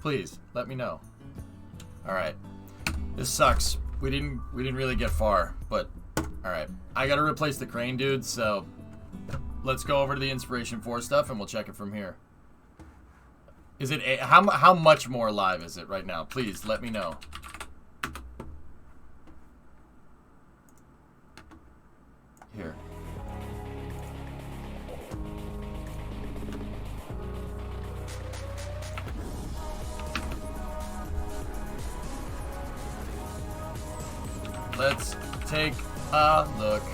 Please, let me know. All right. This sucks. We didn't really get far, but all right. I got to replace the crane, dude, so let's go over to the Inspiration4 stuff and we'll check it from here. Is it how much more live is it right now? Please let me know. Here. Let's take a look.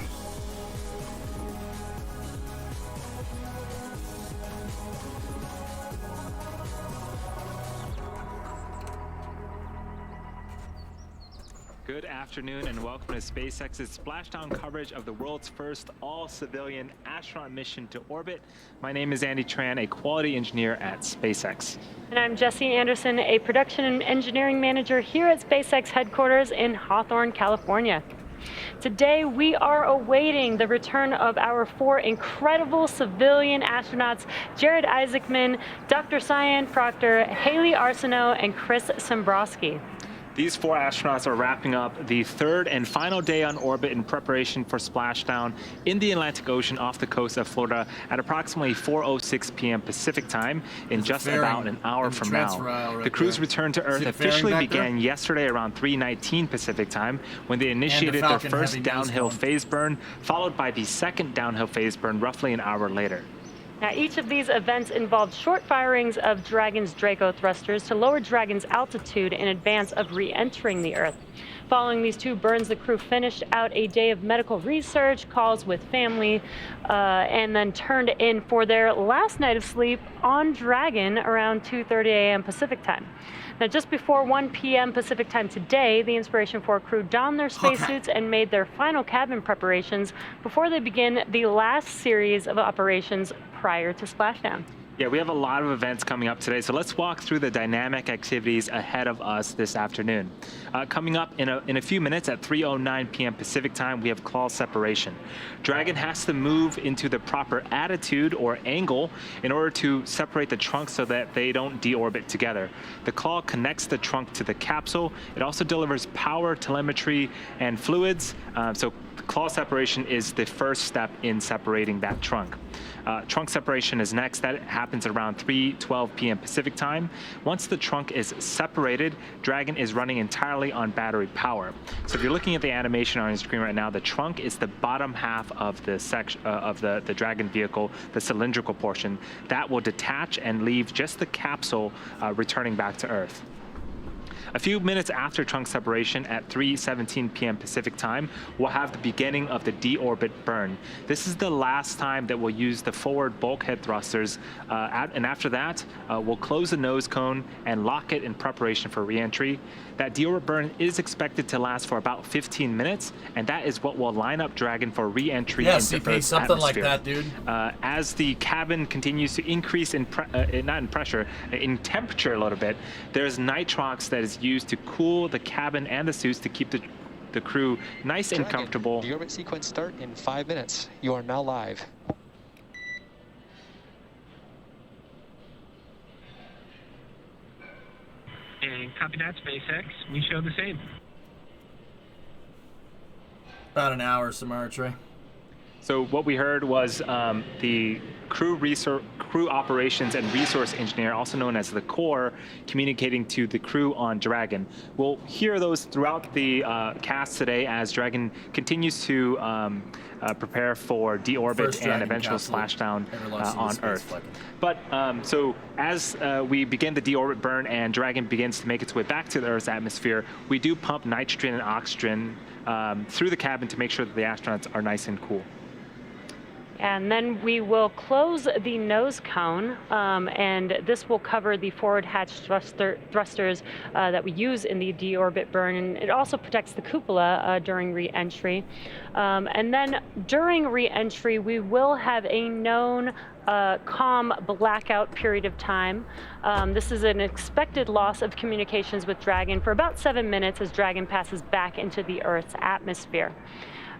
Good afternoon and welcome to SpaceX's splashdown coverage of the world's first all-civilian astronaut mission to orbit. My name is Andy Tran, a quality engineer at SpaceX. And I'm Jesse Anderson, a production and engineering manager here at SpaceX headquarters in Hawthorne, California. Today, we are awaiting the return of our 4 incredible civilian astronauts, Jared Isaacman, Dr. Cyan Proctor, Haley Arsenault, and Chris Tombroski. These 4 astronauts are wrapping up the 3rd and final day on orbit in preparation for splashdown in the Atlantic Ocean off the coast of Florida at approximately 4:06 p.m. Pacific time in just about an hour from now. The crew's return to Earth officially began yesterday around 3:19 Pacific time when they initiated their first downhill phase burn, followed by the second downhill phase burn roughly an hour later. Now, each of these events involved short firings of Dragon's Draco thrusters to lower Dragon's altitude in advance of re-entering the Earth. Following these 2 burns, the crew finished out a day of medical research, calls with family, and then turned in for their last night of sleep on Dragon around 2:30 a.m. Pacific time. Now, just before 1 p.m. Pacific time today, the Inspiration4 crew donned their spacesuits and made their final cabin preparations before they begin the last series of operations prior to splashdown. Yeah, we have a lot of events coming up today, so let's walk through the dynamic activities ahead of us this afternoon. Coming up in a few minutes at 3:09 p.m. Pacific time, we have claw separation. Dragon has to move into the proper attitude or angle in order to separate the trunk so that they don't deorbit together. The claw connects the trunk to the capsule. It also delivers power, telemetry, and fluids. So claw separation is the first step in separating that trunk. Trunk separation is next. That happens around 3:12 p.m. Pacific time. Once the trunk is separated, Dragon is running entirely on battery power. So if you're looking at the animation on your screen right now, the trunk is the bottom half of the section of the Dragon vehicle, the cylindrical portion. That will detach and leave just the capsule returning back to Earth. A few minutes after trunk separation at 3:17 p.m. Pacific time, we'll have the beginning of the deorbit burn. This is the last time that we'll use the forward bulkhead thrusters, and after that, we'll close the nose cone and lock it in preparation for re-entry. That deorbit burn is expected to last for about 15 minutes, and that is what will line up Dragon for re-entry into CP, Earth's something like atmosphere. that, dude. As the cabin continues to increase in in temperature a little bit, there's nitrox that is used to cool the cabin and the suits to keep the crew nice and comfortable. The orbit sequence start in 5 minutes. You are now live. And copy that, SpaceX. We show the same. About an hour, Samara Trey. So what we heard was the crew operations and resource engineer, also known as the core, communicating to the crew on Dragon. We'll hear those throughout the cast today as Dragon continues to prepare for deorbit and eventual splashdown on Earth. But so as we begin the deorbit burn and Dragon begins to make its way back to the Earth's atmosphere, we do pump nitrogen and oxygen through the cabin to make sure that the astronauts are nice and cool. And then we will close the nose cone, and this will cover the forward hatch thrusters that we use in the deorbit burn. And it also protects the cupola during re-entry. And then during re-entry, we will have a known calm blackout period of time. This is an expected loss of communications with Dragon for about 7 minutes as Dragon passes back into the Earth's atmosphere.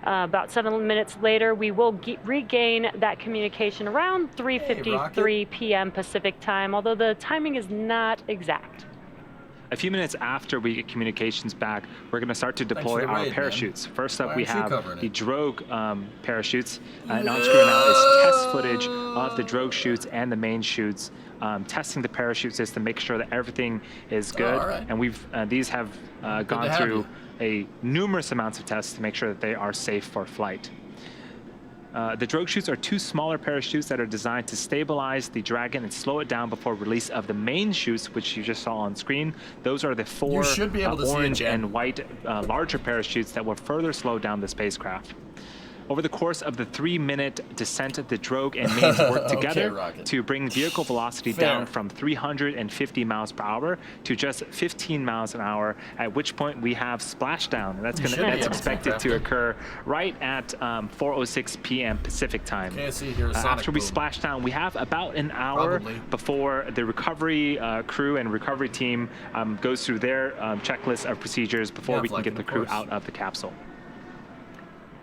About 7 minutes later, we will regain that communication around 3:53 p.m. Pacific time, although the timing is not exact. A few minutes after we get communications back, we're going to start to deploy the our raid, man. parachutes. First up, Why we aren't you have covering the it? drogue parachutes. And on screen now is test footage of the drogue chutes and the main chutes, testing the parachute system, make sure that everything is good. all right. And we've these have gone have through numerous amounts of tests to make sure that they are safe for flight. The drogue chutes are two smaller parachutes that are designed to stabilize the Dragon and slow it down before release of the main chutes, which you just saw on screen. Those are the four should be able to see it, orange Jen. and white larger parachutes that will further slow down the spacecraft. Over the course of the 3-minute descent, the drogue and mains work together Rocket. to bring vehicle velocity Fair. down from 350 miles per hour to just 15 miles an hour, at which point we have splashdown. That's should be able to expected to craft it. occur right at 4:06 p.m. Pacific time. Can't see here. Sonic After we boom. splash down, we have about an hour Probably. before the recovery crew and recovery team goes through their checklist of procedures before Yeah, we can get flagging, the of crew course. out of the capsule.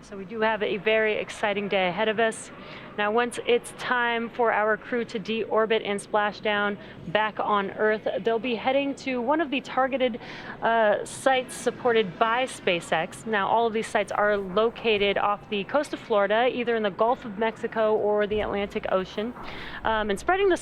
So we do have a very exciting day ahead of us. Now, once it's time for our crew to deorbit and splash down back on Earth, they'll be heading to one of the targeted sites supported by SpaceX. Now, all of these sites are located off the coast of Florida, either in the Gulf of Mexico or the Atlantic Ocean. And spreading the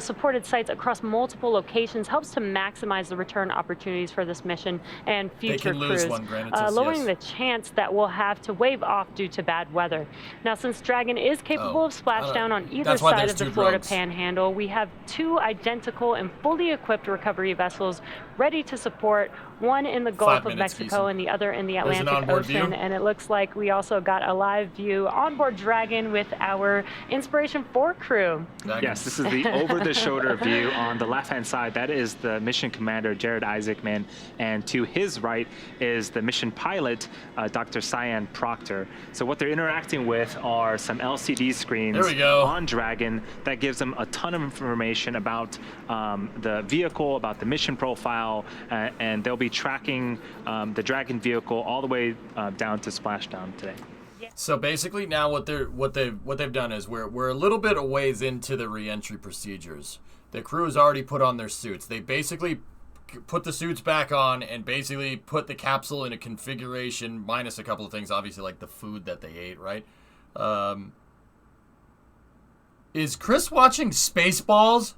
supported sites across multiple locations helps to maximize the return opportunities for this mission and future can lose crews, one, granted, says lowering yes. the chance that we'll have to wave off due to bad weather. Now, since Dragon is capable of splashdown on either That's why side there's of the two Florida drones. Panhandle, we have two identical and fully equipped recovery vessels ready to support, one in the 5 Gulf of minutes, Mexico Giesen. and the other in the There's an Atlantic onboard Ocean. view. And it looks like we also got a live view onboard Dragon with our INSPIRATION4 crew. Yes, this is the over-the-shoulder view. On the left-hand side, that is the mission commander, Jared Isaacman, and to his right is the mission pilot, Dr. Cyan Proctor. So what they're interacting with are some LCD screens There we go. on Dragon that gives them a ton of information about the vehicle, about the mission profile, and they'll be tracking the Dragon vehicle all the way down to splashdown today. So basically, now what they've done is we're a little bit a ways into the re-entry procedures. The crew has already put on their suits. They basically put the suits back on and basically put the capsule in a configuration, minus a couple of things, obviously like the food that they ate, right? Is Chris watching Spaceballs?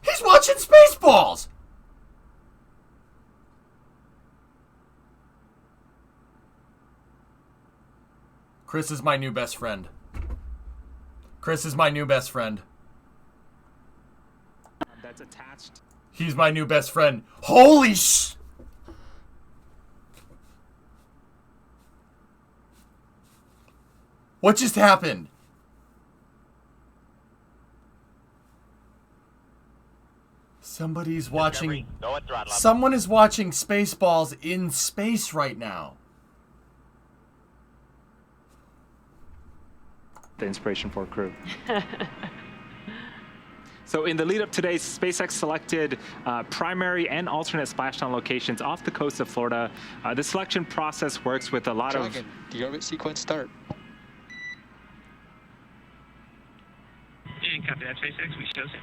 He's watching Spaceballs! Chris is my new best friend. Chris is my new best friend. That's attached. He's my new best friend. Holy sh... What just happened? Somebody's watching... Someone is watching Spaceballs in space right now. The INSPIRATION4 crew. So in the lead up today, SpaceX selected primary and alternate splashdown locations off the coast of Florida. The selection process works with a lot Dragon, deorbit sequence start. And copy that, SpaceX. We show same.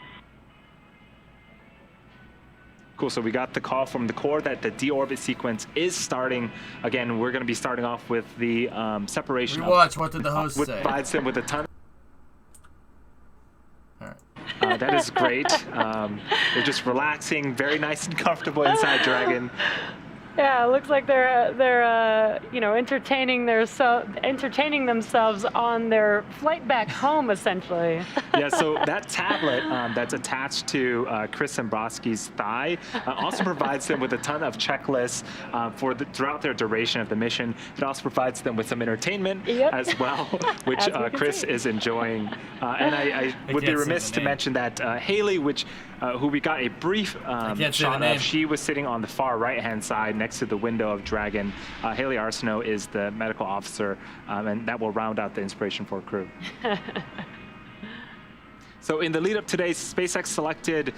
Cool, so we got the call from the core that the deorbit sequence is starting. Again, we're going to be starting off with the separation. Rewatch, what did the host Which say? provides them with a ton. Alright. That is great. They're just relaxing, very nice and comfortable inside Dragon. Yeah, it looks like they're you know, entertaining themselves on their flight back home, essentially. Yeah, so that tablet that's attached to Chris Tombroski's thigh also provides them with a ton of checklists throughout their duration of the mission. It also provides them with some entertainment as well, which As we can Chris see. is enjoying. And I would be can't say remiss the to name. mention that Haley, who we got a brief can't say the shot name. of, she was sitting on the far right-hand side next to the window of Dragon. Haley Arsenault is the medical officer, and that will round out the INSPIRATION4 crew. So in the lead up today, SpaceX selected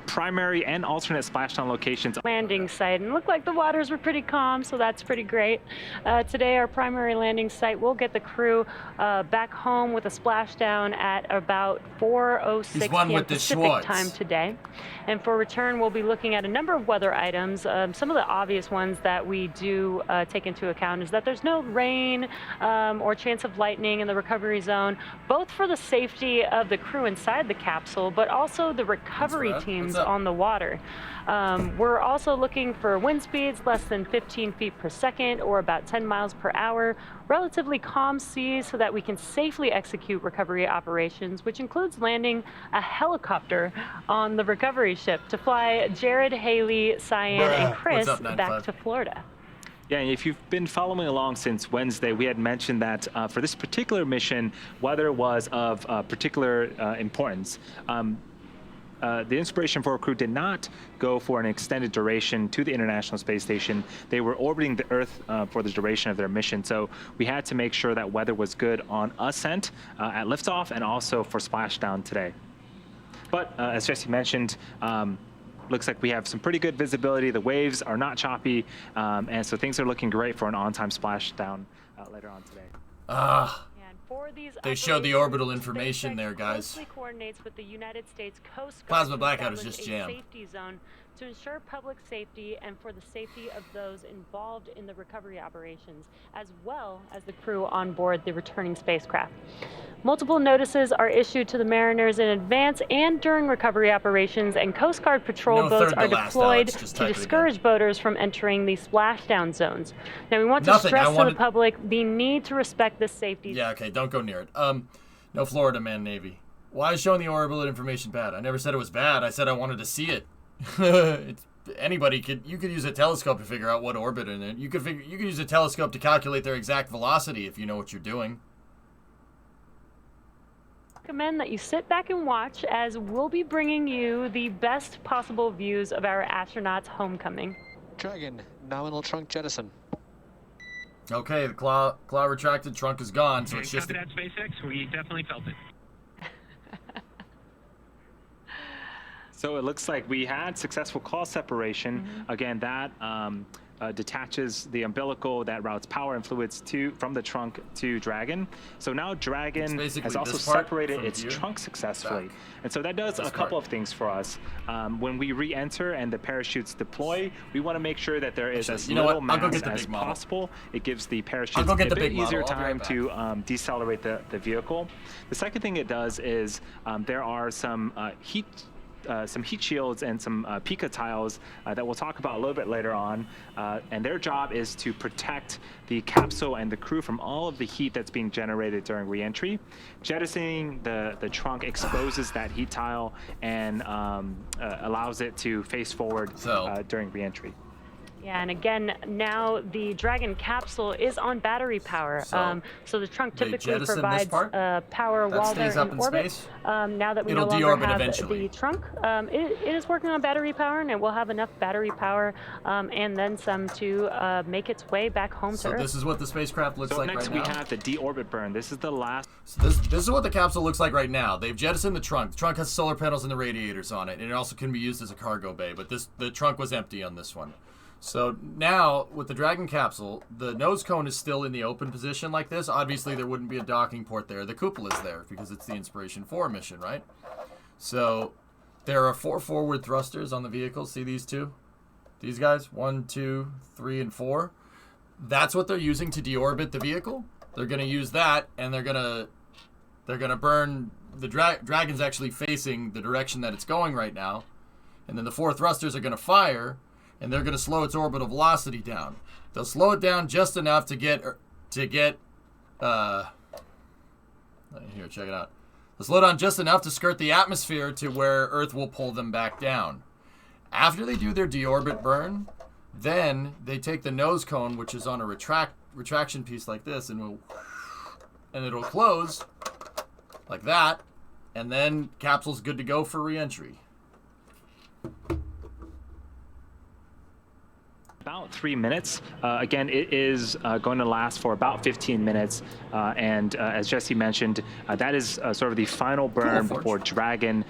primary and alternate splashdown locations. Landing site, and it looked like the waters were pretty calm, so that's pretty great. Today, our primary landing site will get the crew back home with a splashdown at about 4:06 p.m. Pacific time today. And for return, we'll be looking at a number of weather items. Some of the obvious ones that we do take into account is that there's no rain or chance of lightning in the recovery zone, both for the safety of the crew inside the capsule, but also the recovery teams on the water. We're also looking for wind speeds less than 15 feet per second or about 10 miles per hour, relatively calm seas so that we can safely execute recovery operations, which includes landing a helicopter on the recovery ship to fly Jared, Haley, Cyan, and Chris back to Florida. Yeah, if you've been following along since Wednesday, we had mentioned that for this particular mission, weather was of particular importance. The INSPIRATION4 crew did not go for an extended duration to the International Space Station. They were orbiting the Earth for the duration of their mission, so we had to make sure that weather was good on ascent, at liftoff, and also for splashdown today. But as Jesse mentioned, looks like we have some pretty good visibility. The waves are not choppy, and so things are looking great for an on-time splashdown later on today. They show the orbital information there, guys. Coordinates with the United States Coast Guard Plasma Blackout is just jammed. Safety zone to ensure public safety and for the safety of those involved in the recovery operations, as well as the crew on board the returning spacecraft. Multiple notices are issued to the mariners in advance and during recovery operations, and Coast Guard patrol boats are deployed to discourage boaters from entering the splashdown zones. Now, we want to stress to the public the need to respect this safety. Yeah, okay, don't go near it. No Florida Man Navy. Why is showing the orbital information bad? I never said it was bad. I said I wanted to see it. You could use a telescope to figure out what orbit in it. You could use a telescope to calculate their exact velocity if you know what you're doing. Recommend that you sit back and watch, as we'll be bringing you the best possible views of our astronauts' homecoming. Dragon, nominal trunk jettison. Okay, the claw retracted, trunk is gone, so it's just... Copy that, SpaceX. We definitely felt it. So it looks like we had successful claw separation. Again, that detaches the umbilical that routes power and fluids from the trunk to Dragon. So now Dragon has also separated its trunk successfully. And so that does a couple of things for us. When we re-enter and the parachutes deploy, we want to make sure that there is as little mass as possible. It gives the parachutes a bit easier time to decelerate the vehicle. The second thing it does is there are some heat shields and some Pika tiles that we'll talk about a little bit later on, and their job is to protect the capsule and the crew from all of the heat that's being generated during re-entry. Jettisoning the trunk exposes that heat tile and allows it to face forward during re-entry. Yeah, and again, now the Dragon capsule is on battery power. So the trunk typically provides power while they're in orbit. Now that we no longer have the trunk, it is working on battery power, and it will have enough battery power and then some to make its way back home to Earth. So this is what the spacecraft looks like right now. So next we have the Deorbit Burn. This is the last... So this is what the capsule looks like right now. They've jettisoned the trunk. The trunk has solar panels and the radiators on it, and it also can be used as a cargo bay, but the trunk was empty on this one. So now, with the Dragon capsule, the nose cone is still in the open position like this. Obviously, there wouldn't be a docking port there. The cupola is there because it's the INSPIRATION4 mission, right? So there are 4 forward thrusters on the vehicle. See these two? These guys? 1, 2, 3, and 4. That's what they're using to deorbit the vehicle. They're going to use that, and they're gonna burn. The Dragon's actually facing the direction that it's going right now, and then the 4 thrusters are going to fire. And they're going to slow its orbital velocity down. They'll slow it down just enough to get here, check it out. They'll slow down just enough to skirt the atmosphere to where Earth will pull them back down. After they do their deorbit burn, then they take the nose cone, which is on a retraction piece like this, and it'll close like that, and then capsule's good to go for re-entry. about 3 minutes. Again, it is going to last for about 15 minutes. And as Jesse mentioned, that is sort of the final burn before Dragon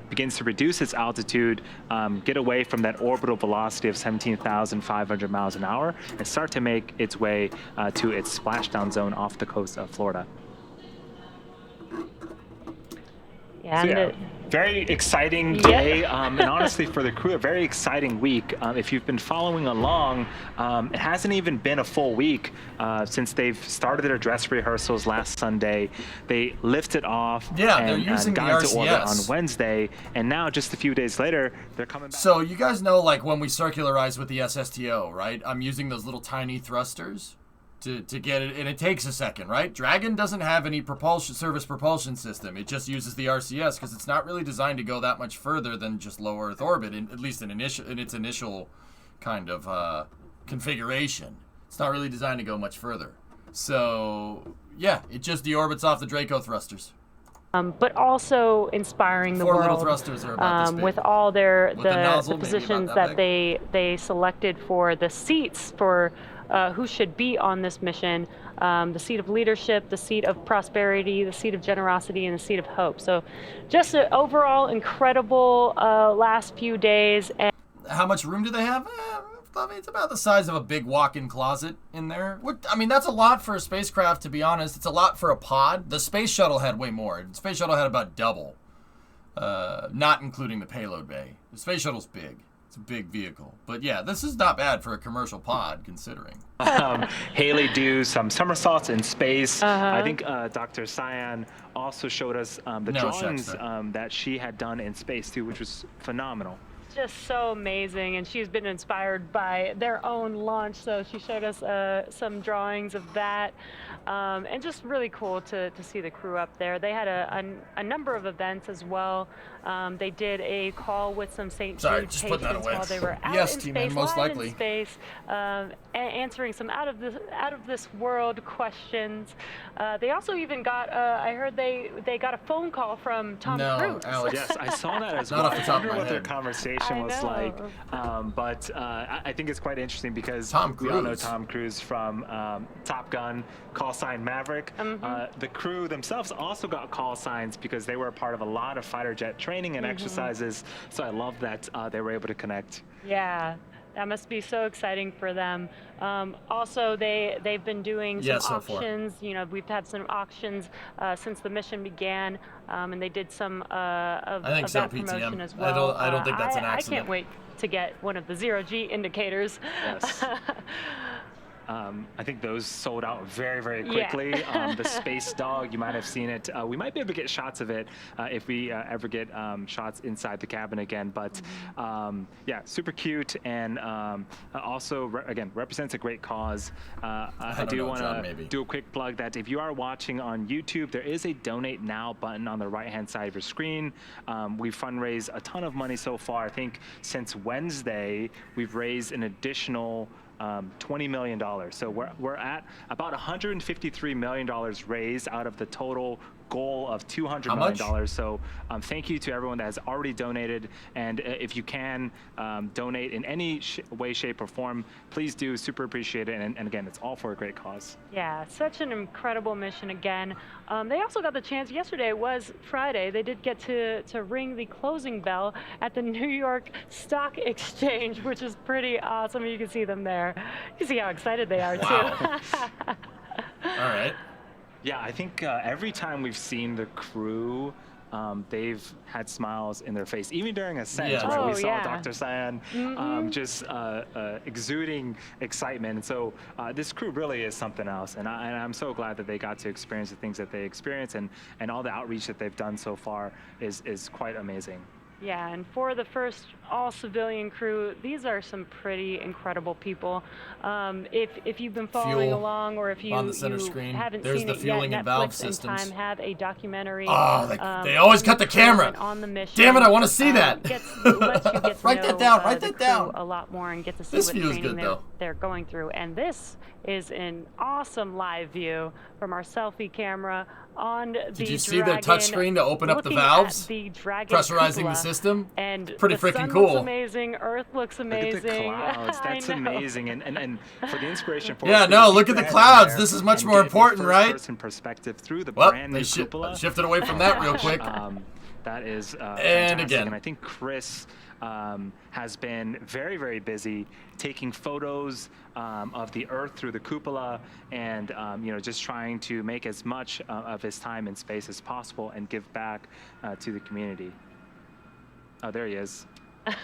begins to reduce its altitude, get away from that orbital velocity of 17,500 miles an hour, and start to make its way to its splashdown zone off the coast of Florida. Yeah, So, and very exciting day, and honestly for the crew, a very exciting week. If you've been following along, it hasn't even been a full week since they've started their dress rehearsals last Sunday. They lifted off and got into orbit on Wednesday, and now just a few days later, they're coming back. So you guys know, like, when we circularize with the SSTO, right? I'm using those little tiny thrusters to get it, and it takes a second, right? Dragon doesn't have any service propulsion system. It just uses the RCS because it's not really designed to go that much further than just low Earth orbit, at least in its initial kind of configuration. It's not really designed to go much further. So yeah, it just deorbits off the Draco thrusters. But also inspiring the Four world little thrusters are about this big. with all the nozzle, positions maybe about that that they selected for the seats for who should be on this mission. The seat of leadership, the seat of prosperity, the seat of generosity, and the seat of hope. So just an overall incredible last few days. And how much room do they have? I mean, it's about the size of a big walk-in closet in there. I mean, that's a lot for a spacecraft, to be honest. It's a lot for a pod. The space shuttle had way more. The space shuttle had about double, not including the payload bay. The space shuttle's big. It's a big vehicle. But yeah, this is not bad for a commercial pod, considering. Haley do some somersaults in space. I think Dr. Cyan also showed us the drawings that she had done in space, too, which was phenomenal. Just so amazing, and she's been inspired by their own launch, so she showed us some drawings of that, and just really cool to see the crew up there. They had a number of events as well. They did a call with some St. Jude patients while they were out in space, most likely. in space, answering some out of this world questions. They also even got I heard they got a phone call from Tom Cruise. Alex. Yes, I saw that as Not well. off the top of my what head. their conversation was like, but I think it's quite interesting because we all know Tom Cruise from Top Gun, call sign Maverick. The crew themselves also got call signs because they were a part of a lot of fighter jet training and exercises. So I love that they were able to connect. Yeah. That must be so exciting for them. Also, they've been doing some auctions. You know, we've had some auctions since the mission began, and they did some of that promotion as well. I don't think that's an accident. I can't wait to get one of the zero-G indicators. Yes. I think those sold out very, very quickly. The Space Dog, you might have seen it. We might be able to get shots of it if we ever get shots inside the cabin again. But yeah, super cute, and also, again, represents a great cause. I do want to do a quick plug that if you are watching on YouTube, there is a Donate Now button on the right-hand side of your screen. We've fundraised a ton of money so far. I think since Wednesday, we've raised an additional $20 million. So we're at about $153 million raised out of the total goal of $200 million. So thank you to everyone that has already donated. And if you can donate in any way, shape, or form, please do. Super appreciate it. And again, it's all for a great cause. Yeah, such an incredible mission again. They also got the chance, yesterday was Friday, they did get to ring the closing bell at the New York Stock Exchange, which is pretty awesome. You can see them there. You can see how excited they are, too. All right. Yeah, I think every time we've seen the crew, they've had smiles in their face, even during ascent. Right? We saw Dr. Cyan just exuding excitement. And so this crew really is something else. And I'm so glad that they got to experience the things that they experienced, and all the outreach that they've done so far is quite amazing. Yeah, and for the first all-civilian crew, these are some pretty incredible people. If you've been following along, or if you haven't seen it yet, Netflix and Time have a documentary. Oh, they always cut the camera. On the mission. Damn it, I want to see that. Lets you get to write know that down. the Write that crew down. a lot more and get to see This what view is training good, they're going through. And this is an awesome live view from our selfie camera on the Dragon. Did you see their touchscreen to open up the valves? The Dragon pressurizing cupola, the system? and pretty the freaking cool. looks amazing. Earth looks amazing. Look at the clouds. That's I know. amazing. And for the inspiration for Yeah, no, look at the clouds. This is much more important, right? Person perspective through the Well, brand they new cupola. shifted away from that real quick. That is and fantastic. again. And I think Chris has been very, very busy taking photos of the Earth through the cupola, and just trying to make as much of his time in space as possible and give back to the community. Oh, there he is.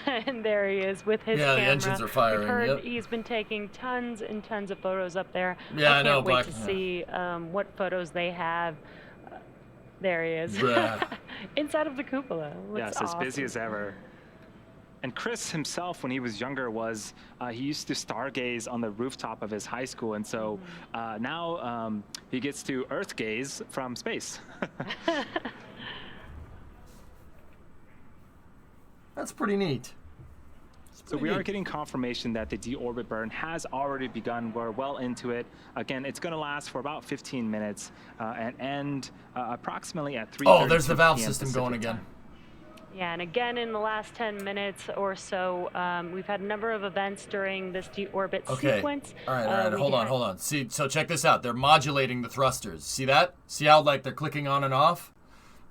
And there he is with his Yeah, camera. the engines are firing. We've heard Yep. he's been taking tons and tons of photos up there. Yeah, I can't know, wait Black. to see what photos they have. There he is. Bruh. Inside of the cupola. Looks Yes, as busy awesome. as ever. And Chris himself, when he was younger, he used to stargaze on the rooftop of his high school, and so now he gets to Earth gaze from space. That's pretty neat. So we are getting confirmation that the deorbit burn has already begun. We're well into it. Again, it's going to last for about 15 minutes and end approximately at 3:32 Oh, there's the valve PM system Pacific going again. time. Yeah, and again, in the last 10 minutes or so, we've had a number of events during this deorbit Okay. sequence. All right. We Hold on. See, so check this out. They're modulating the thrusters. See that? See how like they're clicking on and off?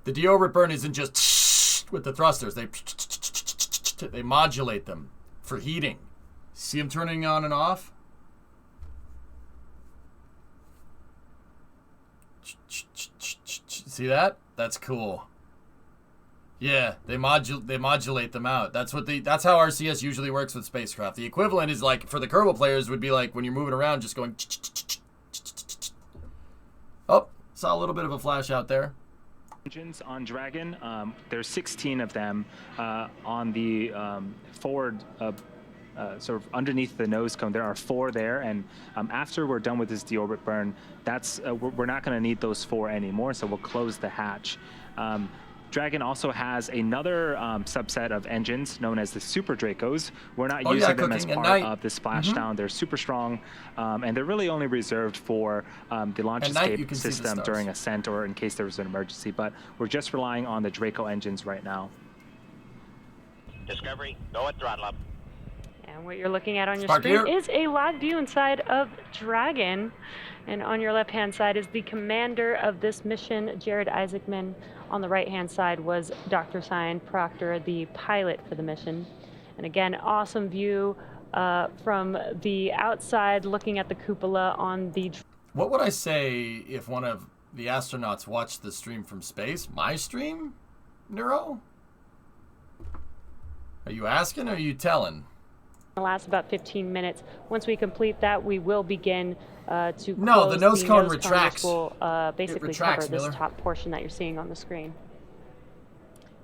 The deorbit burn isn't just with the thrusters. They modulate them for heating. See them turning on and off? See that? That's cool. Yeah, they modulate them out. That's how RCS usually works with spacecraft. The equivalent is like for the Kerbal players would be like when you're moving around just going. Oh, saw a little bit of a flash out there. Engines on Dragon, there's 16 of them on the forward sort of underneath the nose cone. There are 4 there, and after we're done with this deorbit burn, we're not going to need those 4 anymore, so we'll close the hatch. Dragon also has another subset of engines known as the Super Dracos. We're not using them as part of the splashdown. They're super strong, and they're really only reserved for the launch escape system during ascent or in case there was an emergency. But we're just relying on the Draco engines right now. Discovery, go at throttle up. And what you're looking at on your screen is a live view inside of Dragon. And on your left-hand side is the commander of this mission, Jared Isaacman. On the right-hand side was Dr. Cyan Proctor, the pilot for the mission. And again, awesome view from the outside looking at the cupola on the... What would I say if one of the astronauts watched the stream from space? My stream, Neuro? Are you asking or are you telling? It'll last about 15 minutes. Once we complete that, we will begin to No, the nose cone which retracts. will basically retracts, cover this Miller. top portion that you're seeing on the screen.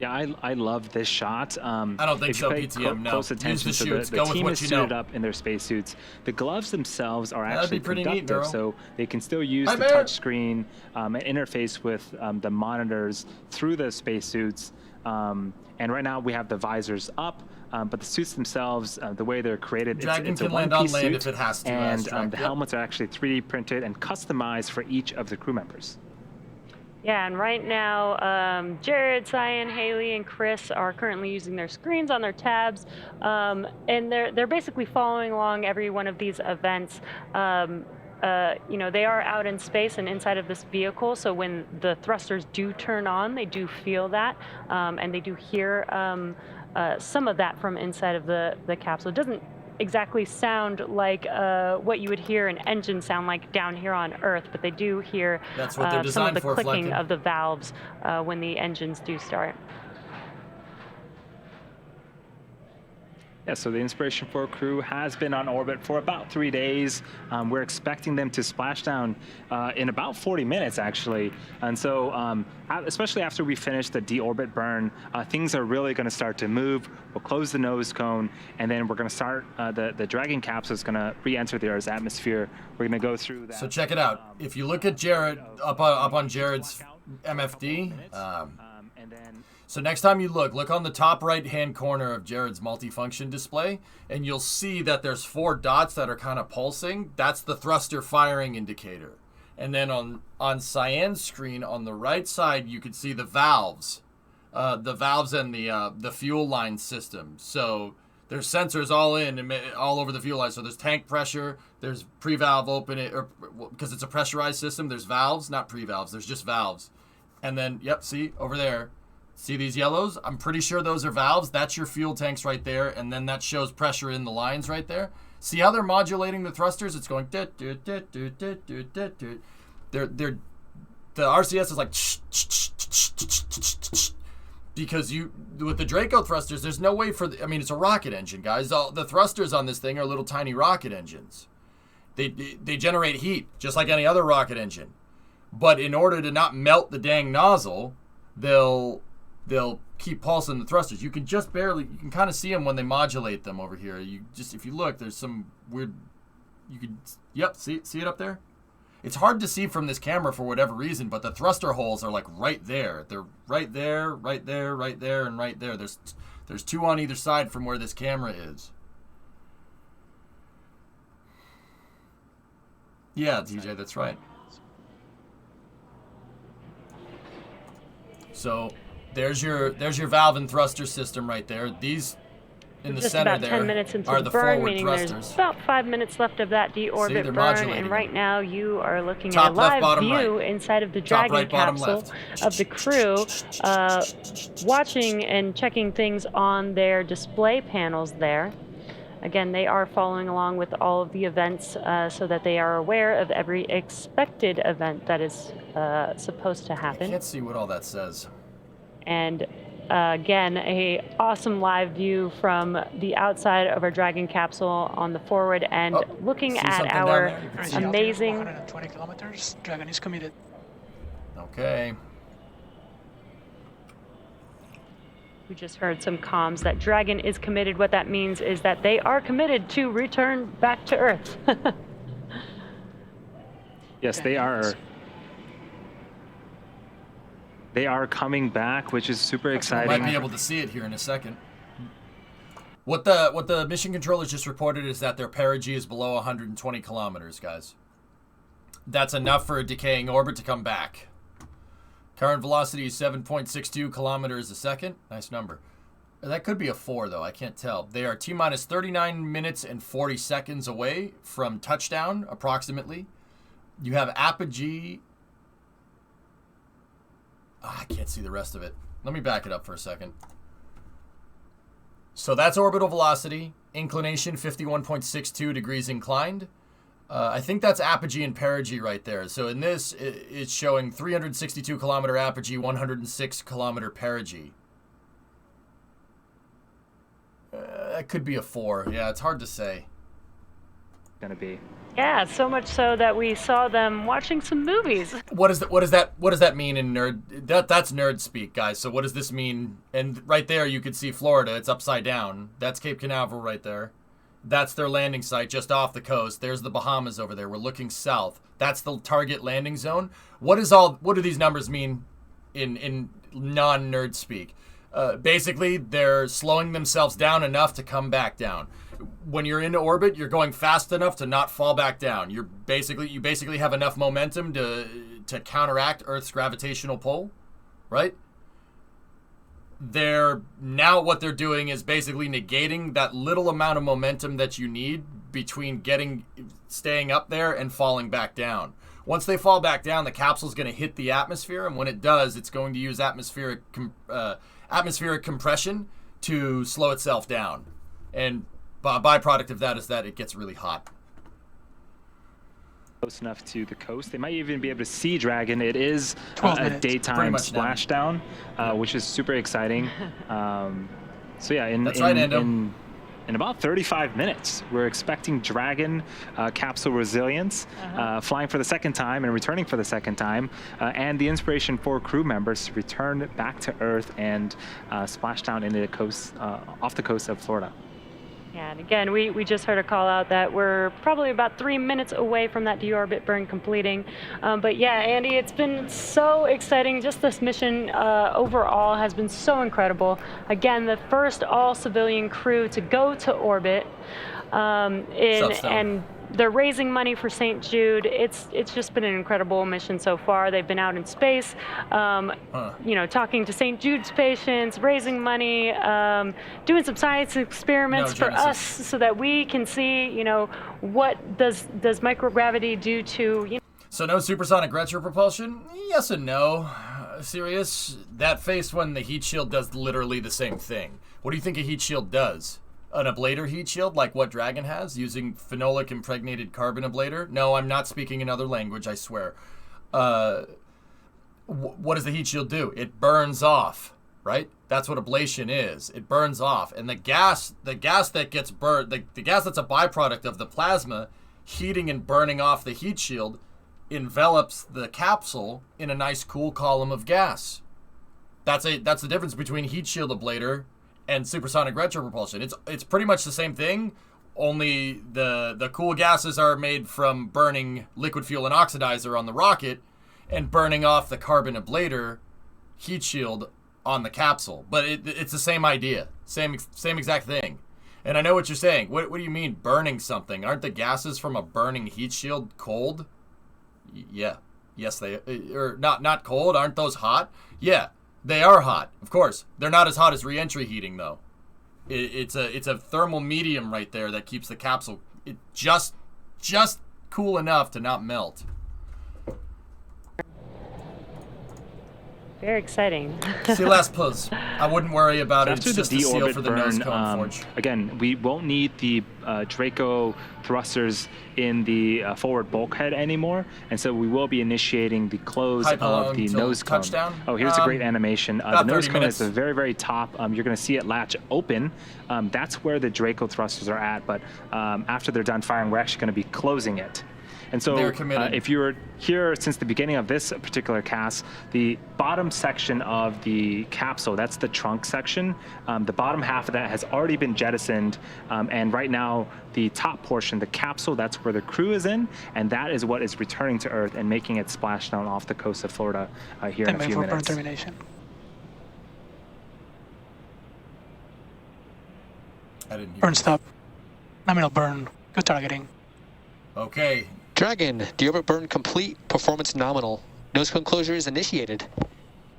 Yeah, I love this shot. I don't think if so, you pay PTM, no. close Use attention the to shoots. the Go with team what is you suited know. up in their spacesuits. The gloves themselves are That'd actually be pretty neat, conductive, Neuro. so they can still use Hi, the Bear. touch screen and interface with the monitors through the spacesuits. And right now we have the visors up, but the suits themselves, the way they're created, Dragon it's a can land on one-piece land suit, if it has to. and Astrak. the helmets are actually 3D printed and customized for each of the crew members. Yeah, and right now, Jared, Cyan, Haley, and Chris are currently using their screens on their tabs, and they're basically following along every one of these events. They are out in space and inside of this vehicle, so when the thrusters do turn on, they do feel that, and they do hear some of that from inside of the capsule. It doesn't exactly sound like what you would hear an engine sound like down here on Earth, but they do hear That's what they're some of designed the for, clicking Flecken. of the valves when the engines do start. Yeah, so the Inspiration4 crew has been on orbit for about 3 days. We're expecting them to splash down in about 40 minutes, actually. And so, especially after we finish the deorbit burn, things are really going to start to move. We'll close the nose cone, and then we're going to start, the Dragon capsule is going to re-enter the Earth's atmosphere. We're going to go through that. So check it out. If you look at Jared, up on Jared's MFD, and then so next time you look on the top right-hand corner of Jared's multifunction display, and you'll see that there's 4 dots that are kind of pulsing. That's the thruster firing indicator. And then on Cyan's screen on the right side, you can see the valves the valves and the fuel line system. So there's sensors all over the fuel line. So there's tank pressure, there's pre-valve open it, or because it's a pressurized system. There's valves, not pre-valves. There's just valves. And then, yep, see over there. See these yellows? I'm pretty sure those are valves. That's your fuel tanks right there, and then that shows pressure in the lines right there. See how they're modulating the thrusters? It's going the RCS is like because with the Draco thrusters, there's no way for I mean, it's a rocket engine, guys. The thrusters on this thing are little tiny rocket engines. They generate heat just like any other rocket engine, but in order to not melt the dang nozzle, they'll keep pulsing the thrusters. You can kind of see them when they modulate them over here. If you look, there's some weird, see it up there? It's hard to see from this camera for whatever reason, but the thruster holes are like right there. They're right there, right there, right there, and right there. There's two on either side from where this camera is. Yeah, DJ, that's right. So there's your valve and thruster system right there. These in the center about there 10 minutes into are the the burn, forward meaning thrusters. there's about 5 minutes left of that deorbit burn, modulating and right them. now you are looking Top at a left, live bottom view right. inside of the Top Dragon right, bottom capsule left. of the crew, watching and checking things on their display panels there. Again, they are following along with all of the events so that they are aware of every expected event that is supposed to I happen. can't see what all that says. And again, a awesome live view from the outside of our Dragon capsule on the forward end, looking see at something down our there? You can Currently amazing. 120 kilometers. Dragon is committed. Okay. We just heard some comms that Dragon is committed. What that means is that they are committed to return back to Earth. Yes, they are. They are coming back, which is super exciting. Might be able to see it here in a second. What the mission controllers just reported is that their perigee is below 120 kilometers, guys. That's enough for a decaying orbit to come back. Current velocity is 7.62 kilometers a second. Nice number. That could be a 4, though. I can't tell. They are T-minus 39 minutes and 40 seconds away from touchdown, approximately. You have apogee. I can't see the rest of it. Let me back it up for a second. So that's orbital velocity. Inclination 51.62 degrees inclined. I think that's apogee and perigee right there. So in this, it's showing 362 kilometer apogee, 106 kilometer perigee. That could be a 4. Yeah, it's hard to say. Gonna be. Yeah, so much so that we saw them watching some movies. What does that mean in nerd? That's nerd speak, guys. So what does this mean? And right there, you could see Florida. It's upside down. That's Cape Canaveral right there. That's their landing site just off the coast. There's the Bahamas over there. We're looking south. That's the target landing zone. What do these numbers mean in non-nerd speak? Basically, they're slowing themselves down enough to come back down. When you're in orbit, you're going fast enough to not fall back down. You basically have enough momentum to counteract Earth's gravitational pull, right? What they're doing is basically negating that little amount of momentum that you need between staying up there and falling back down. Once they fall back down, the capsule's going to hit the atmosphere, and when it does, it's going to use atmospheric compression to slow itself down. And a byproduct of that is that it gets really hot. Close enough to the coast. They might even be able to see Dragon. It is 12 a minutes. daytime splashdown, which is super exciting. So yeah, in about 35 minutes, we're expecting Dragon capsule resilience, flying for the second time and returning for the second time, and the Inspiration4 crew members to return back to Earth and splash down into the coast, off the coast of Florida. Yeah, and again, we just heard a call out that we're probably about 3 minutes away from that deorbit burn completing. But yeah, Andy, it's been so exciting. Just this mission overall has been so incredible. Again, the first all-civilian crew to go to orbit. And they're raising money for St. Jude. It's just been an incredible mission so far. They've been out in space, talking to St. Jude's patients, raising money, doing some science experiments for us so that we can see, what does microgravity do to, So no supersonic retropropulsion? Yes and no. Serious? That face when the heat shield does literally the same thing. What do you think a heat shield does? An ablator heat shield like what Dragon has, using phenolic impregnated carbon ablator? No, I'm not speaking another language, I swear. What does the heat shield do? It burns off, right? That's what ablation is. It burns off. And the gas that gets burned, the gas that's a byproduct of the plasma heating and burning off the heat shield envelops the capsule in a nice cool column of gas. That's the difference between heat shield ablator and supersonic retropropulsion. It's pretty much the same thing, only the cool gases are made from burning liquid fuel and oxidizer on the rocket and burning off the carbon ablator heat shield on the capsule. But it's the same idea, same exact thing. And I know what you're saying. What do you mean burning something? Aren't the gases from a burning heat shield cold? Yeah. Yes, they or not cold. Aren't those hot? Yeah. They are hot, of course. They're not as hot as re-entry heating, though. It's a thermal medium right there that keeps the capsule just cool enough to not melt. Very exciting. See last pulse. I wouldn't worry about it. After It's just the a seal Deorbit for the Burn, nose cone forge. again, we won't need the Draco thrusters in the forward bulkhead anymore, and so we will be initiating the close of the nose cone. Touchdown? Oh, here's a great animation. The nose cone is minutes. the very, very top. You're going to see it latch open. That's where the Draco thrusters are at, but after they're done firing, we're actually going to be closing it. And so if you were here since the beginning of this particular cast, the bottom section of the capsule, that's the trunk section, the bottom half of that has already been jettisoned. And right now, the top portion, the capsule, that's where the crew is in. And that is what is returning to Earth and making it splash down off the coast of Florida here in a few for burn minutes. termination. I didn't hear Burn you. stop. Nominal burn. Good targeting. Okay. Dragon, Deorbit Burn complete, performance nominal. Nose cone closure is initiated.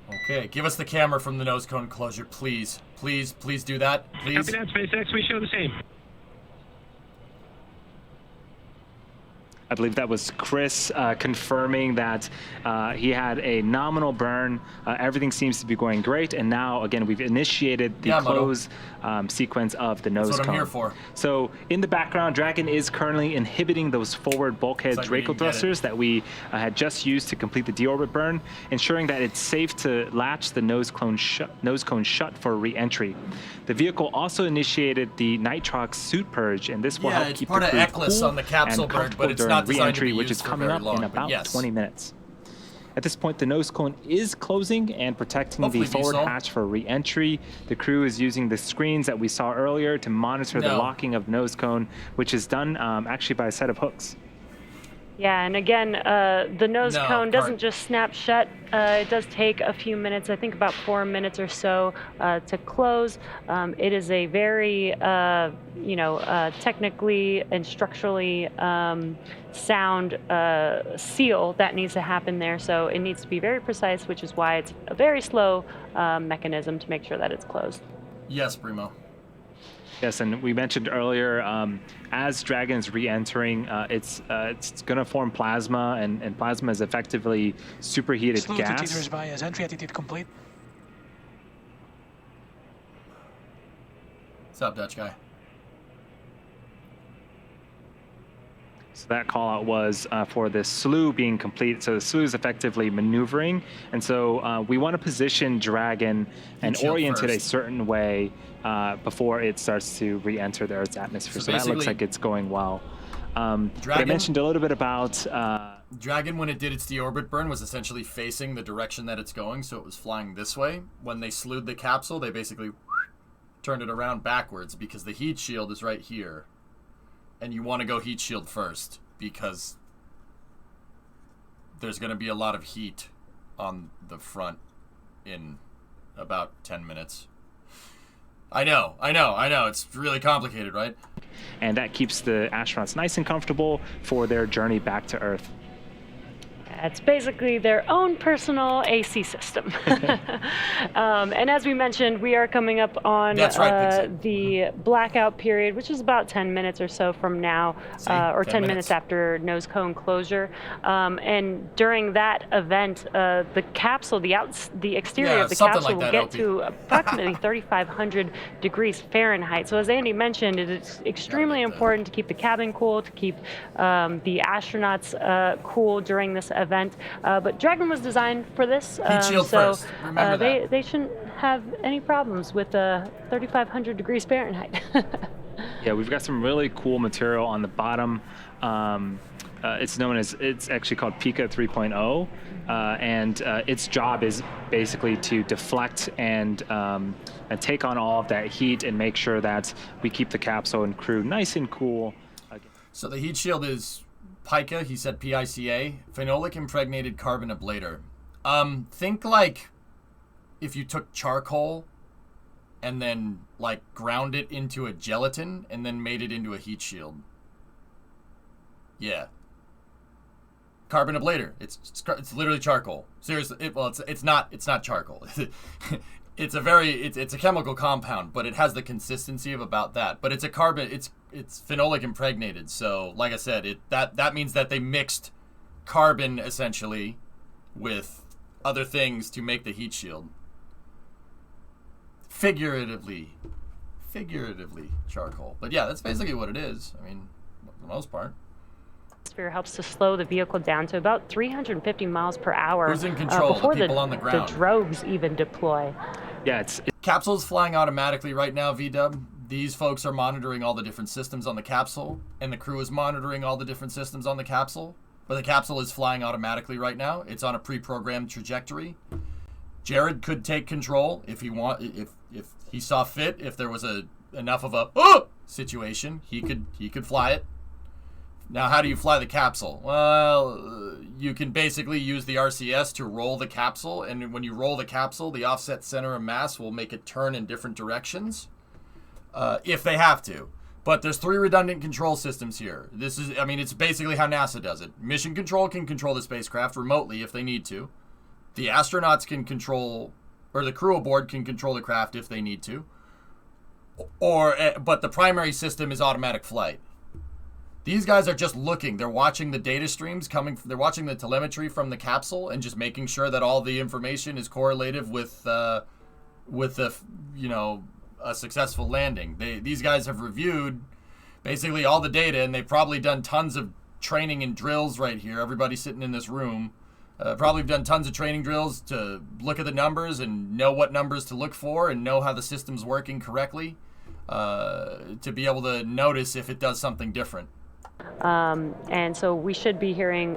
Okay, give us the camera from the nose cone closure, please. Please do that. Please. Copy that, SpaceX. We show the same. I believe that was Chris confirming that he had a nominal burn. Everything seems to be going great. And now, again, we've initiated the close sequence of the nose That's what cone. I'm here for. So in the background, Dragon is currently inhibiting those forward bulkhead It's like Draco thrusters that we had just used to complete the deorbit burn, ensuring that it's safe to latch the nose cone shut for re-entry. The vehicle also initiated the nitrox suit purge, and this will help keep the crew cool on the capsule and burn, comfortable but it's during not designed to re-entry, be which is used for coming very up long, in but about yes. 20 minutes. At this point, the nose cone is closing and protecting Hopefully the forward diesel. hatch for re-entry. The crew is using the screens that we saw earlier to monitor the locking of nose cone, which is done actually by a set of hooks. Yeah, and again, the nose cone doesn't just snap shut. It does take a few minutes, I think about 4 minutes or so, to close. It is a very, technically and structurally sound seal that needs to happen there. So it needs to be very precise, which is why it's a very slow mechanism to make sure that it's closed. Yes, Primo. Yes, and we mentioned earlier, as Dragon is re-entering, it's going to form plasma, and plasma is effectively superheated Slow gas. to teeters bias. Entry attitude complete. What's up, Dutch guy? So that call out was for the slew being complete. So the slew is effectively maneuvering. And so we want to position Dragon and orient it a certain way before it starts to re-enter the Earth's atmosphere. So that looks like it's going well. But I mentioned a little bit about... Dragon, when it did its deorbit burn, was essentially facing the direction that it's going, so it was flying this way. When they slewed the capsule, they basically turned it around backwards because the heat shield is right here. And you want to go heat shield first because there's going to be a lot of heat on the front in about 10 minutes. I know. It's really complicated, right? and that keeps the astronauts nice and comfortable for their journey back to Earth. It's basically their own personal AC system. And as we mentioned, we are coming up on the blackout period, which is about 10 minutes or so from now, or 10 minutes after nose cone closure. And during that event, the capsule, the exterior of the capsule will get to approximately 3,500 degrees Fahrenheit. So as Andy mentioned, it is extremely important to keep the cabin cool, to keep the astronauts cool during this event. But Dragon was designed for this, Heat shield so first. Remember that. they shouldn't have any problems with 3,500 degrees Fahrenheit. Yeah, we've got some really cool material on the bottom. It's actually called Pika 3.0, and its job is basically to deflect and take on all of that heat and make sure that we keep the capsule and crew nice and cool. So the heat shield is Pica, he said PICA, phenolic impregnated carbon ablator. Think like if you took charcoal and then like ground it into a gelatin and then made it into a heat shield. Yeah. Carbon ablator. It's literally charcoal. Seriously, it's not charcoal. It's a chemical compound, but it has the consistency of about that. But it's a carbon. It's phenolic impregnated. So, like I said, that means that they mixed carbon essentially with other things to make the heat shield. Figuratively charcoal. But yeah, that's basically what it is. I mean, for the most part. Atmosphere helps to slow the vehicle down to about 350 miles per hour. Who's in control? Before the people on the ground. The drogues even deploy. Yeah, Capsule's flying automatically right now, VW. These folks are monitoring all the different systems on the capsule, and the crew is monitoring all the different systems on the capsule. But the capsule is flying automatically right now. It's on a pre-programmed trajectory. Jared could take control if he saw fit. If there was enough of a situation, he could fly it. Now, how do you fly the capsule? Well, you can basically use the RCS to roll the capsule, and when you roll the capsule, the offset center of mass will make it turn in different directions, if they have to. But there's 3 redundant control systems here. It's basically how NASA does it. Mission Control can control the spacecraft remotely if they need to. The astronauts can control, or the crew aboard can control the craft if they need to. But the primary system is automatic flight. These guys are just looking. They're watching the data streams coming. They're watching the telemetry from the capsule and just making sure that all the information is correlative with a successful landing. These guys have reviewed basically all the data, and they've probably done tons of training and drills right here. Everybody sitting in this room probably done tons of training drills to look at the numbers and know what numbers to look for and know how the system's working correctly to be able to notice if it does something different. And so we should be hearing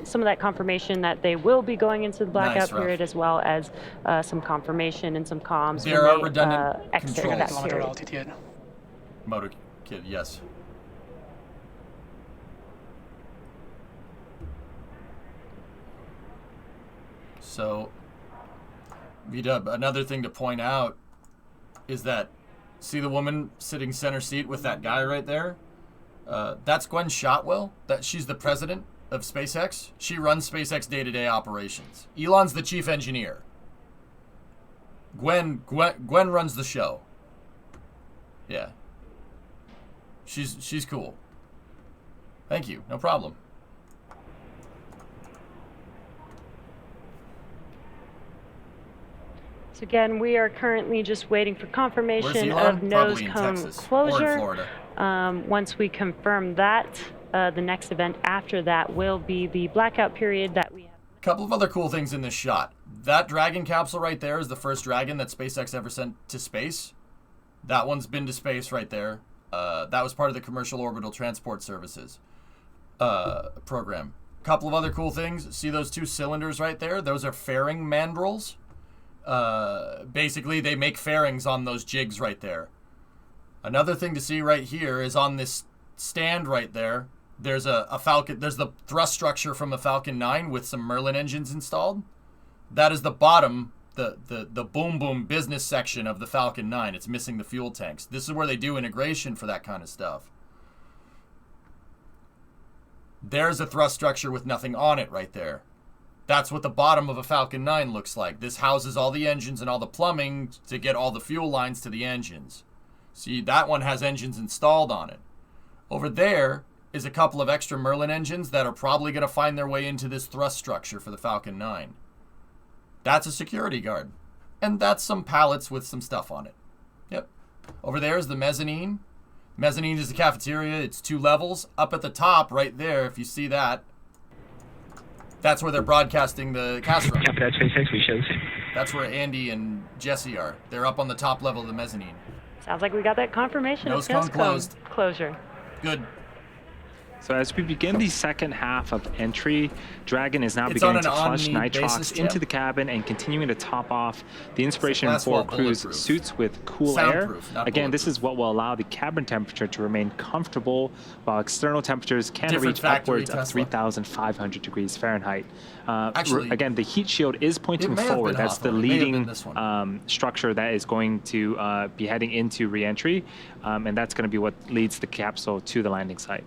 some of that confirmation that they will be going into the blackout period, as well as some confirmation and some comms. There are redundant exit controls. that Kilometer period. altitude. Motor kit, yes. So, V-Dub, another thing to point out is that, see the woman sitting center seat with that guy right there? That's Gwen Shotwell. She's the president of SpaceX. She runs SpaceX day-to-day operations. Elon's the chief engineer. Gwen runs the show. Yeah. She's cool. Thank you. No problem. So again, we are currently just waiting for confirmation Elon? of nose Probably in cone Texas closure. or in Florida. Once we confirm that, the next event after that will be the blackout period that we have. A couple of other cool things in this shot. That Dragon capsule right there is the first Dragon that SpaceX ever sent to space. That one's been to space right there. That was part of the Commercial Orbital Transport Services program. A couple of other cool things. See those 2 cylinders right there? Those are fairing mandrels. Basically, they make fairings on those jigs right there. Another thing to see right here is on this stand right there. There's a Falcon. There's the thrust structure from a Falcon 9 with some Merlin engines installed. That is the bottom, the boom boom business section of the Falcon 9. It's missing the fuel tanks. This is where they do integration for that kind of stuff. There's a thrust structure with nothing on it right there. That's what the bottom of a Falcon 9 looks like. This houses all the engines and all the plumbing to get all the fuel lines to the engines. See, that one has engines installed on it. Over there is a couple of extra Merlin engines that are probably going to find their way into this thrust structure for the Falcon 9. That's a security guard. And that's some pallets with some stuff on it. Yep. Over there is the mezzanine. Mezzanine is the cafeteria. It's 2 levels. Up at the top, right there, if you see that, that's where they're broadcasting the cast room. Copy that, SpaceX. We show the same. That's where Andy and Jesse are. They're up on the top level of the mezzanine. Sounds like we got that confirmation Nose of cone closed. closure. Good. So as we begin the second half of entry, Dragon is now It's beginning on to an flush on-need nitrox basis, into Chip. the cabin and continuing to top off the glass INSPIRATION4 wall crew's bulletproof. suits with cool air. Soundproof, not Again, this bulletproof. is what will allow the cabin temperature to remain comfortable while external temperatures can Different reach factory upwards of Tesla. 3,500 degrees Fahrenheit. Actually, again, the heat shield is pointing it may have forward. been That's the Hawthorne. It may have been leading this one. structure that is going to be heading into reentry, and that's going to be what leads the capsule to the landing site.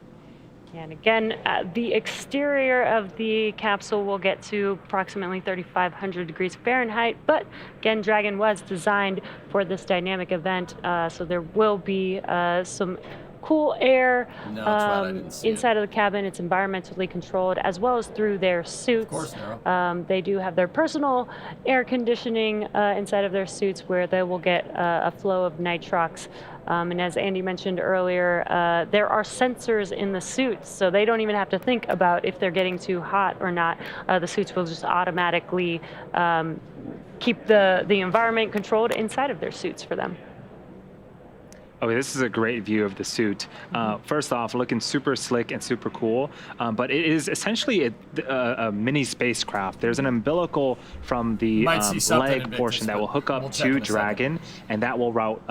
And again, the exterior of the capsule will get to approximately 3,500 degrees Fahrenheit. But again, Dragon was designed for this dynamic event, so there will be some cool air No, that's right, I didn't see inside of the cabin. It's environmentally controlled, as well as through their suits. Of course, Nero. They do have their personal air conditioning inside of their suits, where they will get a flow of nitrox. And as Andy mentioned earlier, there are sensors in the suits, so they don't even have to think about if they're getting too hot or not. The suits will just automatically keep the environment controlled inside of their suits for them. Okay, this is a great view of the suit. First off, looking super slick and super cool, but it is essentially a mini spacecraft. There's an umbilical from the Might see something in leg Victus, portion that but will hook up we'll check in to a second. Dragon, and that will route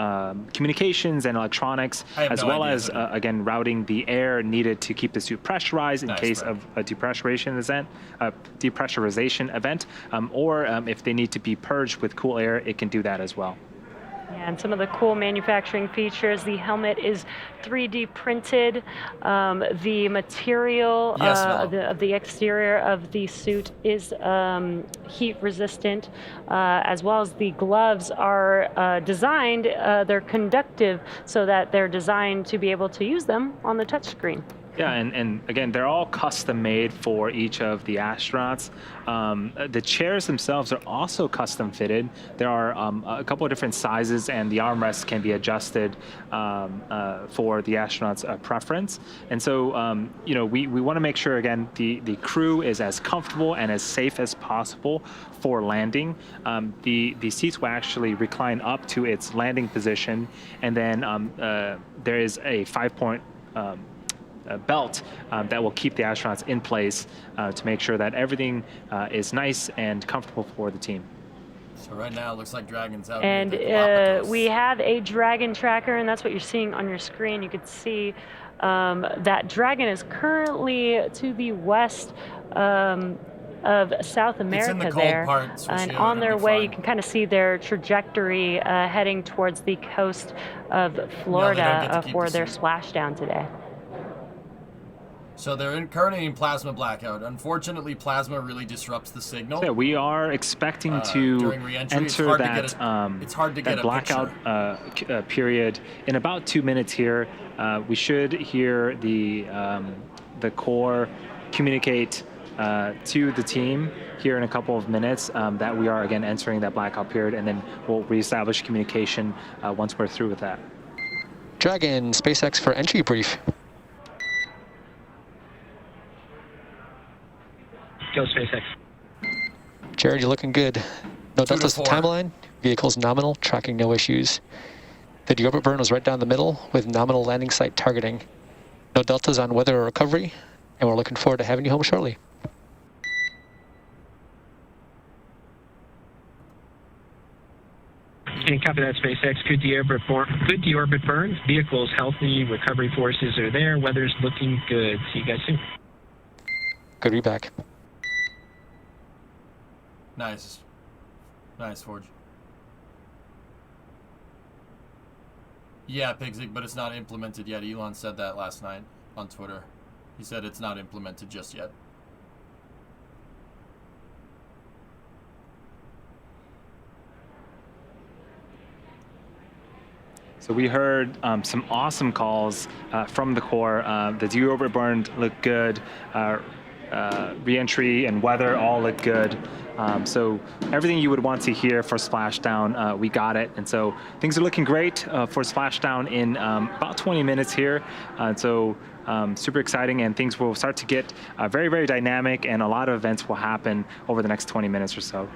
communications and electronics, I have as no well idea as, how to- again, routing the air needed to keep the suit pressurized in Nice, case bro. of a depressurization event, or if they need to be purged with cool air, it can do that as well. Yeah, and some of the cool manufacturing features, the helmet is 3D printed. The material Yes, Velo. of the exterior of the suit is heat resistant, as well as the gloves are designed, they're conductive, so that they're designed to be able to use them on the touchscreen. Yeah, and again, they're all custom made for each of the astronauts. The chairs themselves are also custom fitted. There are a couple of different sizes, and the armrests can be adjusted for the astronauts' preference. And so, we want to make sure, again, the crew is as comfortable and as safe as possible for landing. The seats will actually recline up to its landing position, and then there is a 5-point belt that will keep the astronauts in place to make sure that everything is nice and comfortable for the team. So right now, it looks like Dragon's out. And in the Galapagos. we have a Dragon tracker, and that's what you're seeing on your screen. You can see that Dragon is currently to the west of South America in the cold there. part, so And she on would their be way, fine. you can kind of see their trajectory heading towards the coast of Florida get to keep for the their suit. splashdown today. So they're currently in plasma blackout. Unfortunately, plasma really disrupts the signal. Yeah, we are expecting to during re-entry, it's enter hard to that, get it's hard to get that a blackout period in about 2 minutes here. We should hear the core communicate to the team here in a couple of minutes that we are again entering that blackout period, and then we'll reestablish communication once we're through with that. Dragon, SpaceX for entry brief. Go SpaceX. Jared, you're looking good. No 2 to deltas 4. timeline. Vehicle's nominal, tracking no issues. The Deorbit Burn was right down the middle with nominal landing site targeting. No deltas on weather or recovery, and we're looking forward to having you home shortly. And copy that, SpaceX. Good deorbit burn. Vehicle's healthy. Recovery forces are there. Weather's looking good. See you guys soon. Good reback. Nice. Nice, Forge. Yeah, Pigzig, but it's not implemented yet. Elon said that last night on Twitter. He said it's not implemented just yet. So we heard some awesome calls from the core. The Deorbit Burn looked good. Re-entry and weather all look good. So everything you would want to hear for splashdown, we got it. And so things are looking great for splashdown in about 20 minutes here. So super exciting, and things will start to get very, very dynamic, and a lot of events will happen over the next 20 minutes or so.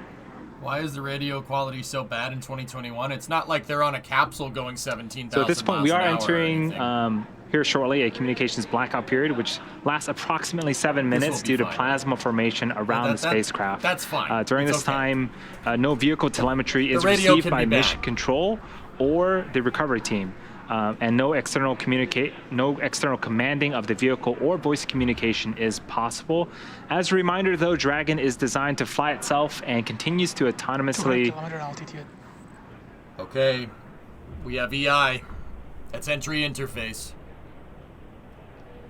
Why is the radio quality so bad in 2021? It's not like they're on a capsule going 17,000 So at this point, we are entering anything. here shortly a communications blackout period, which lasts approximately 7 minutes due to fine. Plasma formation around the spacecraft. That's fine. During It's this okay. time, no vehicle telemetry is radio received can by be bad. mission control or the recovery team, and no external commanding of the vehicle or voice communication is possible. As a reminder, though, Dragon is designed to fly itself and continues to 200 autonomously. kilometer altitude. Okay, we have EI. That's entry interface.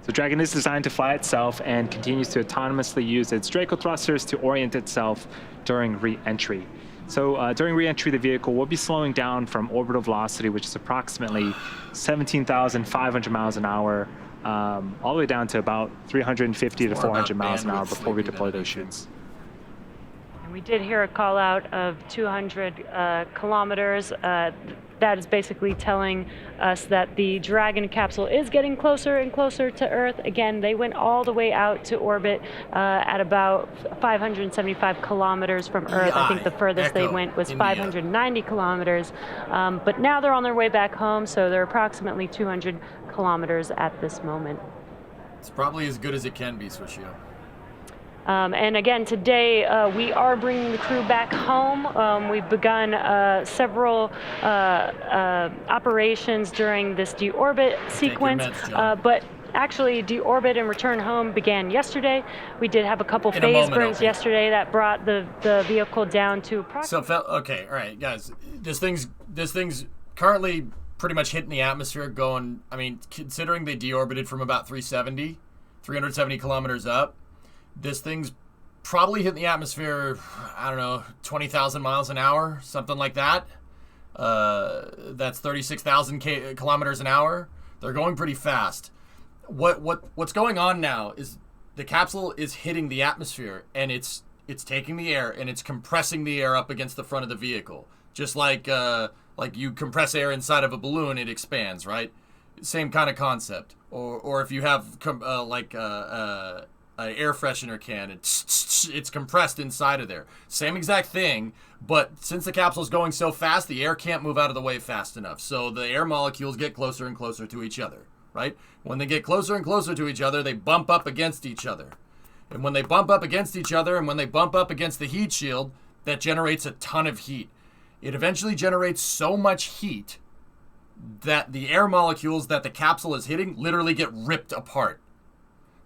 So Dragon is designed to fly itself and continues to autonomously use its Draco thrusters to orient itself during re-entry. So during re-entry, the vehicle will be slowing down from orbital velocity, which is approximately 17,500 miles an hour, all the way down to about 350 to More 400 about miles an hour bandwidth before we sleepy deploy than those anything. chutes. And we did hear a call out of 200 kilometers. That is basically telling us that the Dragon capsule is getting closer and closer to Earth. Again, they went all the way out to orbit at about 575 kilometers from Earth. I think the furthest they Echo, went was India. 590 kilometers. But now they're on their way back home, so they're approximately 200 kilometers at this moment. It's probably as good as it can be, Swishio. And again, today we are bringing the crew back home. We've begun several operations during this deorbit sequence, meds, John. but actually deorbit and return home began yesterday. We did have a couple In a phase moment, burns okay. yesterday that brought the vehicle down to approximately. So, okay, all right, guys. This thing's currently pretty much hitting the atmosphere going, I mean, considering they deorbited from about 370 kilometers up, this thing's probably hitting the atmosphere, I don't know, 20,000 miles an hour, something like that. That's 36,000 kilometers an hour. They're going pretty fast. What's going on now is the capsule is hitting the atmosphere, and it's taking the air and it's compressing the air up against the front of the vehicle, just like you compress air inside of a balloon, it expands, right? Same kind of concept. Or if you have an air freshener can, it's compressed inside of there. Same exact thing, but since the capsule is going so fast, the air can't move out of the way fast enough. So the air molecules get closer and closer to each other, right? When they get closer and closer to each other, they bump up against each other. And when they bump up against each other, and when they bump up against the heat shield, that generates a ton of heat. It eventually generates so much heat that the air molecules that the capsule is hitting literally get ripped apart.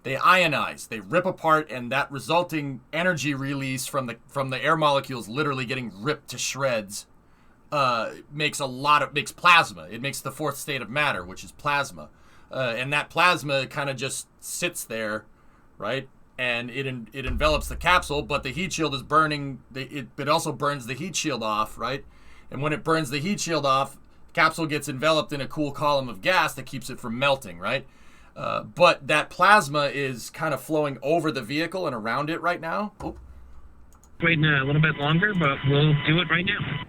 They ionize, they rip apart, and that resulting energy release from the air molecules literally getting ripped to shreds makes plasma. It makes the fourth state of matter, which is plasma. And that plasma kind of just sits there, right? And it envelops the capsule, but the heat shield is burning. It also burns the heat shield off, right? And when it burns the heat shield off, the capsule gets enveloped in a cool column of gas that keeps it from melting, right? But that plasma is kind of flowing over the vehicle and around it right now. Oh. Waiting a little bit longer, but we'll do it right now.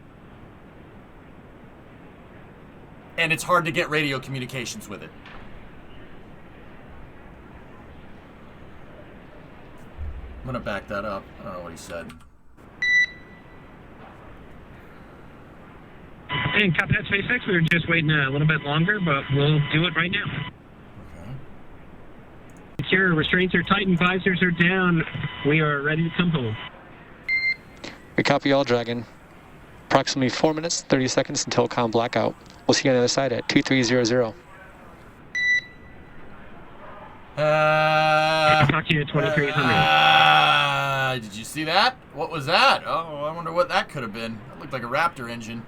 And it's hard to get radio communications with it. I'm going to back that up. I don't know what he said. And copy that, SpaceX. We were just waiting a little bit longer, but we'll do it right now. Secure, restraints are tightened, visors are down. We are ready to come home. We copy all, Dragon. Approximately 4 minutes, 30 seconds until comm blackout. We'll see you on the other side at 2300. Talk to you at 2300. Did you see that? What was that? Oh, I wonder what that could have been. That looked like a Raptor engine.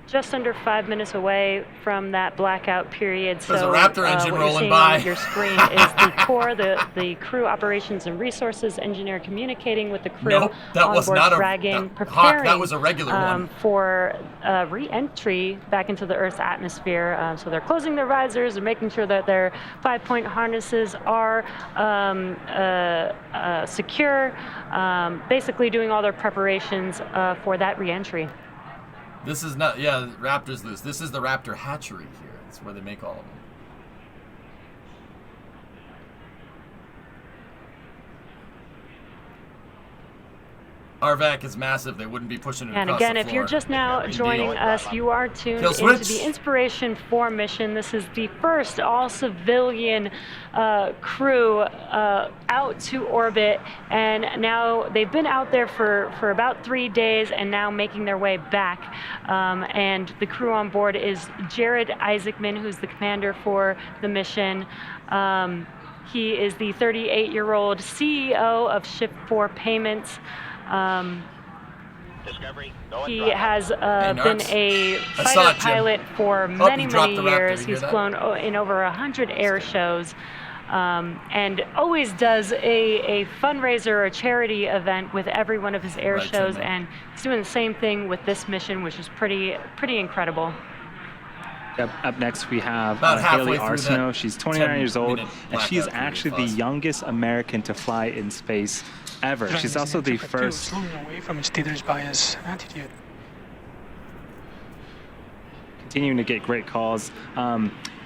just under 5 minutes away from that blackout period. There's so a Raptor engine what rolling you're seeing by. on your screen is the core, the crew operations and resources engineer communicating with the crew Nope, that on was board, not a dragging, Hawk, preparing that was a regular one. for re-entry back into the Earth's atmosphere. So they're closing their visors, they're making sure that their 5-point harnesses are secure, basically doing all their preparations for that re-entry. This is not, yeah, Raptor's loose. This is the Raptor hatchery here. It's where they make all of them. RVAC is massive. They wouldn't be pushing it And across again, the if floor. you're just now joining us, you are tuned Kill into switch. the Inspiration4 mission. This is the first all-civilian crew out to orbit, and now they've been out there for about 3 days and now making their way back. And the crew on board is Jared Isaacman, who's the commander for the mission. He is the 38-year-old CEO of Ship4 Payments. He has been a fighter pilot for many years. He's flown in over 100 air shows, and always does a fundraiser or a charity event with every one of his air shows, and he's doing the same thing with this mission, which is pretty incredible. Up next, we have About Haley halfway through Arsenault. She's 29 years old, 10-minute and she is blackout period actually the fast. youngest American to fly in space ever. Driving She's is also an the introvert too, first. slowing away from its teeter's bias attitude. Continuing to get great calls.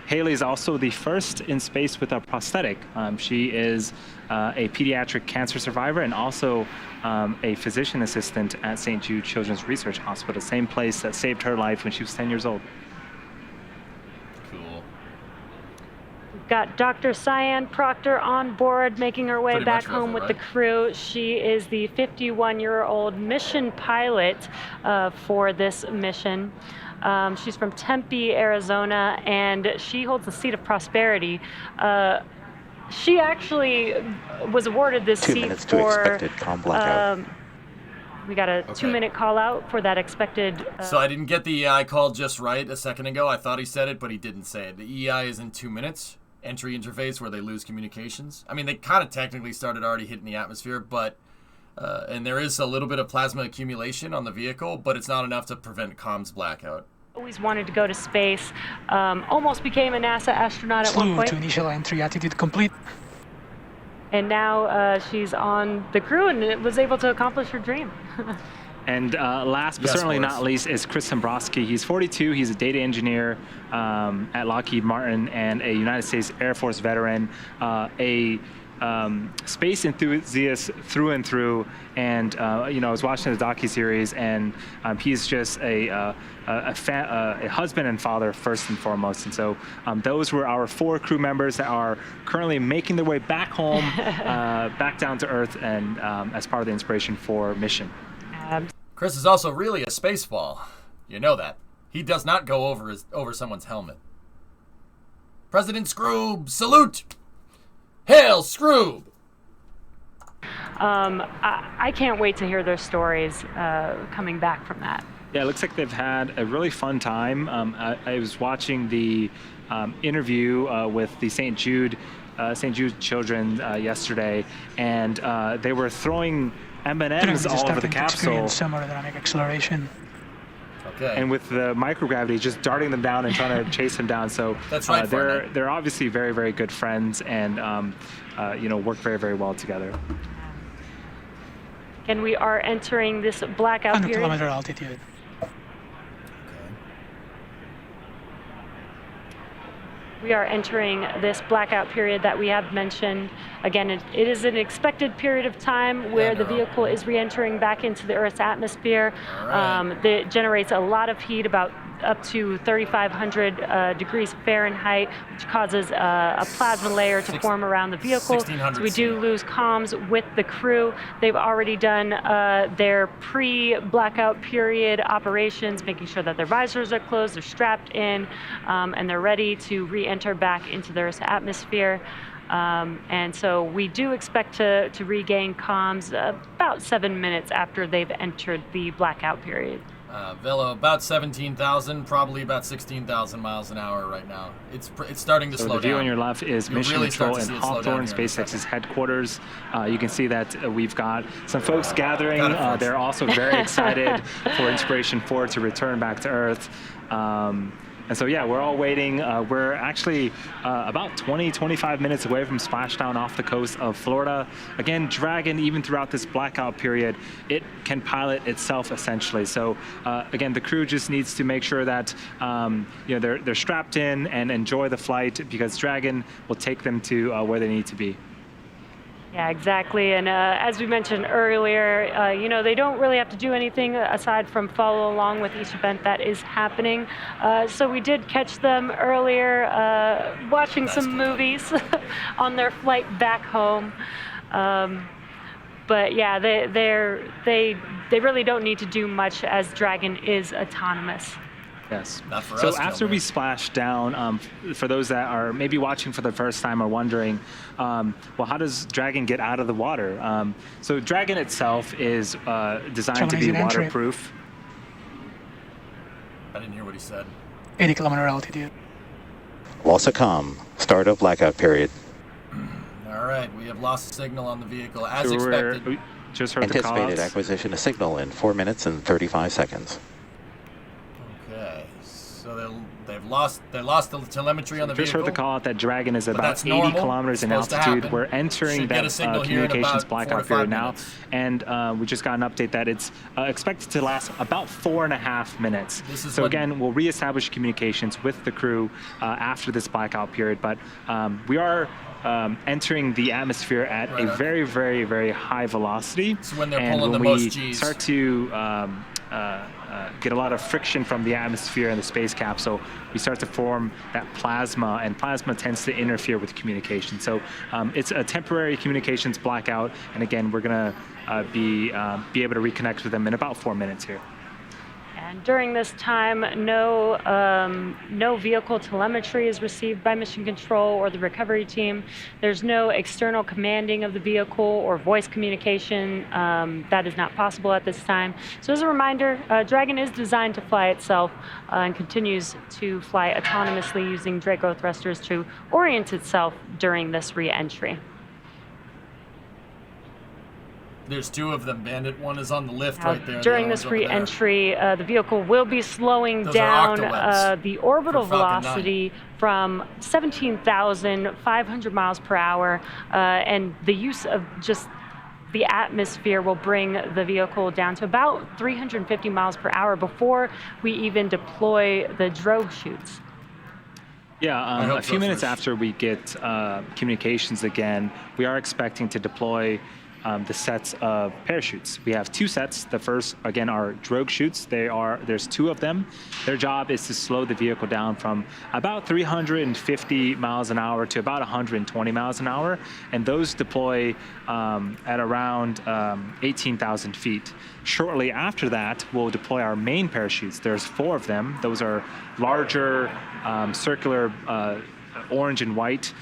Haley is also the first in space with a prosthetic. She is a pediatric cancer survivor and also a physician assistant at St. Jude Children's Research Hospital, same place that saved her life when she was 10 years old. Cool. We've got Dr. Cyan Proctor on board, making her way Pretty back much home with the right? crew. She is the 51-year-old mission pilot for this mission. She's from Tempe, Arizona, and she holds the seat of prosperity. She actually was awarded this 2 seat minutes to for. expected calm blackout. We got a Okay. 2-minute call out for that expected. So I didn't get the EI call just right a second ago. I thought he said it, but he didn't say it. The EI is in 2 minutes. Entry interface where they lose communications. I mean, they kind of technically started already hitting the atmosphere, but and there is a little bit of plasma accumulation on the vehicle, but it's not enough to prevent comms blackout. Always wanted to go to space. Almost became a NASA astronaut at one Slew point. to initial entry attitude complete. And now she's on the crew and was able to accomplish her dream. And last but Yes, certainly Boris. not least is Chris Tombroski. He's 42. He's a data engineer at Lockheed Martin and a United States Air Force veteran, a space enthusiast through and through. And you know, I was watching the docuseries, and he's just a husband and father first and foremost. And so those were our 4 crew members that are currently making their way back home, back down to Earth, and as part of the Inspiration4 mission. Chris is also really a spaceball. You know that. He does not go over someone's helmet. President Scroob, salute! Hail, Scroob! I can't wait to hear their stories coming back from that. Yeah, it looks like they've had a really fun time. I was watching the interview with the St. Jude children yesterday, and they were throwing M&Ms all over the capsule. Thermodynamic acceleration. Okay. And with the microgravity, just darting them down and trying to chase them down. So That's right, Fortnite. they're obviously very, very good friends, and you know, work very, very well together. And we are entering this blackout 100 period. kilometer altitude. We are entering this blackout period that we have mentioned. Again, it is an expected period of time where the vehicle is re-entering back into the Earth's atmosphere. That generates a lot of heat, about up to 3,500 degrees Fahrenheit, which causes a plasma layer to form around the vehicle. 1,600 So we do lose comms with the crew. They've already done their pre-blackout period operations, making sure that their visors are closed, they're strapped in, and they're ready to re-enter back into the Earth's atmosphere. And so we do expect to regain comms about 7 minutes after they've entered the blackout period. Velo, about 17,000, probably about 16,000 miles an hour right now. It's starting to So slow the view down. on your left is You'll Mission really start Control to in see it slow down Hawthorne, here in a SpaceX's second. headquarters. You can see that we've got some folks gathering. Got it, folks. They're also very excited for Inspiration4 to return back to Earth. And so, yeah, we're all waiting. We're actually about 20, 25 minutes away from splashdown off the coast of Florida. Again, Dragon, even throughout this blackout period, it can pilot itself essentially. So, again, the crew just needs to make sure that they're strapped in and enjoy the flight, because Dragon will take them to where they need to be. Yeah, exactly. And as we mentioned earlier, they don't really have to do anything aside from follow along with each event that is happening. So we did catch them earlier watching some movies on their flight back home. But yeah, they really don't need to do much, as Dragon is autonomous. Yes. Not for So us, after Joe, we man. splash down, for those that are maybe watching for the first time or wondering, well, how does Dragon get out of the water? So Dragon itself is designed to be Terminating entry. waterproof. I didn't hear what he said. 80-kilometer altitude. Loss.com. Start of blackout period. All right, we have lost signal on the vehicle as So expected. we just heard the Anticipated call-outs. acquisition of signal in 4 minutes and 35 seconds. Okay, so they lost the telemetry on the Just vehicle. heard the call out that Dragon is But about that's 80 normal. kilometers in Supposed to altitude. happen. We're entering Should get a that signal here in communications about 4 blackout to 5 period now, minutes. and we just got an update that it's expected to last about 4.5 minutes. This is So what- again, we'll reestablish communications with the crew after this blackout period, but we are entering the atmosphere at Right a on. very, very, very high velocity. It's when they're and pulling when the we most Gs. start to get a lot of friction from the atmosphere and the space capsule, we start to form that plasma, and plasma tends to interfere with communication. So it's a temporary communications blackout, and again, we're gonna be able to reconnect with them in about 4 minutes here. And during this time, no vehicle telemetry is received by Mission Control or the recovery team. There's no external commanding of the vehicle or voice communication. That is not possible at this time. So as a reminder, Dragon is designed to fly itself and continues to fly autonomously using Draco thrusters to orient itself during this re-entry. There's two of them, Bandit. One is on the lift Now, right there. the during other this one's over there. re-entry, the vehicle will be slowing Those down are octawebs the orbital for Falcon 9. velocity from 17,500 miles per hour, and the use of just the atmosphere will bring the vehicle down to about 350 miles per hour before we even deploy the drogue chutes. Yeah, hope a few so, minutes Fish. after we get communications again, we are expecting to deploy the sets of parachutes. We have 2 sets. The first, again, are drogue chutes. There's 2 of them. Their job is to slow the vehicle down from about 350 miles an hour to about 120 miles an hour, and those deploy at around 18,000 feet. Shortly after that, we'll deploy our main parachutes. There's 4 of them. Those are larger, circular, orange and white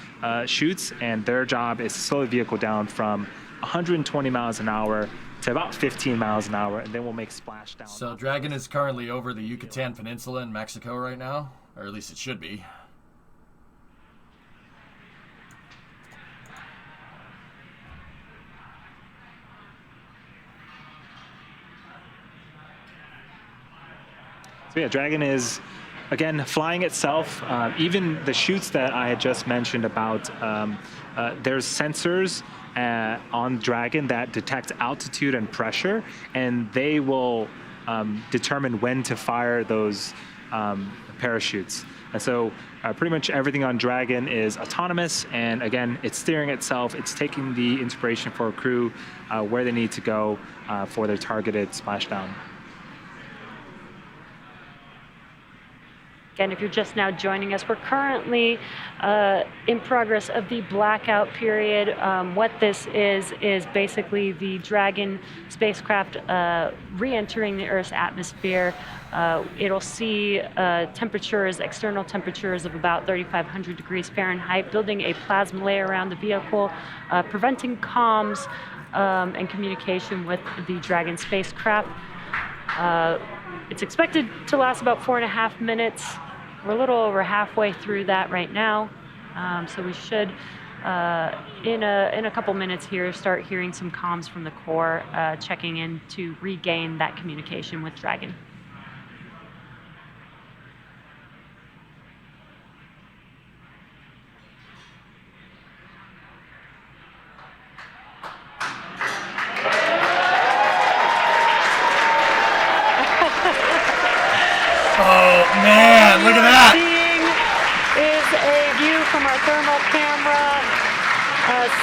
chutes, and their job is to slow the vehicle down from 120 miles an hour to about 15 miles an hour, and then we'll make splashdown. So Dragon is currently over the Yucatan Peninsula in Mexico right now, or at least it should be. So yeah, Dragon is, again, flying itself. Even the chutes that I had just mentioned about, there's sensors on Dragon that detect altitude and pressure, and they will determine when to fire those parachutes. And so pretty much everything on Dragon is autonomous, and again, it's steering itself. It's taking the Inspiration4 crew where they need to go for their targeted splashdown. Again, if you're just now joining us, we're currently in progress of the blackout period. What this is basically the Dragon spacecraft re-entering the Earth's atmosphere. It'll see temperatures, external temperatures of about 3,500 degrees Fahrenheit, building a plasma layer around the vehicle, preventing comms and communication with the Dragon spacecraft. It's expected to last about 4.5 minutes. We're a little over halfway through that right now, so we should, in a couple minutes here, start hearing some comms from the core, checking in to regain that communication with Dragon. Oh man, look at that! Seeing is a view from our thermal camera.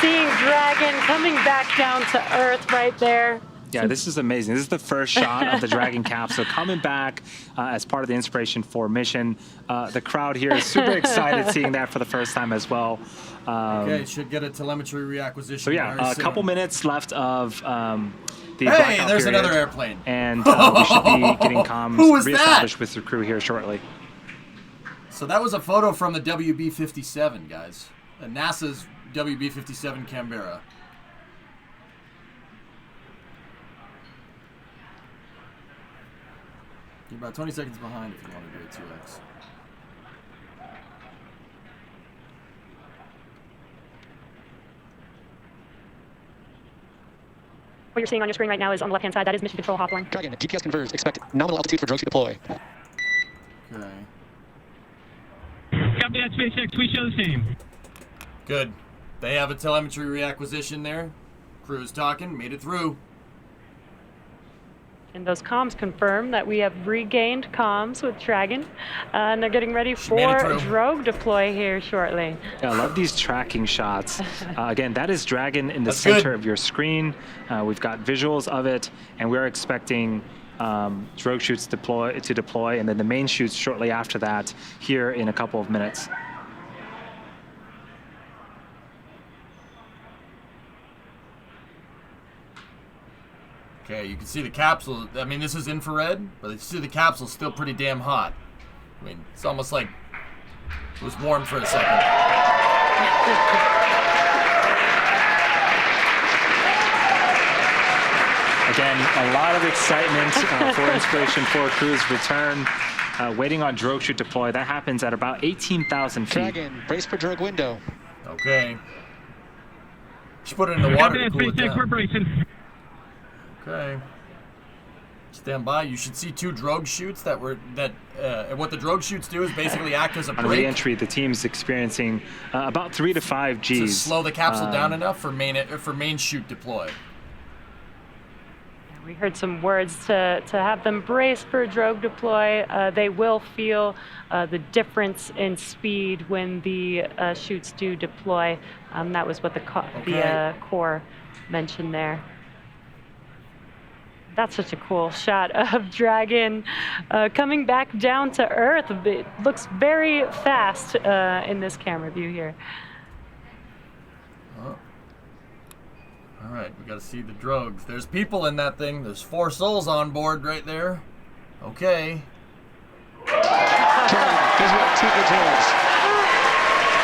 Seeing Dragon coming back down to Earth right there. Yeah, this is amazing. This is the first shot of the Dragon capsule coming back as part of the Inspiration4 mission. The crowd here is super excited seeing that for the first time as well. Okay, should get a telemetry reacquisition. So yeah, a couple minutes left of the Hey, blackout there's period, another airplane. and we should be getting comms Who was reestablished that? with the crew here shortly. So that was a photo from the WB-57, guys. NASA's WB-57 Canberra. You're about 20 seconds behind if you want to do a 2x. What you're seeing on your screen right now is on the left-hand side. That is Mission Control Hotline. Dragon, GPS converged. Expect nominal altitude for drogues to deploy. Okay. Copy that, SpaceX. We show the same. Good. They have a telemetry reacquisition there. Crew's talking. Made it through. And those comms confirm that we have regained comms with Dragon, and they're getting ready for made it through. drogue deploy here shortly. Yeah, I love these tracking shots. Again, that is Dragon in the That's center good. of your screen. We've got visuals of it, and we're expecting drogue chutes to deploy, and then the main chutes shortly after that here in a couple of minutes. Okay, you can see the capsule. I mean, this is infrared, but you see the capsule still pretty damn hot. I mean, it's almost like it was warm for a second. Again, a lot of excitement for Inspiration4 crew's return. Waiting on drogue chute deploy. That happens at about 18,000 feet. Dragon, brace for drogue window. Okay. Just put it in the water Copy to that, cool it SpaceX. We're down. bracing. Okay. Stand by. You should see two drogue chutes that what the drogue chutes do is basically act as a On brake re-entry, the team's experiencing about 3 to 5 Gs. to slow the capsule down enough for main chute deploy. We heard some words to have them brace for drogue deploy. They will feel the difference in speed when the chutes do deploy. That was what the core mentioned there. That's such a cool shot of Dragon coming back down to Earth. It looks very fast in this camera view here. Oh. All right, we got to see the drogues. There's people in that thing. There's 4 souls on board right there. Okay. Dragon, here's what 2 good drogues.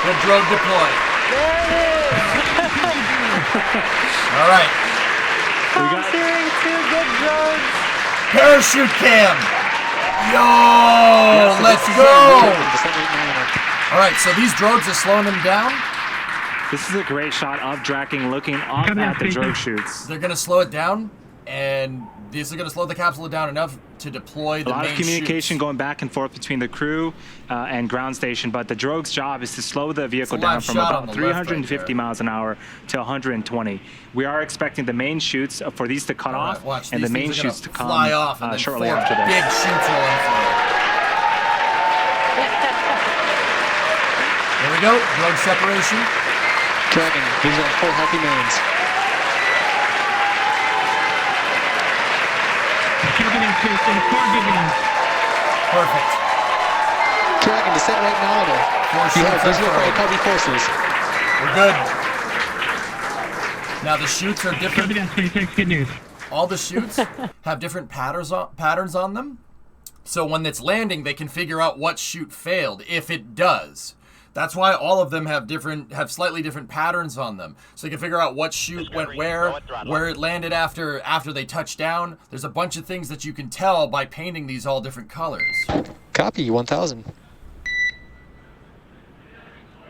Good drogue deploy. There it is. All right. Hearing 2 good drogues. Parachute cam. Yo, so let's this is go. Descending nominal. All right, so these drogues are slowing them down. This is a great shot of Dragon looking up Come at here, the drogue Peter. chutes. They're going to slow it down, and these are going to slow the capsule down enough to deploy the A lot main of communication chutes. going back and forth between the crew and ground station, but the drogue's job is to slow the vehicle It's a live down from shot on about the left right 350 there. miles an hour to 120. We are expecting the main chutes for these to cut All right, off watch, and these the main things are gonna chutes to come fly off, and then shortly 4 after this. big chutes will unfold. There we go, drogue separation. Dragon, these are 4 healthy mains. Copy that, SpaceX. 4 good ones. Perfect. Dragon, descend right nominal. 4 You have chutes visual for unfurled. recovery forces. We're good. Now the chutes are Copy different. that, SpaceX. Good news. All the chutes have different patterns on them. So when it's landing, they can figure out what chute failed, if it does. That's why all of them have slightly different patterns on them. So you can figure out what chute went where it landed after they touched down. There's a bunch of things that you can tell by painting these all different colors. Copy, 1000.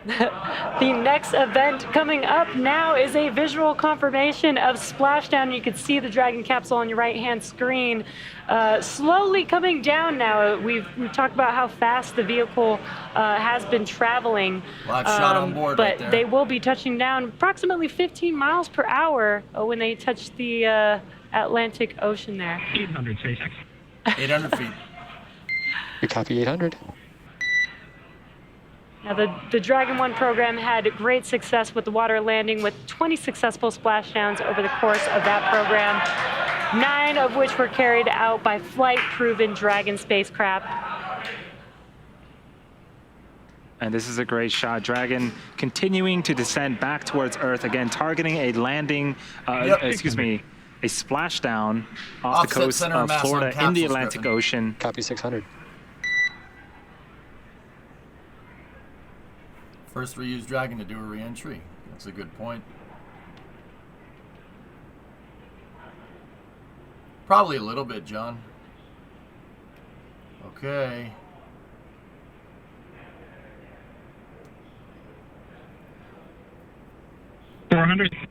The next event coming up now is a visual confirmation of splashdown. You can see the Dragon capsule on your right-hand screen slowly coming down now. We've talked about how fast the vehicle has been traveling. Live shot on board but right there. they will be touching down approximately 15 miles per hour when they touch the Atlantic Ocean there. 800 SpaceX. 800 feet. We copy 800. Now, the Dragon 1 program had great success with the water landing, with 20 successful splashdowns over the course of that program, 9 of which were carried out by flight-proven Dragon spacecraft. And this is a great shot. Dragon continuing to descend back towards Earth, again targeting a landing, a splashdown off the coast of Florida in the Atlantic Ocean. Copy 600. First reused Dragon to do a re-entry. That's a good point. Probably a little bit, John. Okay. $400.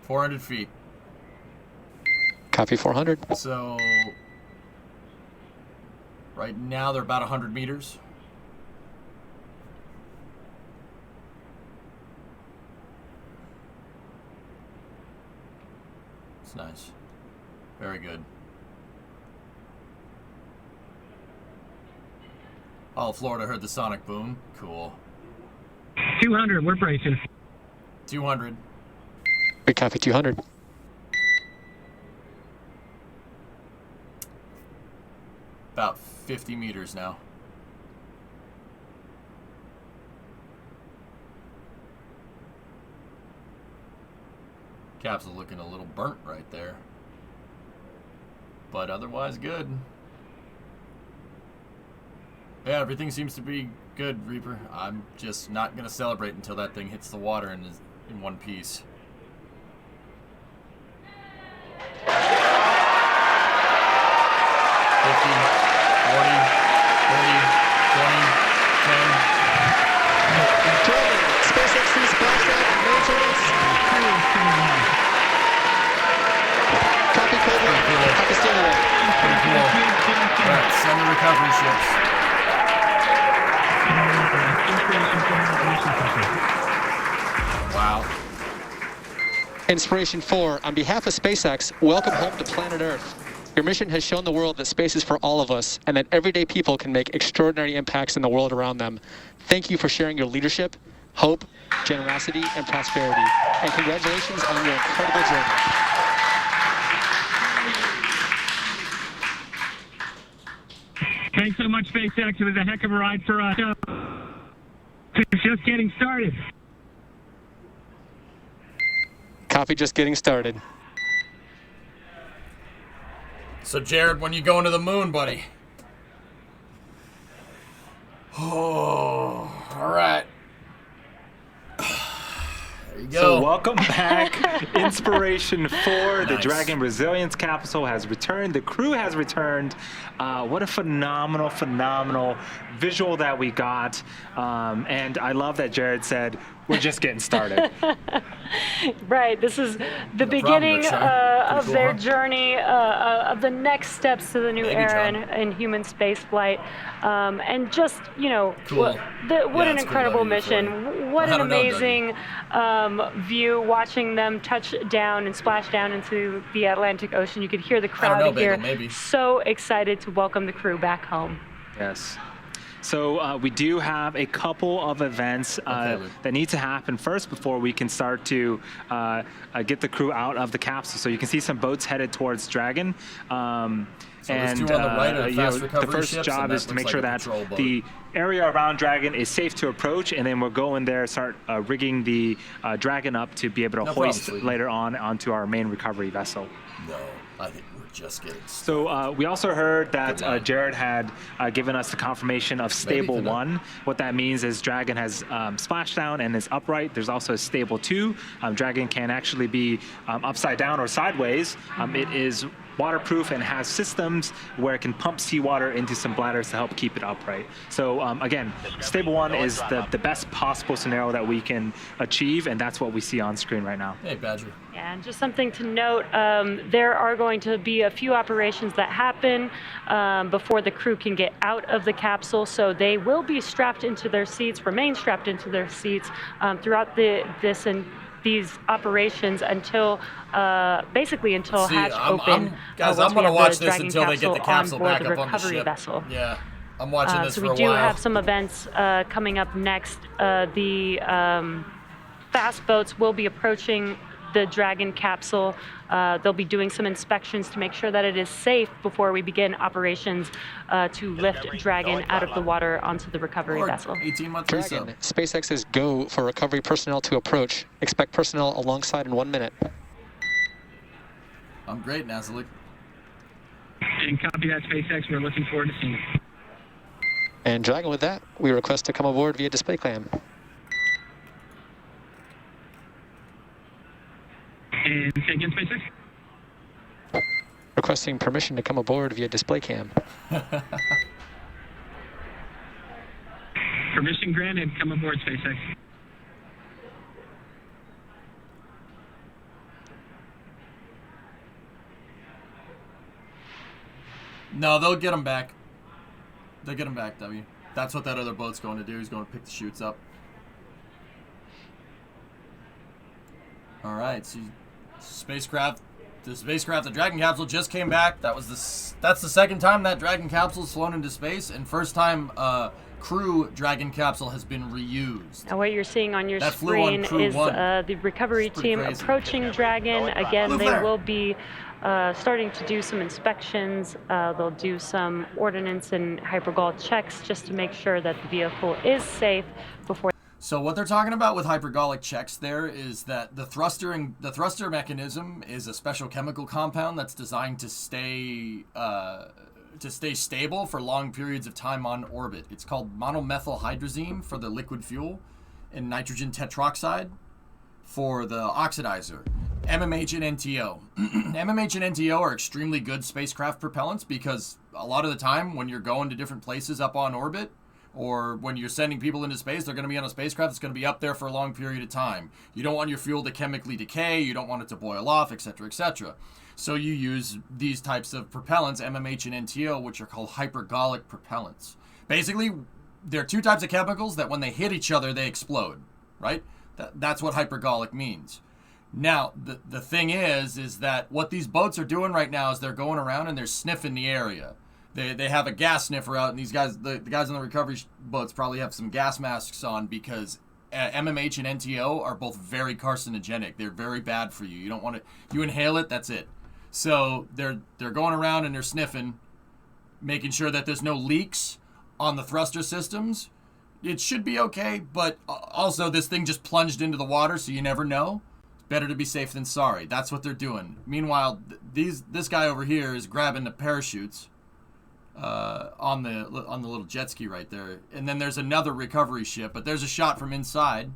400 feet. Copy 400. So right now they're about 100 meters. It's nice. Very good. All of Florida heard the sonic boom. Cool. 200, we're bracing. 200. We copy 200. About 50 meters now. Capsule looking a little burnt right there. But otherwise good. Yeah, everything seems to be good, Reaper. I'm just not going to celebrate until that thing hits the water and is in one piece. 50, 40, 30, 20, 10. SpaceX splashdown and major race. Copy Cobra. Copy Stingray. Pretty cool. Alright, send the recovery ships. Wow. INSPIRATION4, on behalf of SpaceX, welcome home to planet Earth. Your mission has shown the world that space is for all of us and that everyday people can make extraordinary impacts in the world around them. Thank you for sharing your leadership, hope, generosity, and prosperity. And congratulations on your incredible journey. Thanks so much, SpaceX. It was a heck of a ride for us. It's just getting started. Copy, just getting started. So, Jared, when you going to the moon, buddy? Oh, all right. There you go. So welcome back, INSPIRATION4. The Dragon Resilience capsule has returned. The crew has returned. What a phenomenal, phenomenal visual that we got. And I love that Jared said, we're just getting started. Right. This is the beginning of their journey, of the next steps to the new era in human space flight. And just, you know, Cool. what an incredible mission. What an amazing view watching them touch down and splash down into the Atlantic Ocean. You could hear the crowd here. Maybe. So excited to welcome the crew back home. Yes. So we do have a couple of events that need to happen first before we can start to get the crew out of the capsule. So you can see some boats headed towards Dragon. So and two on the right are fast recovery the first ships, job is to make sure that the area around Dragon is safe to approach, and then we'll go in there, start rigging the Dragon up to be able to hoist later on onto our main recovery vessel. No, I think we're Just kidding. So we also heard that Jared had given us the confirmation of stable 1. What that means is Dragon has splashdown and is upright. There's also a stable 2. Dragon can actually be upside down or sideways. It is waterproof and has systems where it can pump seawater into some bladders to help keep it upright. So again, stable 1 is the best possible scenario that we can achieve, and that's what we see on screen right now. Hey, Badger. Yeah, and just something to note, there are going to be a few operations that happen before the crew can get out of the capsule, so they will be strapped into their seats, remain strapped into their seats throughout these operations until basically until hatch open. Guys, I'm going to watch this until they get the capsule back up on the ship. Vessel. Yeah, I'm watching this for a while. So we do have some events coming up next. The fast boats will be approaching the Dragon capsule. They'll be doing some inspections to make sure that it is safe before we begin operations to lift Dragon out of the water onto the recovery vessel. 18 months Dragon, SpaceX's go for recovery personnel to approach. Expect personnel alongside in 1 minute. I'm great, Nazalik. And copy that, SpaceX. We're looking forward to seeing you. And Dragon, with that, we request to come aboard via display cam. And say again, SpaceX. Requesting permission to come aboard via display cam. Permission granted. Come aboard, SpaceX. No, they'll get him back. They'll get him back, W. That's what that other boat's going to do. He's going to pick the chutes up. All right, so the spacecraft, the Dragon capsule just came back. That's the second time that Dragon capsule's flown into space, and first time crew Dragon capsule has been reused. Now what you're seeing on your screen is the recovery team approaching Dragon. Again, they will be starting to do some inspections. They'll do some ordnance and hypergol checks just to make sure that the vehicle is safe before. So what they're talking about with hypergolic checks there is that the thruster mechanism is a special chemical compound that's designed to stay stable for long periods of time on orbit. It's called monomethylhydrazine for the liquid fuel and nitrogen tetroxide for the oxidizer. MMH and NTO. MMH and NTO are extremely good spacecraft propellants because a lot of the time when you're going to different places up on orbit, or when you're sending people into space, they're going to be on a spacecraft that's going to be up there for a long period of time. You don't want your fuel to chemically decay, you don't want it to boil off, etc., etc. So you use these types of propellants, MMH and NTO, which are called hypergolic propellants. Basically, there are two types of chemicals that when they hit each other, they explode, right? That's what hypergolic means. Now, the thing is that what these boats are doing right now is they're going around and they're sniffing the area. They have a gas sniffer out, and these guys, the guys on the recovery boats probably have some gas masks on because MMH and NTO are both very carcinogenic. They're very bad for you. You don't want it. You inhale it, that's it. So they're going around and they're sniffing, making sure that there's no leaks on the thruster systems. It should be okay, but also this thing just plunged into the water, so you never know. It's better to be safe than sorry. That's what they're doing. Meanwhile, this guy over here is grabbing the parachutes on the little jet ski right there, and then there's another recovery ship, but there's a shot from inside.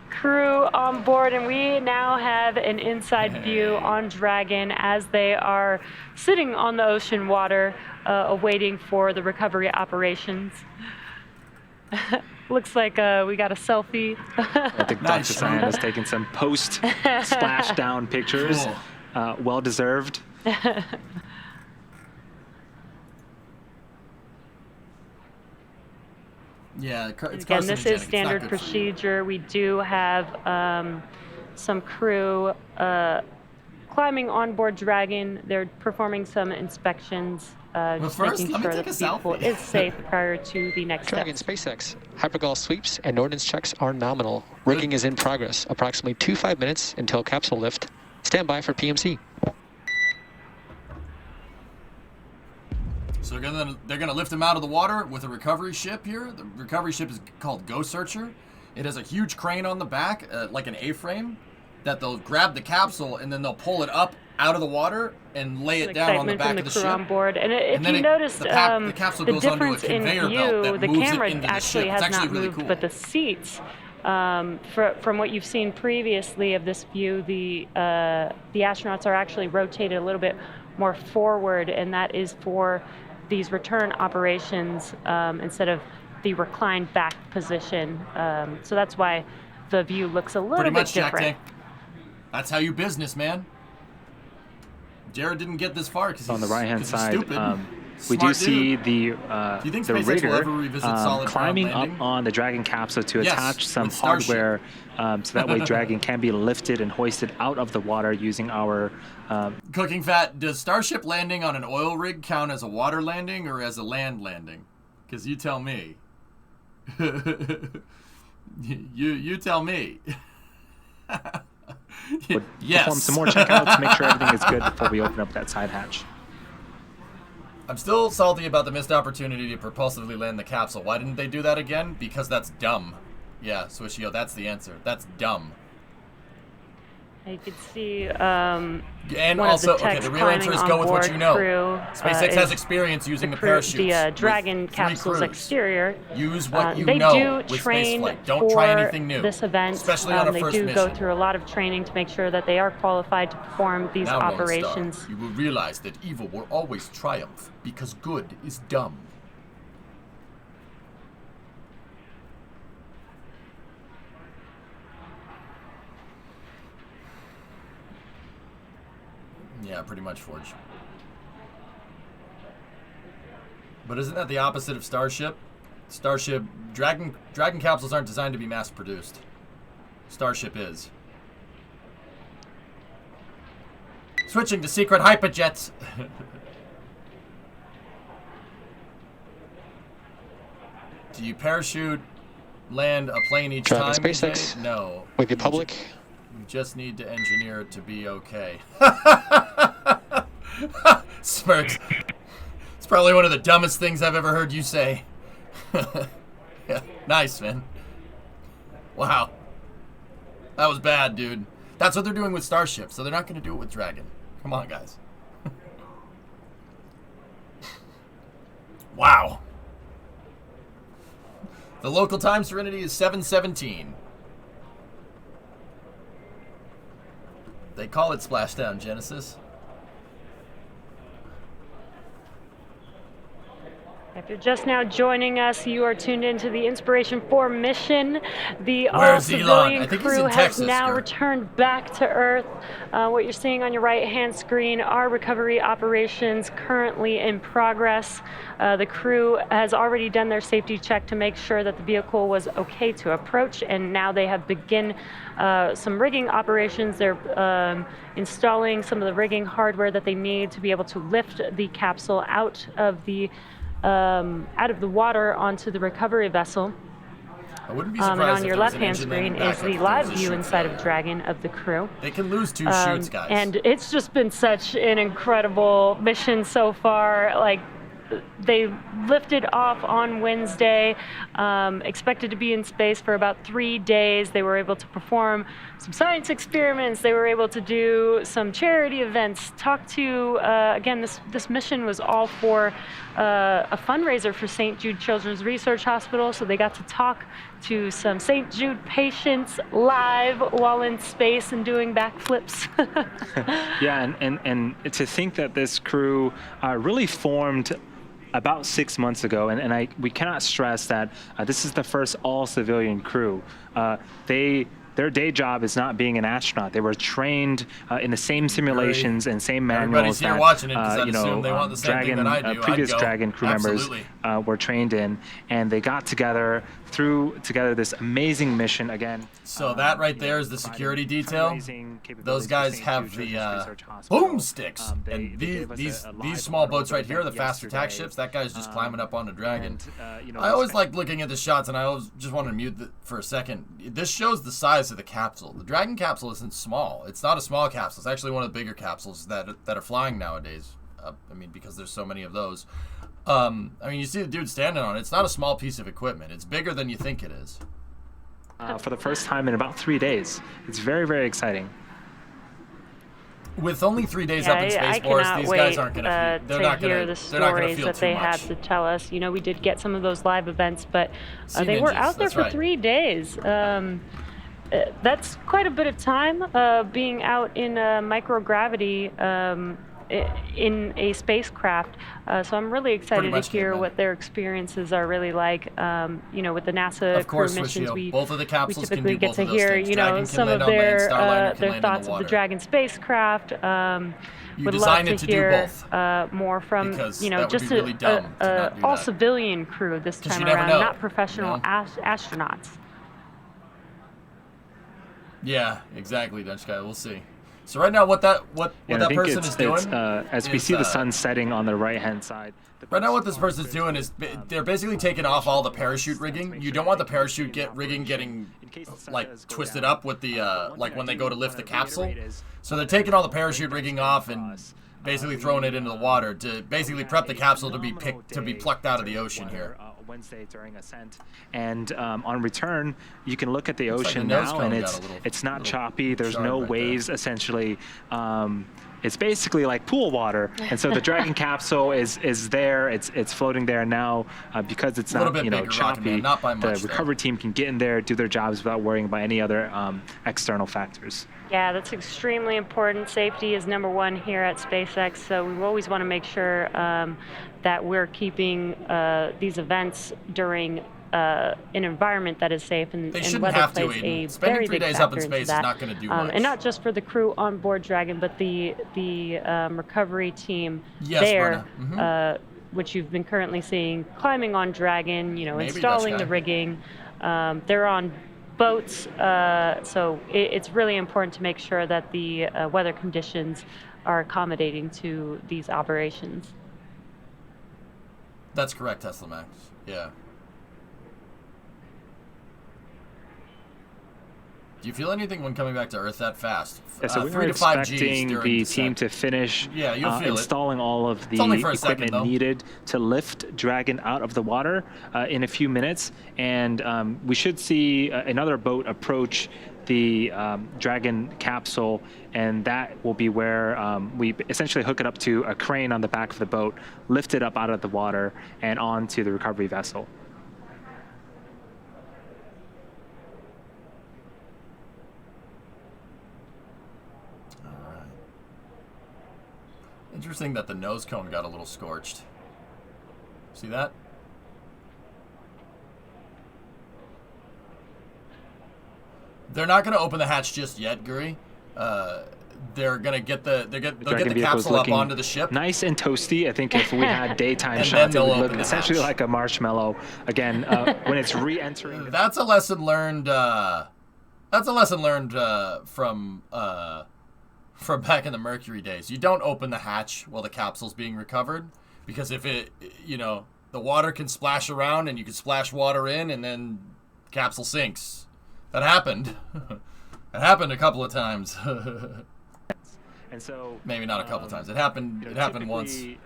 Crew on board, and we now have an inside view on Dragon as they are sitting on the ocean water awaiting for the recovery operations. Looks like we got a selfie. I think Dr. Cyan has taken some post splashdown pictures. Cool. Well deserved. Yeah, it's again, this is carcinogenic. standard procedure. We do have some crew climbing on board Dragon. They're performing some inspections, just first, making sure that the vehicle is safe prior to the next Dragon step. SpaceX. Hypergol sweeps and ordnance checks are nominal. Rigging is in progress. Approximately 5 minutes until capsule lift. Stand by for PMC. So they're gonna lift him out of the water with a recovery ship here. The recovery ship is called Go Searcher. It has a huge crane on the back, like an A-frame, that they'll grab the capsule and then they'll pull it up out of the water and lay it Some down on the excitement back from of the the crew ship. on board. And if And then you noticed, the capsule the goes onto a difference in conveyor view, belt that the moves it camera into the actually ship. It's has actually not really moved, cool. but the seats, from what you've seen previously of this view, the astronauts are actually rotated a little bit more forward, and that is for these return operations instead of the reclined back position. So that's why the view looks a little Pretty bit much, Jack different. Tank. That's how you business, man. Jared didn't get this far because On the right-hand side, stupid. we do Smart see dude. the Do you think the SpaceX will rigger ever revisit solid climbing ground up landing? on the Dragon capsule to Yes, attach some with Starship. hardware, so that way Dragon can be lifted and hoisted out of the water using our. Cooking Fat, does Starship landing on an oil rig count as a water landing or as a land landing? Because you tell me. you tell me. Yes. Perform some more checkouts, make sure everything is good before we open up that side hatch. I'm still salty about the missed opportunity to propulsively land the capsule. Why didn't they do that again? Because that's dumb. Yeah, Swishio, that's the answer. That's dumb. You could see And one also, of the okay, techs the real answer climbing is on go with what board you know. crew, SpaceX has is experience using the crew, parachutes. the with Dragon 3 capsule's crews. exterior. Use what you They know do with train spaceflight. Don't for try anything new. this event. Especially on a they first do mission. go through a lot of training to make sure that they are qualified to perform these Now, Lone operations. Star, you will realize that evil will always triumph because good is dumb. Yeah, pretty much, Forge. But isn't that the opposite of Starship? Starship, Dragon capsules aren't designed to be mass-produced. Starship is. Switching to secret hyperjets. Do you parachute land a plane each Dragon time? SpaceX. AJ? No. With the public. You just need to engineer it to be okay. Smirks. It's probably one of the dumbest things I've ever heard you say. Yeah, nice, man. Wow. That was bad, dude. That's what they're doing with Starship, so they're not going to do it with Dragon. Come on, guys. Wow. The local time, Serenity, is 7:17. They call it Splashdown, Genesis. If you're just now joining us, you are tuned into the Inspiration4 mission. The Where's Elon? all-civilian I think he's crew in has Texas, now or- returned back to Earth. What you're seeing on your right-hand screen are recovery operations currently in progress. The crew has already done their safety check to make sure that the vehicle was okay to approach, and now they have begun some rigging operations. They're installing some of the rigging hardware that they need to be able to lift the capsule out of the water onto the recovery vessel. I wouldn't be And surprised on if your there was an left-hand engine screen landing is back the if there live was a view chute inside of failure. Dragon of the crew. They can lose 2 shoots, guys. And it's just been such an incredible mission so far. Like, they lifted off on Wednesday, expected to be in space for about 3 days. They were able to perform some science experiments. They were able to do some charity events, talk to, again, this mission was all for a fundraiser for St. Jude Children's Research Hospital. So they got to talk to some St. Jude patients live while in space and doing backflips. Yeah, and to think that this crew really formed about 6 months ago, and we cannot stress that this is the first all-civilian crew. Their day job is not being an astronaut. They were trained in the same simulations and same manuals Everybody's here that watching it 'cause I'd assume they want the same thing Dragon, that I do. previous I'd go. Dragon crew Absolutely. members were trained in, and they got together, threw together this amazing mission again. So that right there is the security detail. Those guys have the boomsticks, and these small boats right here are the fast attack ships. That guy's just climbing up on the Dragon. I always like looking at the shots, and I always just want to mute for a second. This shows the size of the capsule. The Dragon capsule isn't small. It's not a small capsule. It's actually one of the bigger capsules that are flying nowadays. I mean, because there's so many of those. I mean, you see the dude standing on it. It's not a small piece of equipment. It's bigger than you think it is. For the first time in about 3 days. It's very, very exciting. With only 3 days Yeah, up in I Space Force, cannot these wait guys aren't gonna. They're to not hear gonna. the They're not gonna stories feel that too they much. had to tell us. You know, we did get some of those live events, but Sea they were ninjas, out there that's for right. 3 days. That's quite a bit of time being out in microgravity in a spacecraft. So I'm really excited to much, hear Caveman. what their experiences are really like. You know, with the NASA Of course, crew missions, Swishio, both of the we capsules can typically do get both to of those hear, things. you know, Dragon can some land of on land, Starliner can their land in thoughts the of the water. Dragon spacecraft. You Would love designed to it to do hear both. more from, because you know, that would just be really dumb to not do all that. civilian crew this 'Cause time you never around, know, not professional you know? astronauts. Yeah, exactly, Dutch guy. We'll see. So right now, what that And I think person is doing, as we see the sun setting on the right-hand side. right now what this person's doing is they're basically taking off all the parachute rigging. You don't want the parachute rigging getting like twisted up with the like when they go to lift the capsule. So they're taking all the parachute rigging off and basically throwing it into the water to basically prep the capsule to be plucked out of the ocean here. Wednesday during ascent, and on return you can look at the Looks like ocean the nose now, cone and got a it's not choppy. There's shard no right there. waves essentially. It's basically like pool water, and so the Dragon capsule is there. It's floating there now because it's A little not bit bigger, Rocket choppy. Man, not by The much, though. recovery team can get in there, do their jobs without worrying about any other external factors. Yeah, that's extremely important. Safety is number one here at SpaceX, so we always want to make sure that we're keeping these events during an environment that is safe, and, They and shouldn't weather have to, plays Aiden. a Spending very 3 big days up in factor into space is that. not going to do much. And not just for the crew on board Dragon, but the recovery team Yes, there, Brenna. which you've been currently seeing climbing on Dragon, you know, Maybe, installing Dutch the guy. rigging. They're on boats, so it's really important to make sure that the weather conditions are accommodating to these operations. That's correct, Tesla Max. Yeah. Do you feel anything when coming back to Earth that fast? Yeah, so we 3 are to 5 Gs expecting during the descent. team to finish Yeah, you'll feel it. installing all of the only for a second, equipment though. needed to lift Dragon out of the water in a few minutes. And we should see another boat approach the Dragon capsule, and that will be where we essentially hook it up to a crane on the back of the boat, lift it up out of the water and onto the recovery vessel. Interesting that the nose cone got a little scorched. See that? They're not going to open the hatch just yet, Guri. They're going to get they'll get the Dragon vehicle's capsule up looking onto the ship. nice and toasty. I think if we had daytime And shots, it then would they'll look open the essentially hatch. like a marshmallow. Again, when it's re-entering. That's a lesson learned. That's a lesson learned from back in the Mercury days. You don't open the hatch while the capsule's being recovered, because if it, you know, the water can splash around and you can splash water in, and then the capsule sinks. That happened. That happened a couple of times. And so Maybe not a couple times. It happened. It happened once. typically,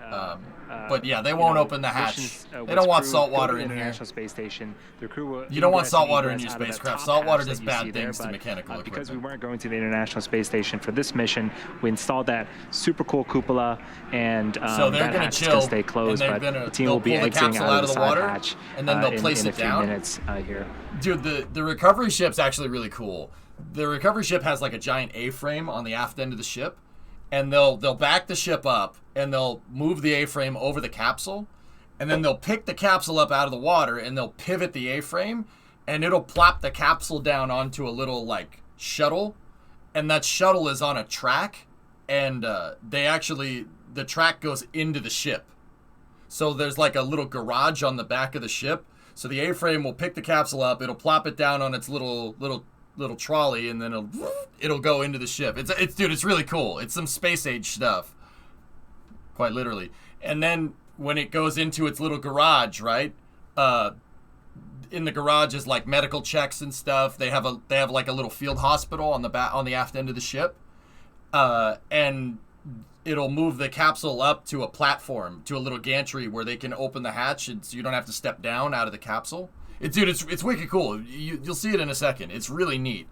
But yeah, they won't open the hatch. They don't want salt water in here. International Space Station. The crew You don't want salt water in your spacecraft. Salt water does bad things to mechanical because we equipment. weren't going to the International Space Station for this mission, we installed that super cool cupola, and So they're that gonna hatch chill, can stay closed. and they're But gonna- the team they'll will be pull the exiting capsule out of the side water, hatch and then they'll in place a it few down. minutes here. Dude, the recovery ship's actually really cool. The recovery ship has like a giant A-frame on the aft end of the ship, and they'll back the ship up and they'll move the A-frame over the capsule, and then they'll pick the capsule up out of the water and they'll pivot the A-frame, and it'll plop the capsule down onto a little like shuttle, and that shuttle is on a track, and the track goes into the ship. So there's like a little garage on the back of the ship. So the A-frame will pick the capsule up, it'll plop it down on its little trolley, and then it'll go into the ship. Dude, it's really cool. It's some space age stuff, quite literally. And then when it goes into its little garage, right? In the garage is like medical checks and stuff. They have like a little field hospital on the aft end of the ship, and it'll move the capsule up to a platform, to a little gantry where they can open the hatch, and so you don't have to step down out of the capsule. It's wicked cool. You'll see it in a second. It's really neat.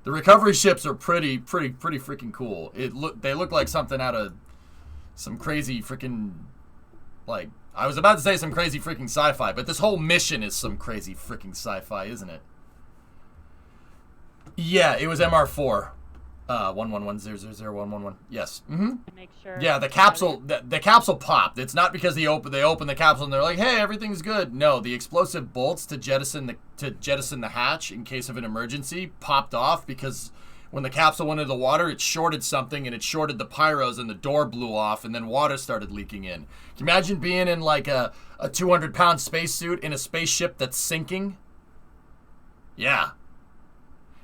The recovery ships are pretty freaking cool. They look like something out of some crazy freaking, like, I was about to say some crazy freaking sci-fi, but this whole mission is some crazy freaking sci-fi, isn't it? Yeah, it was MR4. 111000111. Yes. Mm-hmm. Make sure. Yeah, the capsule popped. It's not because they open the capsule and they're like, "Hey, everything's good." No, the explosive bolts to jettison the hatch in case of an emergency popped off because when the capsule went into the water, it shorted something and it shorted the pyros and the door blew off and then water started leaking in. Can you imagine being in like a 200-pound spacesuit in a spaceship that's sinking? Yeah.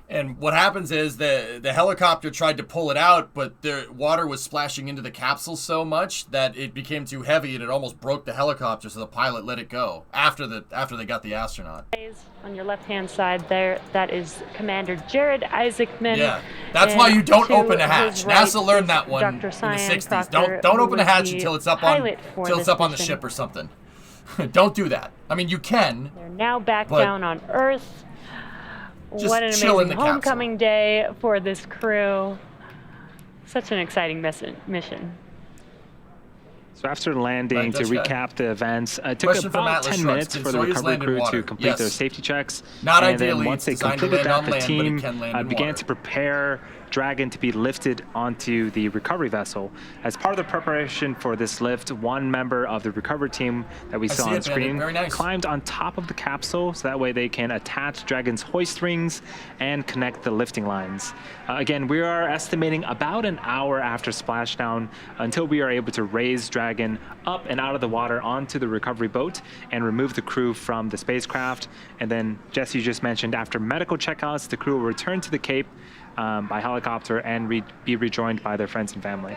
And what happens is the helicopter tried to pull it out, but the water was splashing into the capsule so much that it became too heavy and it almost broke the helicopter, so the pilot let it go after they got the astronaut. On your left-hand side there, that is Commander Jared Isaacman. Yeah, that's why you don't open a to hatch. his right NASA learned that is one in Dr. the Cyan 60s. Proctor, Don't who open a was hatch the until it's up pilot for this on the mission. ship or something. Don't do that. I mean, you can. They're now back but down on Earth. just What an chill in amazing the capsule. homecoming day for this crew. Such an exciting mission. So after landing, Right, to Dutch guy. recap the events, it took Question from about Atlas 10 Shrugs. minutes Can for the Soyuz recovery land in crew water? to complete their Yes. safety checks. Not and ideally then once they designed to completed land that, on the land, but it team can land in began water. to prepare Dragon to be lifted onto the recovery vessel. As part of the preparation for this lift, one member of the recovery team that we saw see on it, Bandit. screen Very nice. climbed on top of the capsule, so that way they can attach Dragon's hoist rings and connect the lifting lines. Again, we are estimating about an hour after splashdown until we are able to raise Dragon up and out of the water onto the recovery boat and remove the crew from the spacecraft. And then, Jesse, you just mentioned, after medical checkouts, the crew will return to the Cape by helicopter and be rejoined by their friends and family.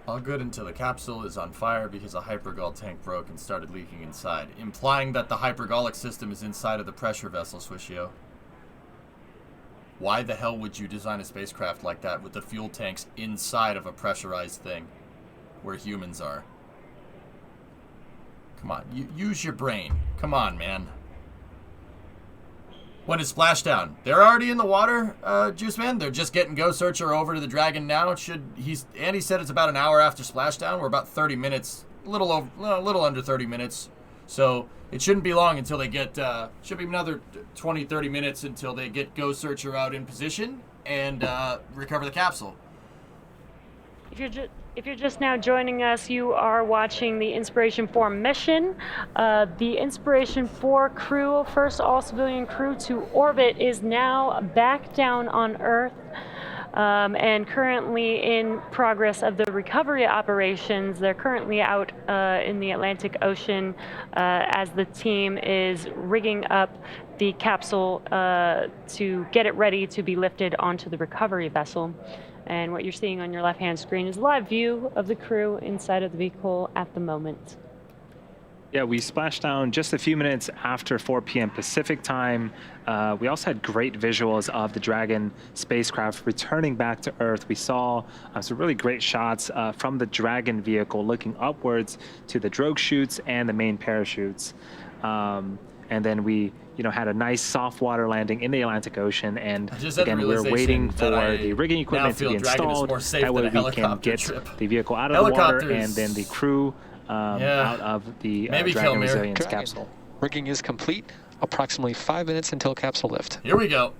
All good until the capsule is on fire because a hypergol tank broke and started leaking inside, implying that the hypergolic system is inside of the pressure vessel, Swishio. Why the hell would you design a spacecraft like that with the fuel tanks inside of a pressurized thing where humans are? Come on, use your brain. Come on, man. When it's splashdown, they're already in the water, Juice Man. They're just getting Ghost Searcher over to the Dragon now. Andy said it's about an hour after splashdown. We're about 30 minutes, a little under 30 minutes. So it shouldn't be long until they get. Should be another 20, 30 minutes until they get Ghost Searcher out in position and recover the capsule. If you're just now joining us, you are watching the Inspiration4 mission. The Inspiration4 crew, first all-civilian crew to orbit, is now back down on Earth and currently in progress of the recovery operations. They're currently out in the Atlantic Ocean as the team is rigging up the capsule to get it ready to be lifted onto the recovery vessel. And what you're seeing on your left-hand screen is a live view of the crew inside of the vehicle at the moment. Yeah, we splashed down just a few minutes after 4 p.m. Pacific time. We also had great visuals of the Dragon spacecraft returning back to Earth. We saw some really great shots from the Dragon vehicle looking upwards to the drogue chutes and the main parachutes. And then we had a nice soft water landing in the Atlantic Ocean, and again, we're waiting for the rigging equipment to be installed. That way we can get the vehicle out of the water and then the crew out of the Dragon Resilience capsule. Rigging is complete. Approximately 5 minutes until capsule lift. Here we go.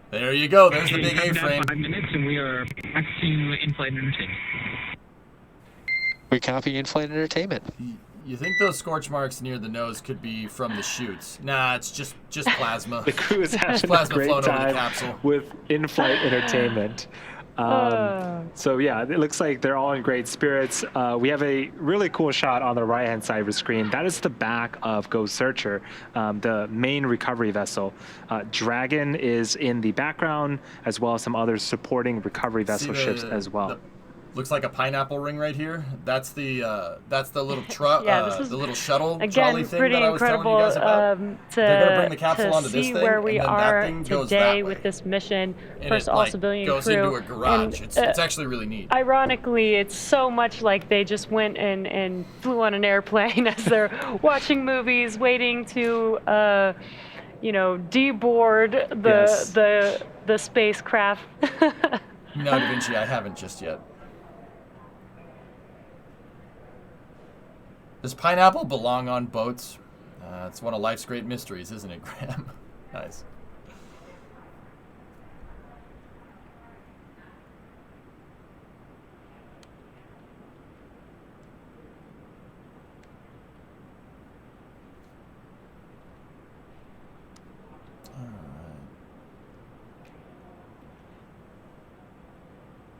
There you go. There's the big A-frame. 5 minutes, and we are back to in-flight entertainment. We copy in-flight entertainment. You think those scorch marks near the nose could be from the chutes? Nah, it's just plasma. The crew is having a plasma great flown over the time capsule. with in-flight entertainment. So yeah, it looks like they're all in great spirits. We have a really cool shot on the right-hand side of the screen. That is the back of Ghost Searcher, the main recovery vessel. Dragon is in the background, as well as some other supporting recovery vessel ships as well. Looks like a pineapple ring right here. That's the little truck, Yeah, this is, the little shuttle again, trolley thing pretty that I was telling incredible you guys about. They're gonna bring the capsule to onto this see thing, where we and then are that thing goes today that way. with this mission. And First it, all like, civilian goes crew. into a garage. And, It's actually really neat. Ironically, it's so much like they just went and flew on an airplane as they're watching movies, waiting to, deboard the spacecraft. No, Da Vinci, I haven't just yet. Does pineapple belong on boats? It's one of life's great mysteries, isn't it, Graham? Nice.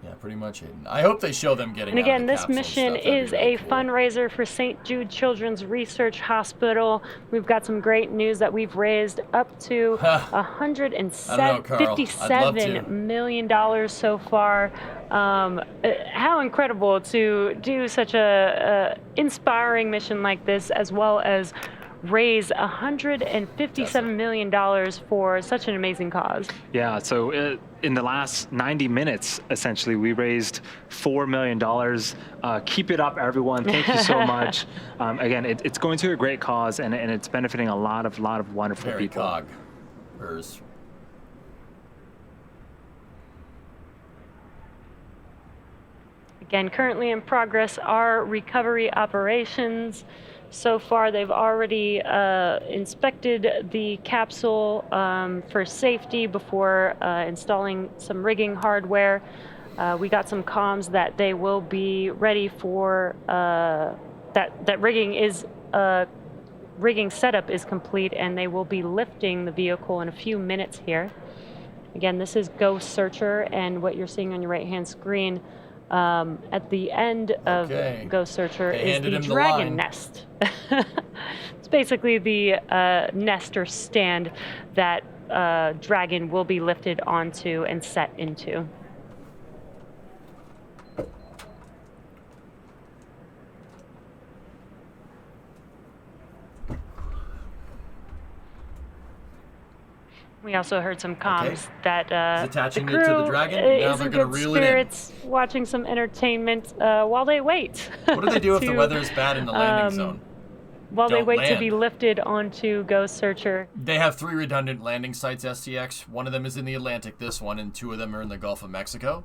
Yeah, pretty much, Hayden. I hope they show them getting And out of again, the this capsule and mission stuff. That'd is be really a cool. fundraiser for St. Jude Children's Research Hospital. We've got some great news that we've raised up to $157 million so far. How incredible to do such a inspiring mission like this, as well as raise $157 million for such an amazing cause. Yeah, so in the last 90 minutes, essentially, we raised $4 million. Keep it up, everyone. Thank you so much. Again, it's going to a great cause, and it's benefiting a lot of wonderful Very people. cog. Hers. Again, currently in progress are recovery operations. So far, they've already inspected the capsule for safety before installing some rigging hardware. We got some comms that they will be ready for that rigging setup is complete, and they will be lifting the vehicle in a few minutes here. Again, this is Ghost Searcher, and what you're seeing on your right-hand screen at the end of Ghost Searcher is the Dragon Nest. It's basically the nest or stand that Dragon will be lifted onto and set into. We also heard some comms that attaching the it to the crew Dragon. Now is they're in gonna good reel it in. spirits, watching some entertainment while they wait. What do they do if the weather is bad in the landing zone? While they Don't wait to land. be lifted onto Ghost Searcher. They have 3 redundant landing sites, STX. One of them is in the Atlantic, this one, and 2 of them are in the Gulf of Mexico.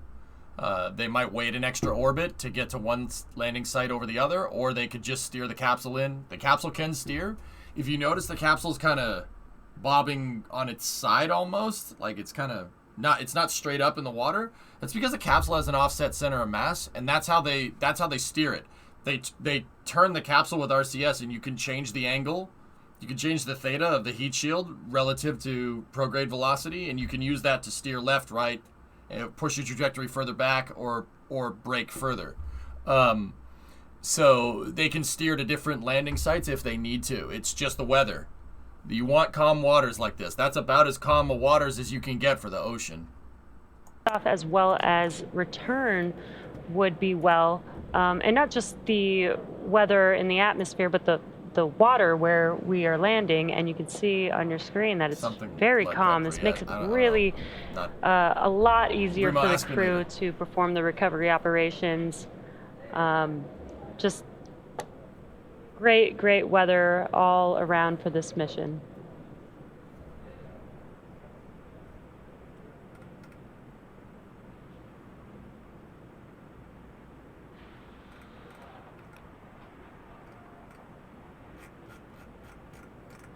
They might wait an extra orbit to get to one landing site over the other, or they could just steer the capsule in. The capsule can steer. If you notice, the capsule's kind of bobbing on its side almost, like it's kind of it's not straight up in the water. That's because the capsule has an offset center of mass, and that's how they steer it. They turn the capsule with RCS, and you can change the angle. You can change the theta of the heat shield relative to prograde velocity, and you can use that to steer left, right, and push your trajectory further back or brake further. So they can steer to different landing sites if they need to. It's just the weather. You want calm waters like this. That's about as calm a waters as you can get for the ocean. As well as return would be well, and not just the weather in the atmosphere, but the water where we are landing. And you can see on your screen that it's very calm. This makes it really a lot easier for the crew to perform the recovery operations. Just great weather all around for this mission.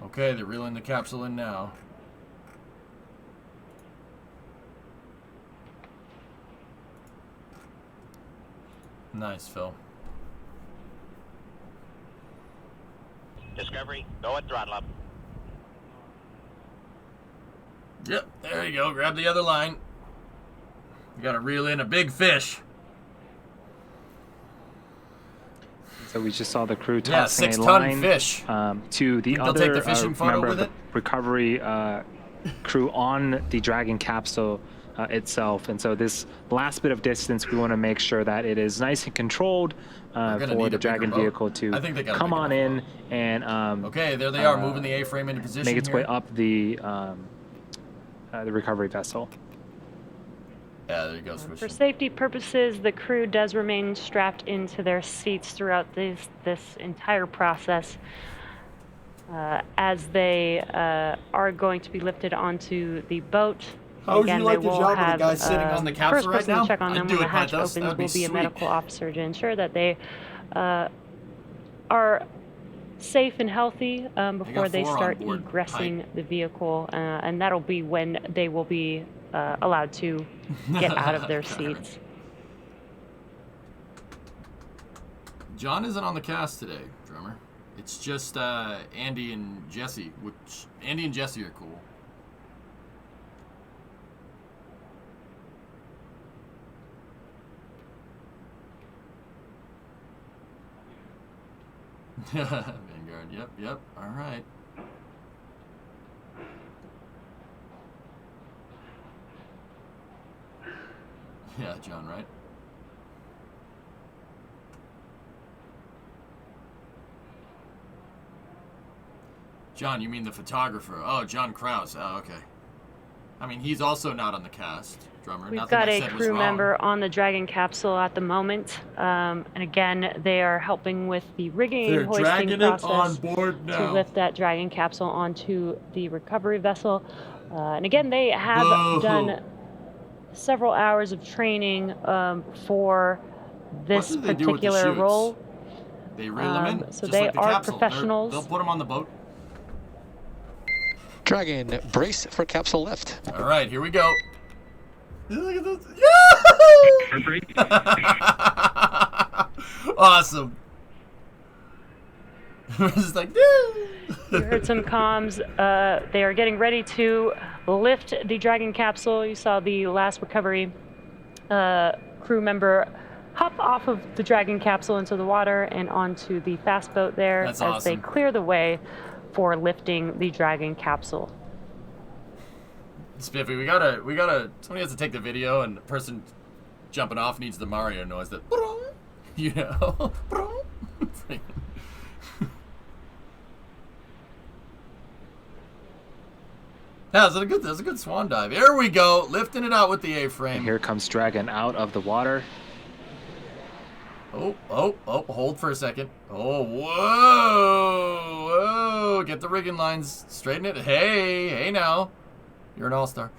Okay, they're reeling the capsule in now. Nice, Phil. Discovery, go and throttle up. Yep, there you go. Grab the other line. You gotta reel in a big fish. So we just saw the crew tossing a 6-ton line fish. To the They'll other take the fishing photo member with of the recovery crew on the Dragon capsule. itself. And so this last bit of distance, we want to make sure that it is nice and controlled for the Dragon vehicle to come on in and okay, there they are, moving the A-frame into position. Make its way up the recovery vessel. Yeah, there you go. For safety purposes, the crew does remain strapped into their seats throughout this entire process, as they are going to be lifted onto the boat. How would you like the job of the guy sitting on the capsule right now? First person to check on them when the hatch opens will be a medical officer to ensure that they are safe and healthy before they start egressing the vehicle, and that'll be when they will be allowed to get out of their seats. John isn't on the cast today, drummer. It's just Andy and Jesse, which Andy and Jesse are cool. Vanguard, yep, all right. Yeah, John, right? John, you mean the photographer? Oh, John Krause. Oh, okay. I mean, he's also not on the cast, drummer. We've got a crew member on the Dragon capsule at the moment, and again, they are helping with the rigging and hoisting process to lift that Dragon capsule onto the recovery vessel. And again, they have done several hours of training for this particular role. They reel them in, so they are professionals. They'll put them on the boat. Dragon, brace for capsule lift. All right, here we go. Look at this. Awesome. It's like, you heard some comms. They are getting ready to lift the Dragon capsule. You saw the last recovery crew member hop off of the Dragon capsule into the water and onto the fast boat there. That's as awesome. They clear the way for lifting the Dragon capsule. Spiffy, we gotta. Somebody has to take the video, and the person jumping off needs the Mario noise that, you know. Yeah, that was a good swan dive. Here we go, lifting it out with the A-frame. And here comes Dragon out of the water. Oh, hold for a second. Oh, whoa, get the rigging lines, straighten it. Hey now. You're an all-star.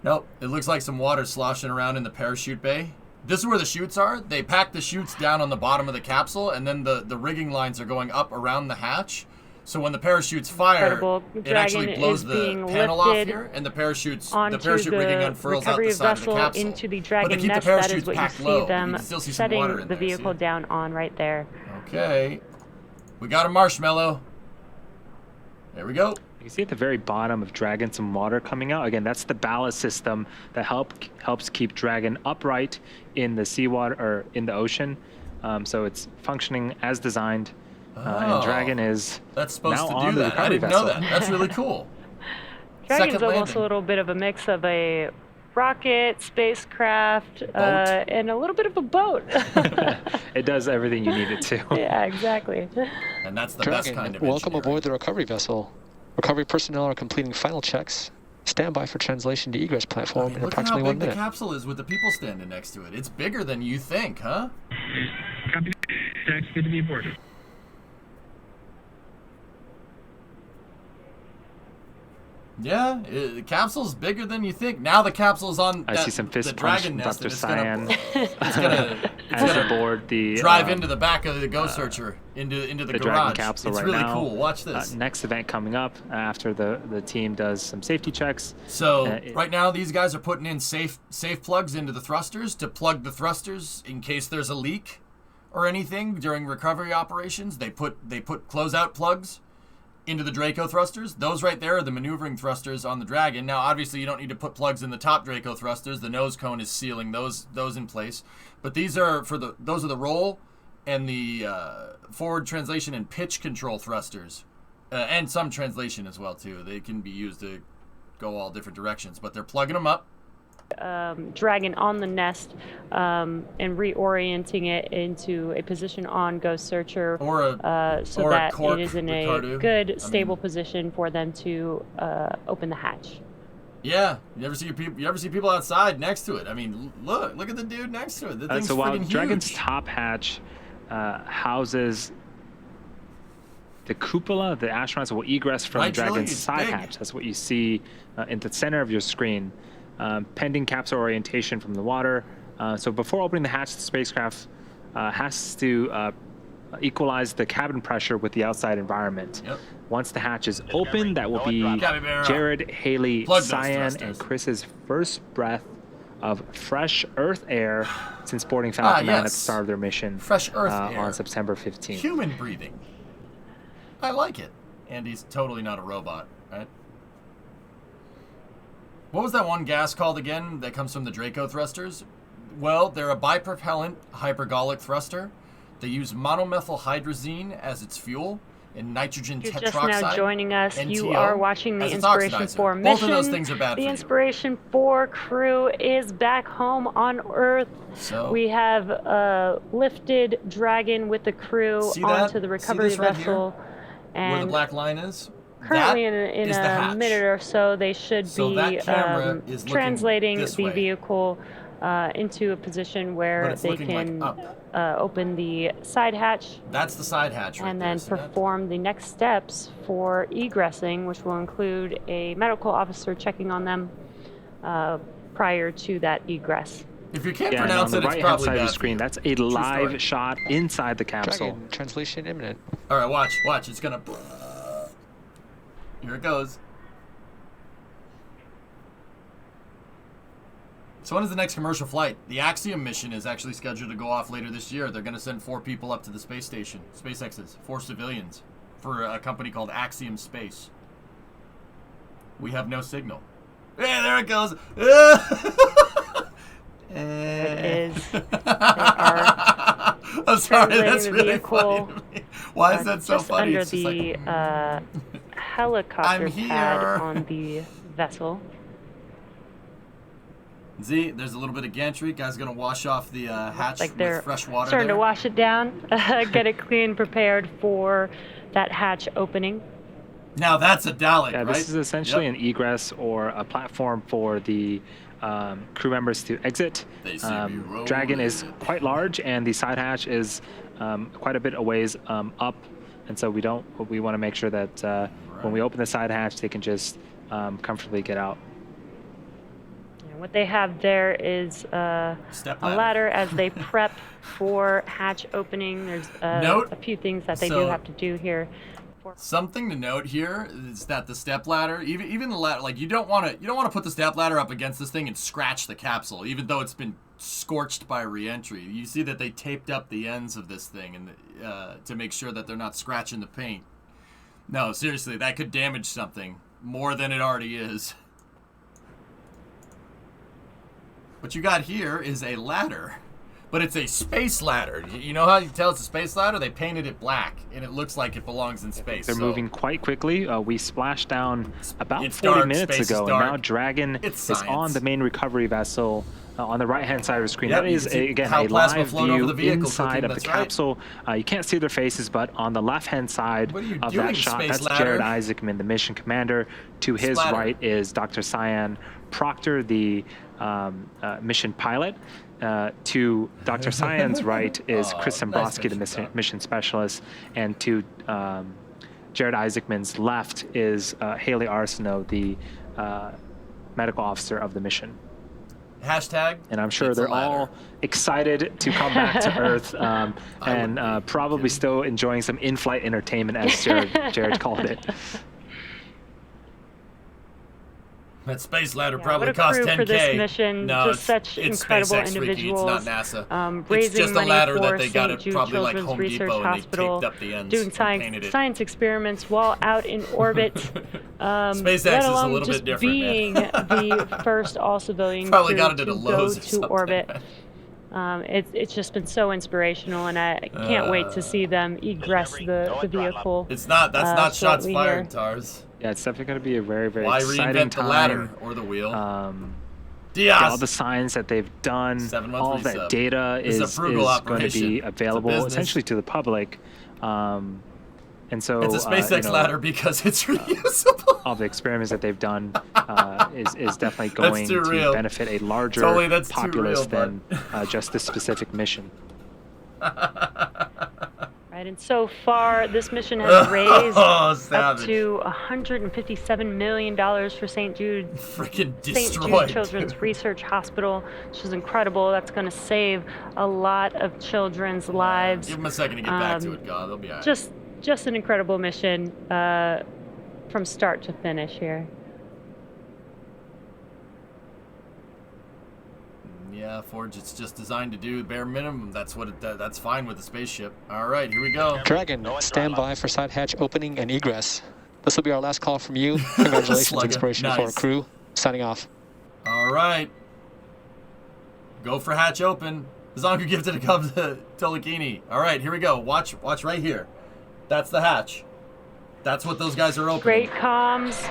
Nope, it looks like some water sloshing around in the parachute bay. This is where the chutes are. They pack the chutes down on the bottom of the capsule, and then the rigging lines are going up around the hatch. So when the parachutes fire, it actually blows the panel off here, and the parachute rigging unfurls out the side of the capsule. Into the Dragon but they keep nest, the parachutes that is what packed you see low. them You can still see some water in setting the there, vehicle see? down on right there. Okay, we got a marshmallow. There we go. You see at the very bottom of Dragon some water coming out. Again, that's the ballast system that helps keep Dragon upright in the seawater or in the ocean. So it's functioning as designed. And Dragon is that's supposed now to on do the that. I recovery didn't vessel. know that. That's really cool. Dragon's almost a little bit of a mix of a rocket, spacecraft, and a little bit of a boat. It does everything you need it to. Yeah, exactly. And that's the Dragon, best kind of welcome engineering. aboard the recovery vessel. Recovery personnel are completing final checks. Stand by for translation to egress platform in Look at how approximately 1 big the minute. capsule is with the people standing next to it. It's bigger than you think, huh? Copy. Thanks. Good to be aboard. Yeah, the capsule's bigger than you think. Now the capsule's on I see some fist the punch dragon from nest, Dr. and Cyan it's gonna as aboard the drive into the back of the Ghost Searcher into the the Dragon garage. capsule It's right really now. cool. Watch this. Next event coming up after the team does some safety checks. So right now these guys are putting in safe plugs into the thrusters to plug the thrusters in case there's a leak or anything during recovery operations. They put closeout plugs into the Draco thrusters. Those right there are the maneuvering thrusters on the Dragon. Now obviously you don't need to put plugs in the top Draco thrusters. The nose cone is sealing those in place. But these are those are the roll and the forward translation and pitch control thrusters. And some translation as well too. They can be used to go all different directions, but they're plugging them up Dragon on the nest and reorienting it into a position on Ghost Searcher, so or that cork, it is in Ricardo. a good, stable position for them to open the hatch. Yeah, you ever see people outside next to it? I mean, look at the dude next to it. The thing's so while friggin' huge. Dragon's top hatch houses the cupola, the astronauts will egress from Right, Julie? Dragon's It's side big. hatch. That's what you see in the center of your screen. Pending capsule orientation from the water. So before opening the hatch, the spacecraft has to equalize the cabin pressure with the outside environment. Yep. Once the hatch is open, that will be Capybara. Jared, Haley, Plug those Cyan, thrusters. and Chris's first breath of fresh Earth air since boarding Falcon 9 at the yes. start of their mission Fresh Earth air. on September 15th. Human breathing. I like it. And he's totally not a robot, right? What was that one gas called again that comes from the Draco thrusters? Well, they're a bipropellant hypergolic thruster. They use monomethylhydrazine as its fuel and nitrogen If you're tetroxide. just now joining us, NTO, you are watching the as its Inspiration oxidizer. 4 Both mission. of those things are bad The for you. Inspiration 4 crew is back home on Earth. So, We have lifted Dragon with the crew See that? onto the See recovery this right vessel. where the And black line is? currently That in is the a hatch. minute or so, they should So be that camera is looking translating this the way. vehicle into a position But where it's they looking like can up. open the side hatch That's the side hatch right and there. then See that? perform the next steps for egressing, which will include a medical officer checking on them prior to that egress. If you can't Yeah, and on pronounce the it, it's right-hand probably side of bad the for screen, you. that's a story. live shot inside the capsule. Dragon, translation imminent. All right, watch. It's gonna. Here it goes. So when is the next commercial flight? The Axiom mission is actually scheduled to go off later this year. They're gonna send 4 people up to the space station, SpaceX's, 4 civilians, for a company called Axiom Space. We have no signal. Yeah, there it goes. It is. They are I'm sorry, translating that's the really vehicle, funny to me. Why is that so just funny? under It's just the like, helicopter I'm pad here. on the vessel. Z, there's a little bit of gantry. Guy's gonna wash off the hatch Like they're with fresh water. starting to there. wash it down, get it clean, prepared for that hatch opening. Now that's a Dalek, Yeah, right? this is essentially Yep. an egress or a platform for the crew members to exit. They see me rolling. Dragon is quite large, and the side hatch is quite a bit a ways up, and so we want to make sure that when we open the side hatch, they can just comfortably get out. And what they have there is Step a ladder as they prep for hatch opening. There's Note, a few things that they so- do have to do here. Something to note here is that the step ladder, even the ladder, like you don't want to put the step ladder up against this thing and scratch the capsule, even though it's been scorched by re-entry. You see that they taped up the ends of this thing and to make sure that they're not scratching the paint. No, seriously, that could damage something more than it already is. What you got here is a ladder, but it's a space ladder. You know how you tell it's a space ladder? They painted it black, and it looks like it belongs in space. They're so moving quite quickly. We splashed down about It's 40 dark, minutes space is ago, and dark. now Dragon It's is science. on the main recovery vessel on the right-hand side of the screen. Yep, That you is, can see again, how a plasma live flowed over view the vehicle inside cooking, of the that's right. capsule. You can't see their faces, but on the left-hand side What are you of doing, that shot, space that's ladder? Jared Isaacman, the mission commander. To his Splatter. right is Dr. Cyan Proctor, the mission pilot. To Dr. Cyan's right is Chris nice Tombroski, the mission specialist, and to Jared Isaacman's left is Haley Arsenault, the medical officer of the mission. Hashtag. And I'm sure it's a they're ladder. all excited to come back to Earth would and be, probably too. still enjoying some in-flight entertainment, as Jared called it. That space ladder Yeah, probably what a cost crew 10K. for this mission. No, Just such it's incredible SpaceX freaky. individuals. It's not NASA. It's Raising just a money ladder for that they got St. at Jude probably like Children's Home Research Depot and they Hospital, taped up the ends doing and painted it. science experiments while out in orbit. SpaceX let is a alone little just bit different, being man. the first all-civilian Probably crew got it at to a go Lowe's or to something. orbit. It's just been so inspirational, and I can't wait to see them egress the vehicle. It's not. That's not shots shortly fired, here. Tars. Yeah, it's definitely going to be a very, very Why exciting reinvent time. the ladder or the wheel? Diaz. all the science that they've done, 7 month all of that resub. data This is a frugal going to operation. be It's a available business. essentially to the public. And so It's a SpaceX you know, ladder because it's reusable. all the experiments that they've done is definitely going too to real. benefit a larger Totally, that's too populace real, than bud. just this specific mission. Right, and so far, this mission has raised up savage. to $157 million for St. Jude Freaking St. destroyed. Jude Children's Research Hospital, which is incredible. That's going to save a lot of children's lives. Give them a second to get back to it, God. They'll be all right. Just an incredible mission from start to finish here. Yeah, Forge, it's just designed to do bare minimum. That's what that's fine with the spaceship. All right, here we go. Dragon, stand by for side hatch opening and egress. This will be our last call from you. Congratulations, Slugger. Inspiration4 Nice. crew. Signing off. All right. Go for hatch open. Zonku gifted a cub to Tolakini. All right, here we go. Watch right here. That's the hatch. That's what those guys are opening. Great comms.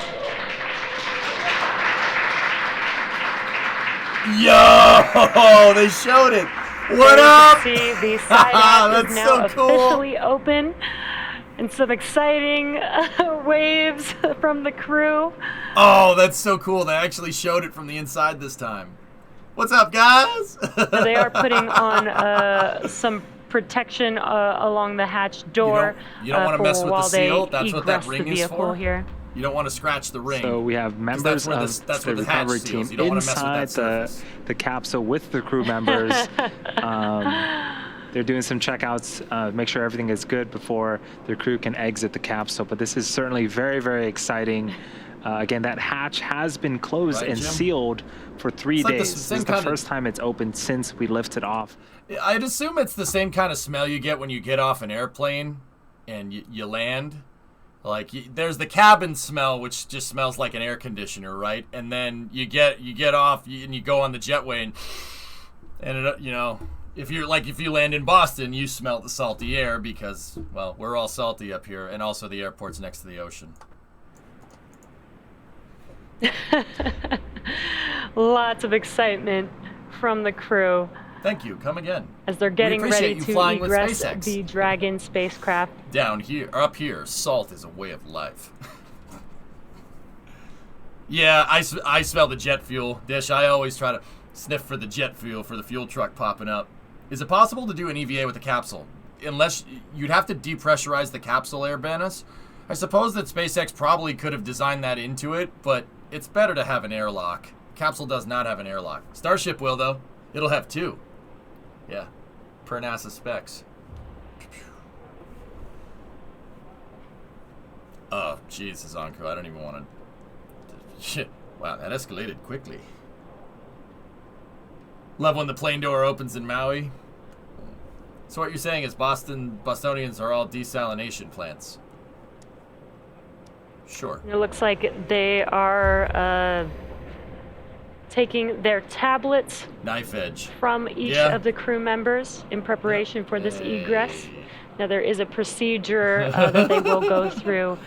Yo, they showed it. What There up? you can see the side hatch That's is now so cool. officially open. And some exciting waves from the crew. Oh, that's so cool. They actually showed it from the inside this time. What's up, guys? They are putting on some protection along the hatch door. You don't want to mess with the while seal. they That's what that egress ring the is vehicle for. here. You don't want to scratch the ring. So we have members where of that's the where the hatch recovery seals. team You don't want to mess with that inside surface. the capsule with the crew members. They're doing some checkouts, make sure everything is good before their crew can exit the capsule. But this is certainly very, very exciting. Again, that hatch has been closed Right, and Jim? sealed for 3 It's like the days. same This is the kind of- first time it's opened since we lifted off. I'd assume it's the same kind of smell you get when you get off an airplane and you land. Like, there's the cabin smell, which just smells like an air conditioner, right? And then you get off and you go on the jetway and it, you know, if you land in Boston, you smell the salty air because, well, we're all salty up here, and also the airport's next to the ocean. Lots of excitement from the crew Thank you. Come again. as they're getting ready appreciate you flying to with egress SpaceX. the Dragon spacecraft. Down here, or up here, salt is a way of life. Yeah, I smell the jet fuel. Dish, I always try to sniff for the jet fuel for the fuel truck popping up. Is it possible to do an EVA with a capsule? Unless you'd have to depressurize the capsule, Urbanus. I suppose that SpaceX probably could have designed that into it, but it's better to have an airlock. Capsule does not have an airlock. Starship will, though. It'll have 2. Yeah, per NASA specs. Oh, Jesus, Zonku, I don't even want to... Shit. Wow, that escalated quickly. Love when the plane door opens in Maui. So what you're saying is Bostonians are all desalination plants. Sure. It looks like they are taking their tablets Knife edge. from each Yeah. of the crew members in preparation for this egress. Now there is a procedure that they will go through.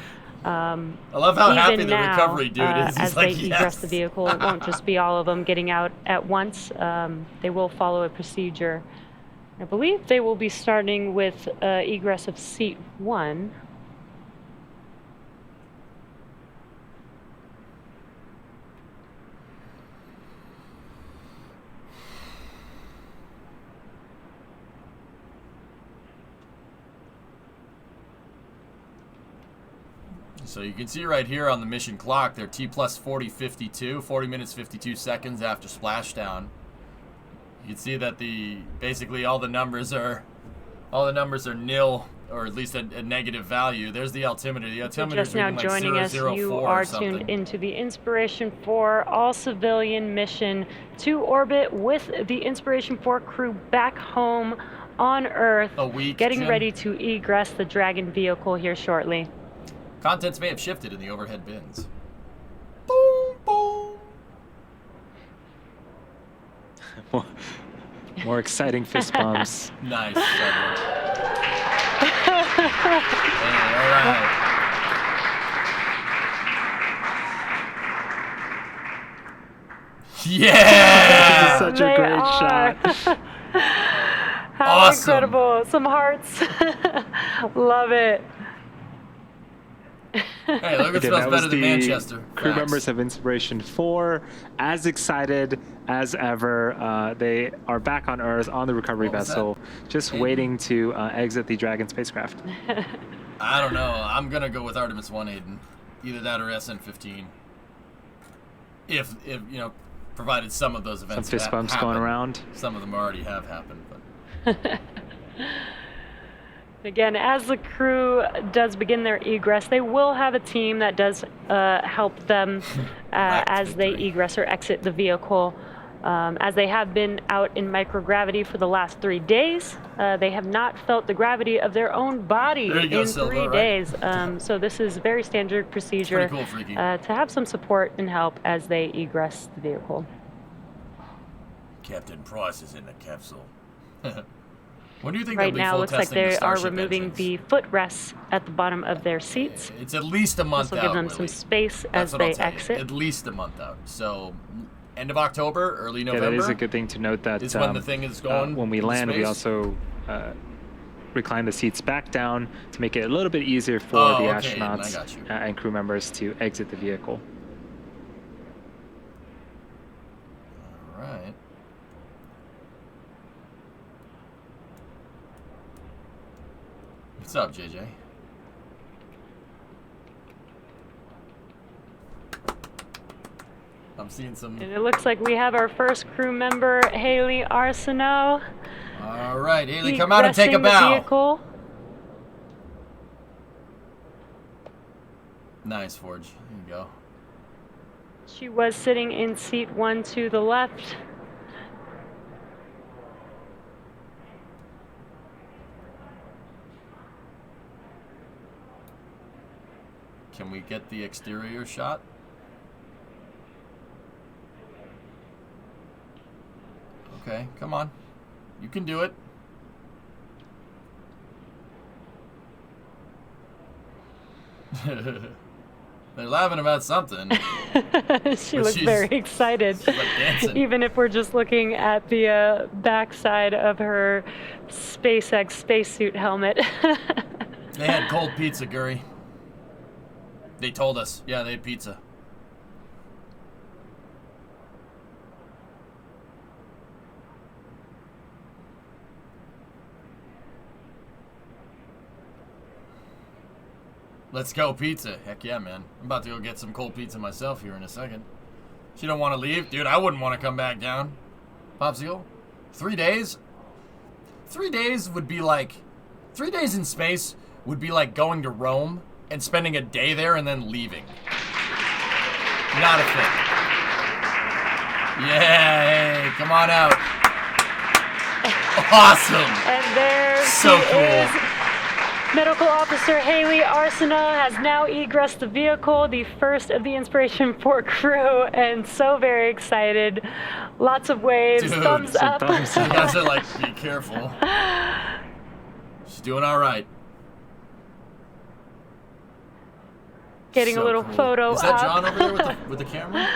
I love how happy Even the now, recovery dude is. He's as like, they egress yes. the vehicle, it won't just be all of them getting out at once. They will follow a procedure. I believe they will be starting with egress of seat 1. So you can see right here on the mission clock, they're T plus 40:52, 40 minutes 52 seconds after splashdown. You can see that basically all the numbers are nil, or at least a negative value. There's the altimeter. The altimeter Just now joining us, you are tuned into the Inspiration4 all-civilian mission to orbit with the Inspiration4 crew back home on Earth, A week, getting Jim? ready to egress the Dragon vehicle here shortly. Contents may have shifted in the overhead bins. Boom, boom. More exciting fist bumps. Nice. Hey, all right. Yeah! Such a great shot. How Awesome. incredible. Some hearts. Love it. Hey, look, it Again, smells that was better than the Manchester. Crew Facts. members of Inspiration4, as excited as ever. They are back on Earth on the recovery What was vessel, just Aiden? waiting to exit the Dragon spacecraft. I don't know. I'm gonna go with Artemis 1, Aiden. Either that or SN15. If you know, provided some of those Some events fist bumps happen. going around. Some of them already have happened, but Again, as the crew does begin their egress, they will have a team that does help them as they victory. egress or exit the vehicle. As they have been out in microgravity for the last 3 days, they have not felt the gravity of their own body There you go, in Silva, 3 right? days. So this is very standard procedure pretty cool, Freaky. to have some support and help as they egress the vehicle. Captain Price is in the capsule. When do you think Right they'll be now, full looks like testing the they are Starship removing engines? the footrests at the bottom of their seats. It's at least a month This will out, give them some Willie. space That's as what I'll they tell you. exit. At least a month out. So, end of October, early Yeah, November. that is a good thing to note that is when the thing is going when we into land, we space. also recline the seats back down to make it a little bit easier for Oh, the okay, Aiden, I astronauts got you. and crew members to exit the vehicle. All right. What's up, JJ? I'm seeing some. And it looks like we have our first crew member, Haley Arsenault, All right, Haley, come out and take a egressing the bow. vehicle. Nice, Forge. There you go. She was sitting in seat 1 to the left. Can we get the exterior shot? Okay, come on. You can do it. They're laughing about something. She But looks she's- very excited. she's like dancing. Even if we're just looking at the backside of her SpaceX spacesuit helmet. They had cold pizza, Guri. They told us. Yeah, they had pizza. Let's go pizza. Heck yeah, man. I'm about to go get some cold pizza myself here in a second. She don't want to leave? Dude, I wouldn't want to come back down. Popsicle? 3 days? 3 days would be like... 3 days in space would be like going to Rome and spending a day there and then leaving. Not a thing. Yeah, hey, come on out. Awesome. And there So she cool. is. Medical Officer Haley Arsenault has now egressed the vehicle, the first of the Inspiration4 crew, and so very excited. Lots of waves, Dude, thumbs some up. thumbs You guys are like, be careful. She's doing all right. Getting So a little cool. photo Is that up. John over there with the camera?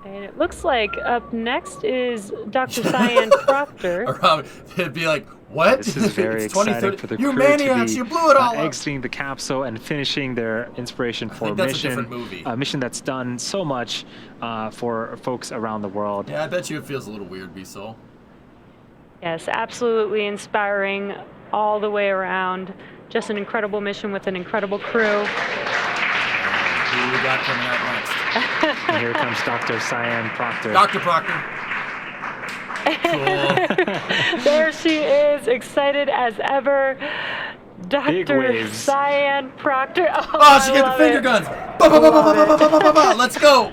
And it looks like up next is Dr. Cyan Proctor. Around, it'd be like, what? This is very It's exciting 2030. for the You crew maniacs, to be you blew it all up. exiting the capsule and finishing their Inspiration4 think that's a mission. different movie. A mission that's done so much for folks around the world. Yeah, I bet you it feels a little weird, B-Soul. Yes, absolutely inspiring all the way around. Just an incredible mission with an incredible crew. Who we got coming out next? And here comes Dr. Cyan Proctor. Dr. Proctor. Cool. There she is, excited as ever. Big Dr. waves. Cyan Proctor. Oh, she got the finger guns. Ba, ba, ba, ba, ba, ba, ba, ba, ba, ba. Let's go.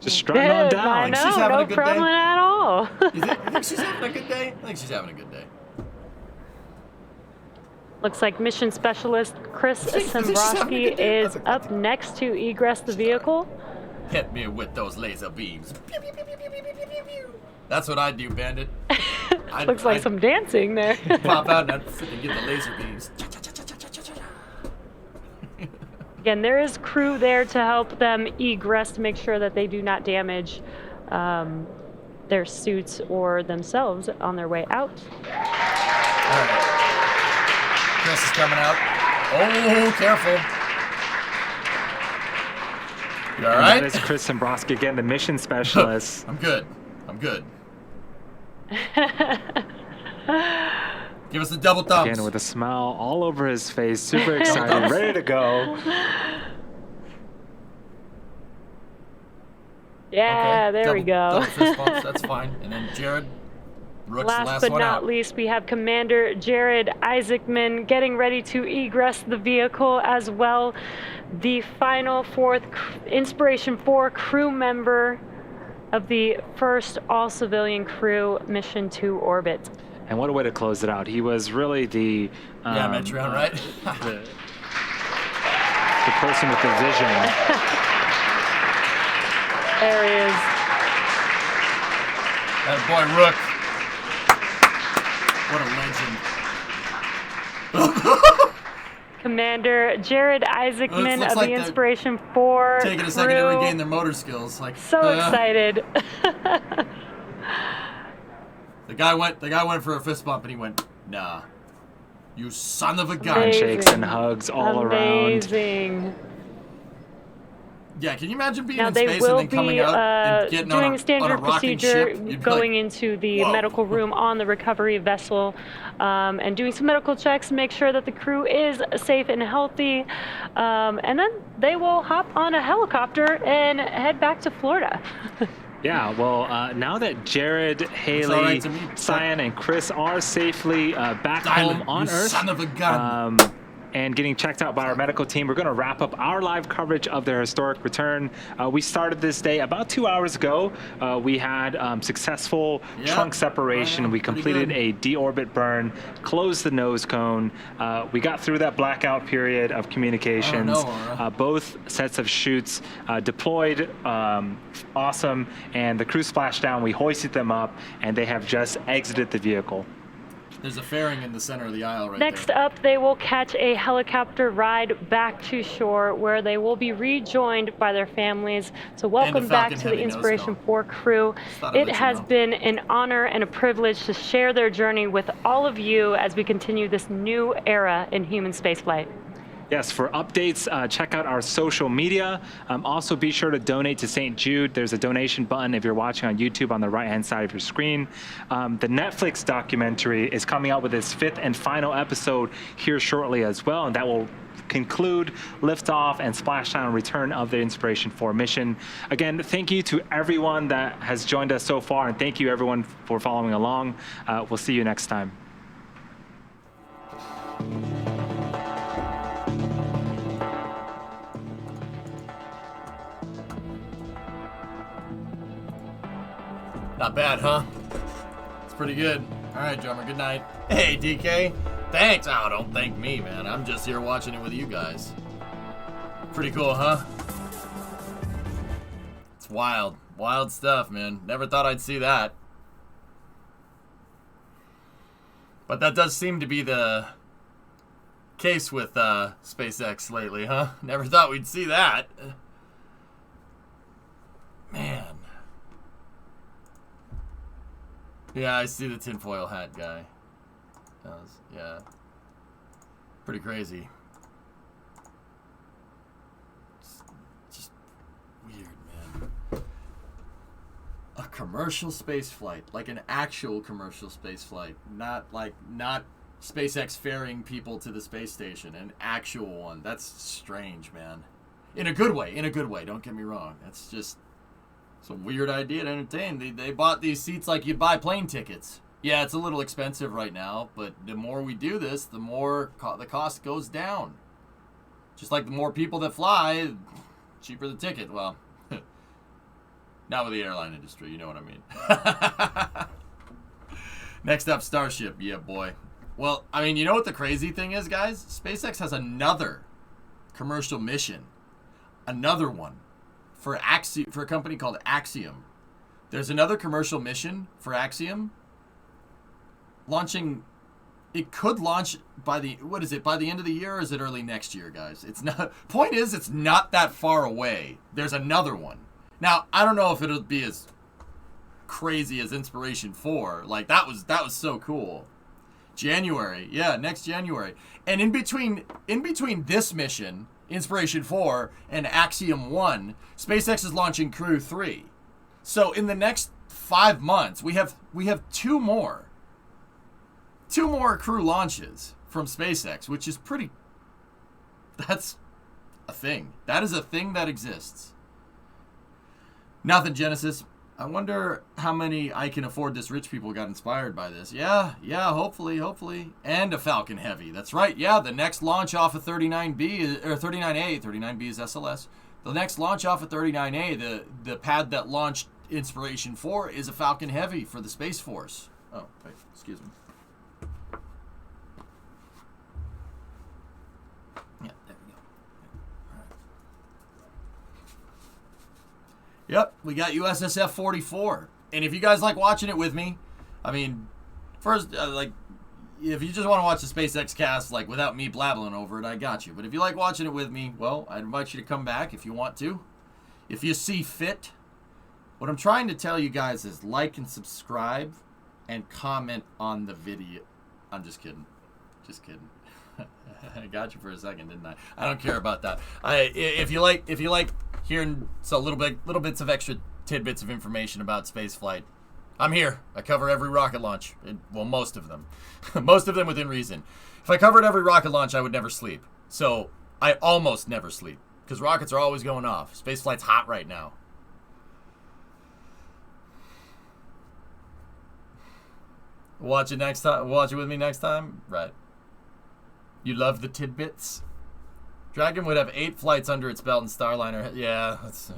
Just strutting on I down. know, She's having no a good problem day. at all. You think she's having a good day? I think she's having a good day. Looks like mission specialist Chris think she's having a Tombroski good day? is up next to egress the vehicle. Hit me with those laser beams. Pew, pew, pew, pew, pew, pew, pew, pew, pew. That's what I do, Bandit. Looks like some dancing there. Pop out and I'd freaking get the laser beams. Again, there is crew there to help them egress to make sure that they do not damage their suits or themselves on their way out. All right. Chris is coming out. Oh, careful. You all right? That is Chris Tombroski again, the mission specialist. I'm good. I'm good. Give us the double thumbs. Again, with a smile all over his face, super excited, ready to go. Yeah, Okay. there we go. Double fist bumps, that's fine. And then Jared, Rook's the Last last but one not out. least, we have Commander Jared Isaacman getting ready to egress the vehicle as well. The final fourth INSPIRATION4 crew member of the first all-civilian crew mission to orbit. And what a way to close it out. He was really the Yeah, Metron, right? the person with the vision. There he is. That boy Rook. What a legend. Commander Jared Isaacman looks of like the they're INSPIRATION4 Taking a second to crew. regain their motor skills. Like So excited. The guy went for a fist bump and he went, nah. You son of a gun. Amazing. Handshakes and hugs all around. Amazing. Yeah, can you imagine being Now in they space will and then coming be out and getting doing on a standard a rocking procedure, ship? You'd be going like, into the whoa. medical room on the recovery vessel, and doing some medical checks to make sure that the crew is safe and healthy. And then they will hop on a helicopter and head back to Florida. Yeah, well, now that Jared, all Haley, right to me. Cyan, and Chris are safely back Dylan, home on you Earth, son of a gun. and getting checked out by our medical team, we're going to wrap up our live coverage of their historic return. We started this day about 2 hours ago. We had successful trunk separation. We completed a deorbit burn, closed the nose cone. We got through that blackout period of communications. Both sets of chutes deployed, awesome, and the crew splashed down. We hoisted them up, and they have just exited the vehicle. There's a fairing in the center of the aisle right Next there. up, they will catch a helicopter ride back to shore where they will be rejoined by their families. So welcome back to the INSPIRATION4 crew. It has been an honor and a privilege to share their journey with all of you as we continue this new era in human spaceflight. Yes, for updates, check out our social media. Also, be sure to donate to St. Jude. There's a donation button if you're watching on YouTube on the right-hand side of your screen. The Netflix documentary is coming out with its 5th and final episode here shortly as well, and that will conclude liftoff and splashdown return of the INSPIRATION4 mission. Again, thank you to everyone that has joined us so far, and thank you everyone for following along. We'll see you next time. Not bad, huh? It's pretty good. All right, drummer, good night. Hey, DK. Thanks. Oh, don't thank me, man. I'm just here watching it with you guys. Pretty cool, huh? It's wild. Wild stuff, man. Never thought I'd see that. But that does seem to be the case with SpaceX lately, huh? Never thought we'd see that. Man. Yeah, I see the tinfoil hat guy. Yeah. Pretty crazy. Just weird, man. A commercial space flight. Like an actual commercial space flight. Not SpaceX ferrying people to the space station. An actual one. That's strange, man. In a good way. Don't get me wrong. That's just... It's a weird idea to entertain. They bought these seats like you buy plane tickets. Yeah, it's a little expensive right now, but the more we do this, the more the cost goes down. Just like the more people that fly, cheaper the ticket. Well, not with the airline industry, you know what I mean. Next up, Starship. Yeah, boy. Well, I mean, you know what the crazy thing is, guys? SpaceX has another commercial mission. Another one. For a company called Axiom. There's another commercial mission for Axiom launching it could launch by the, what is it, by the end of the year, or is it early next year, guys? It's not, point is, it's not that far away. There's another one. Now, I don't know if it'll be as crazy as Inspiration4. Like, that was so cool. January, yeah, next January. And in between this mission, Inspiration4, and Axiom 1, SpaceX is launching Crew 3. So in the next 5 months, we have two more crew launches from SpaceX, which is pretty, that's a thing. That is a thing that exists. Nothing, Genesis. I wonder how many I can afford this rich people got inspired by this. Yeah, hopefully. And a Falcon Heavy. That's right. Yeah, the next launch off of 39B, or 39A, 39B is SLS. The next launch off of 39A, the pad that launched Inspiration4 is a Falcon Heavy for the Space Force. Oh, wait, excuse me. Yeah, there we go. All right. Yep, we got USSF 44. And if you guys like watching it with me, I mean, first, if you just want to watch the SpaceX cast, like, without me blabbling over it, I got you. But if you like watching it with me, well, I'd invite you to come back if you want to. If you see fit. What I'm trying to tell you guys is like and subscribe and comment on the video. I'm just kidding. Just kidding. I got you for a second, didn't I? I don't care about that. If you like hearing little bits of extra tidbits of information about spaceflight, I'm here. I cover every rocket launch. Well, most of them. Most of them within reason. If I covered every rocket launch, I would never sleep. So I almost never sleep because rockets are always going off. Spaceflight's hot right now. Watch it next time. Watch it with me next time. Right. You love the tidbits? Dragon would have 8 flights under its belt in Starliner. Yeah, that's,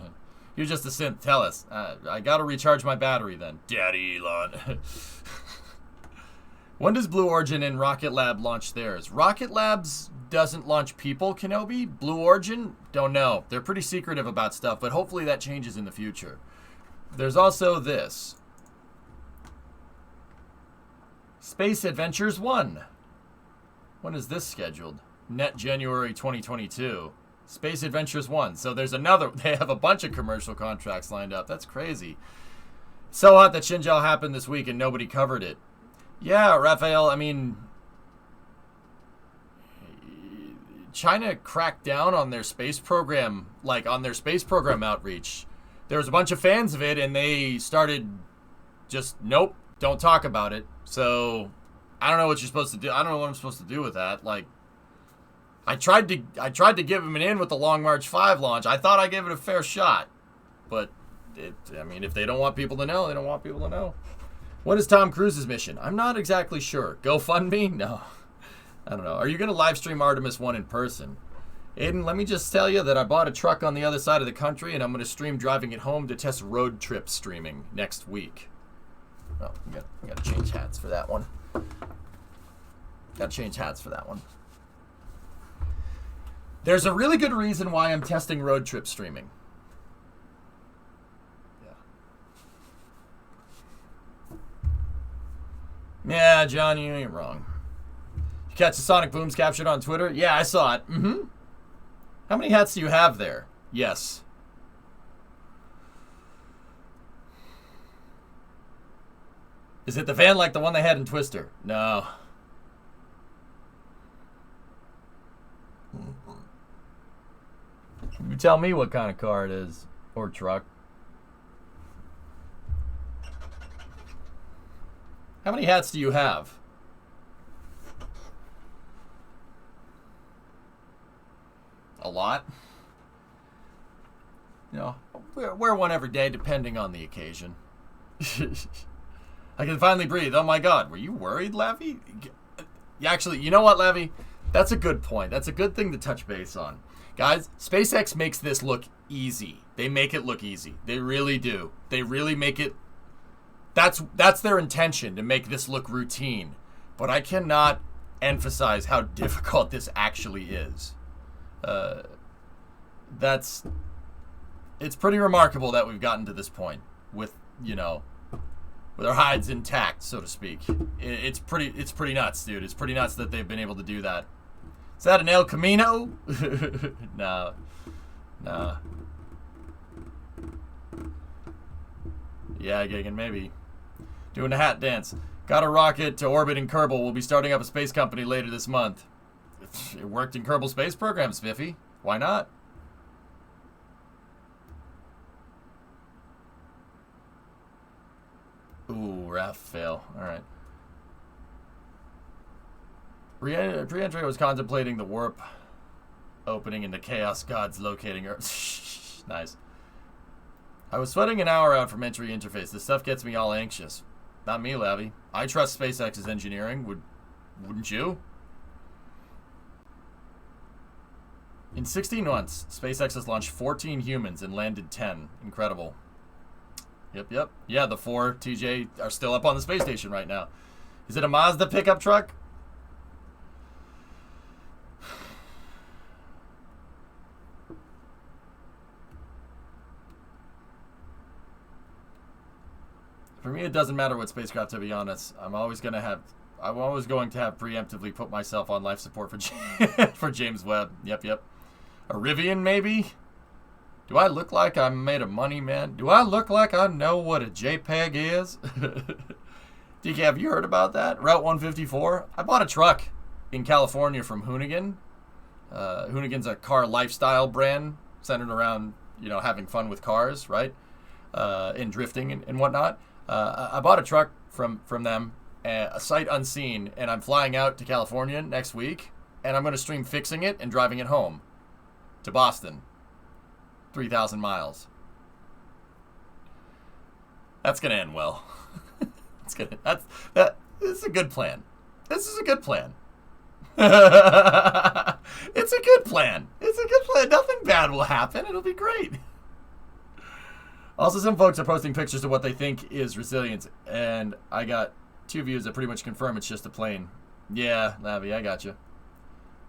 you're just a synth. Tell us. I gotta recharge my battery then. Daddy Elon. When does Blue Origin and Rocket Lab launch theirs? Rocket Labs doesn't launch people, Kenobi. Blue Origin? Don't know. They're pretty secretive about stuff, but hopefully that changes in the future. There's also this. Space Adventures 1. When is this scheduled? Net January 2022. Space Adventures 1. So there's another. They have a bunch of commercial contracts lined up. That's crazy. So hot that Xinjiao happened this week and nobody covered it. Yeah, Raphael, I mean, China cracked down on their space program, outreach. There was a bunch of fans of it and they started just, nope, don't talk about it. So I don't know what you're supposed to do. I don't know what I'm supposed to do with that. Like, I tried to give him an in with the Long March 5 launch. I thought I gave it a fair shot. But, I mean, if they don't want people to know, they don't want people to know. What is Tom Cruise's mission? I'm not exactly sure. GoFundMe? No. I don't know. Are you going to live stream Artemis 1 in person? Aiden, let me just tell you that I bought a truck on the other side of the country, and I'm going to stream driving it home to test road trip streaming next week. Oh, we got to change hats for that one. There's a really good reason why I'm testing road trip streaming. Yeah, John, you ain't wrong. You catch the Sonic Booms captured on Twitter? Yeah, I saw it. Mm-hmm. How many hats do you have there? Yes. Is it the van like the one they had in Twister? No. You tell me what kind of car it is. Or truck. How many hats do you have? A lot? You know, wear one every day depending on the occasion. I can finally breathe. Oh my God. Were you worried, Lavi? Actually, you know what, Lavi? That's a good point. That's a good thing to touch base on. Guys, SpaceX makes this look easy. They make it look easy. They really do. They really make it. That's their intention, to make this look routine. But I cannot emphasize how difficult this actually is. It's pretty remarkable that we've gotten to this point with, you know, with our hides intact, so to speak. It's pretty nuts, dude. It's pretty nuts that they've been able to do that. Is that an El Camino? Nah. Nah. Yeah, Gagan, maybe. Doing a hat dance. Got a rocket to orbit in Kerbal. We'll be starting up a space company later this month. It worked in Kerbal space program, Spiffy. Why not? Ooh, Raph fail. Alright. Pre-entry was contemplating the warp opening and the chaos gods locating Earth. Nice. I was sweating an hour out from entry interface. This stuff gets me all anxious. Not me, Lavi. I trust SpaceX's engineering. Wouldn't you? In 16 months, SpaceX has launched 14 humans and landed 10. Incredible. Yep. Yeah, the 4 TJ are still up on the space station right now. Is it a Mazda pickup truck? For me, it doesn't matter what spacecraft, to be honest. I'm always going to have preemptively put myself on life support for James Webb. Yep. A Rivian, maybe? Do I look like I'm made of money, man? Do I look like I know what a JPEG is? DK, have you heard about that? Route 154? I bought a truck in California from Hoonigan. Hoonigan's a car lifestyle brand centered around, having fun with cars, right? And drifting and whatnot. I bought a truck from them, a sight unseen, and I'm flying out to California next week, and I'm going to stream fixing it and driving it home to Boston. 3,000 miles. That's going to end well. This is a good plan. This is a good plan. It's a good plan. Nothing bad will happen. It'll be great. Also, some folks are posting pictures of what they think is resilience, and I got 2 views that pretty much confirm it's just a plane. Yeah, Lavi, I got you.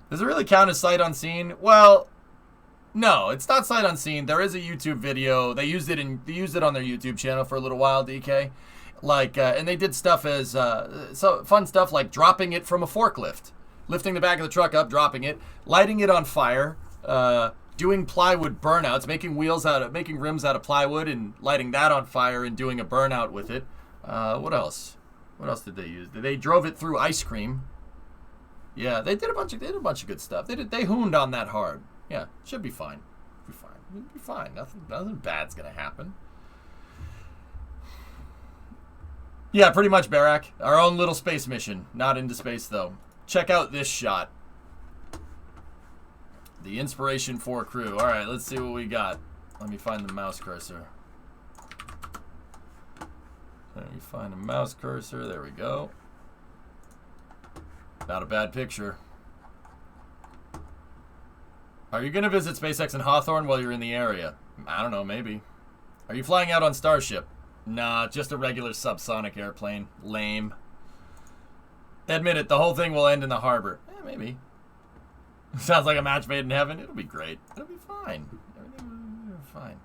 Does it really count as sight unseen? Well, no, it's not sight unseen. There is a YouTube video. They used it on their YouTube channel for a little while, DK. And they did stuff as so fun stuff like dropping it from a forklift, lifting the back of the truck up, dropping it, lighting it on fire. Doing plywood burnouts, making rims out of plywood and lighting that on fire and doing a burnout with it. What else? What else did they use? They drove it through ice cream. Yeah, they did a bunch of good stuff. They hooned on that hard. Yeah, should be fine. It'll be fine. Nothing bad's gonna happen. Yeah, pretty much, Barak. Our own little space mission. Not into space though. Check out this shot. The INSPIRATION4 crew. All right, let's see what we got. Let me find the mouse cursor. There we go. Not a bad picture. Are you going to visit SpaceX in Hawthorne while you're in the area? I don't know, maybe. Are you flying out on Starship? Nah, just a regular subsonic airplane. Lame. Admit it, the whole thing will end in the harbor. Maybe. Sounds like a match made in heaven. It'll be great. It'll be fine. Everything will be fine.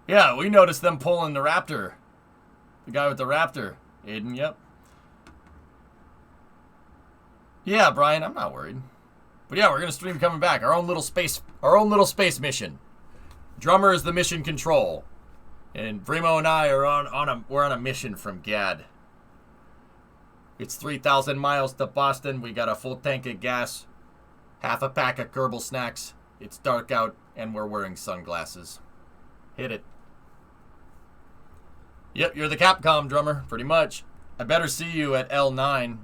Yeah, we noticed them pulling the Raptor. The guy with the Raptor. Aiden, yep. Yeah, Brian, I'm not worried. But yeah, we're gonna stream coming back. Our own little space mission. Drummer is the mission control. And Brimo and I are we're on a mission from Gad. It's 3,000 miles to Boston. We got a full tank of gas, half a pack of Kerbal snacks. It's dark out, and we're wearing sunglasses. Hit it. Yep, you're the Capcom drummer, pretty much. I better see you at L9.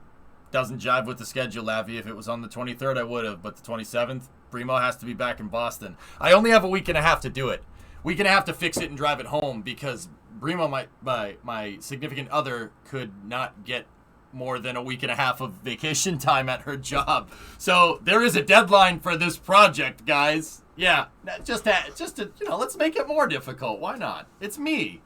Doesn't jive with the schedule, Lavi. If it was on the 23rd, I would have, but the 27th, Brimo has to be back in Boston. I only have a week and a half to do it. Week and a half to fix it and drive it home because Brimo, my significant other, could not get more than a week and a half of vacation time at her job. So there is a deadline for this project, guys. Yeah, just to let's make it more difficult. Why not? It's me.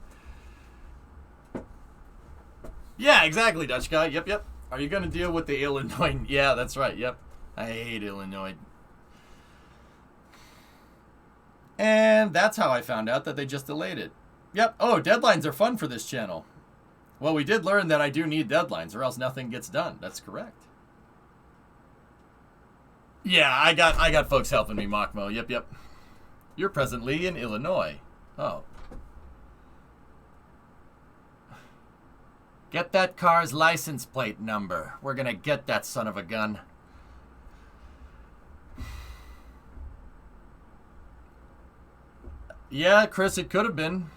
Yeah, exactly, Dutch guy. Yep. Are you going to deal with the Illinois? Yeah, that's right. Yep. I hate Illinois. And that's how I found out that they just delayed it. Yep. Oh, deadlines are fun for this channel. Well, we did learn that I do need deadlines, or else nothing gets done. That's correct. Yeah, I got folks helping me, Mockmo. Yep. You're presently in Illinois. Oh. Get that car's license plate number. We're gonna get that son of a gun. Yeah, Chris, it could have been.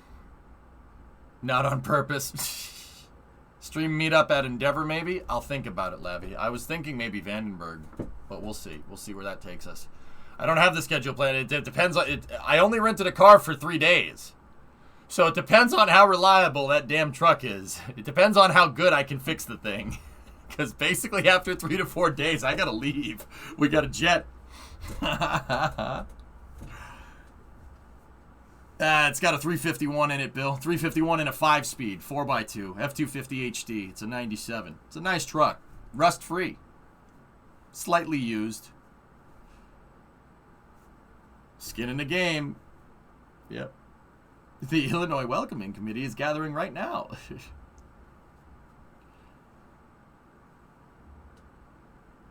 Not on purpose. Stream meetup at Endeavor, maybe? I'll think about it, Lavi. I was thinking maybe Vandenberg, but we'll see. We'll see where that takes us. I don't have the schedule planned. It depends on it. I only rented a car for 3 days. So it depends on how reliable that damn truck is. It depends on how good I can fix the thing. Because basically after 3 to 4 days, I gotta leave. We got a jet. It's got a 351 in it, Bill. 351 in a 5-speed, 4x2, F250 HD. It's a 97. It's a nice truck. Rust-free. Slightly used. Skin in the game. Yep. The Illinois Welcoming Committee is gathering right now.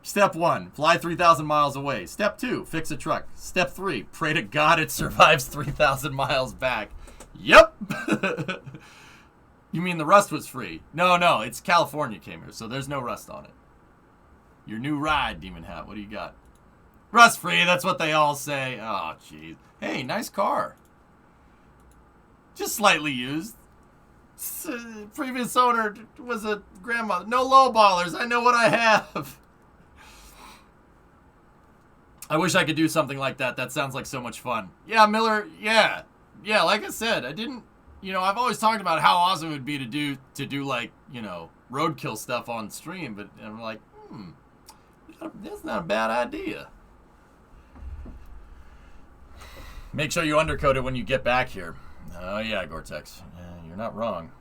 Step 1, fly 3,000 miles away. Step 2, fix a truck. Step 3, pray to God it survives 3,000 miles back. Yep. You mean the rust was free? No, it's California came here, so there's no rust on it. Your new ride, Demon Hat. What do you got? Rust free, that's what they all say. Oh, jeez. Hey, nice car. Just slightly used. Previous owner was a grandmother. No lowballers. I know what I have. I wish I could do something like that. That sounds like so much fun. Yeah, Miller. Yeah. Like I said, I didn't. I've always talked about how awesome it would be to do like roadkill stuff on stream, but I'm like, that's not a bad idea. Make sure you undercoat it when you get back here. Oh, yeah, Gore-Tex. Yeah, you're not wrong.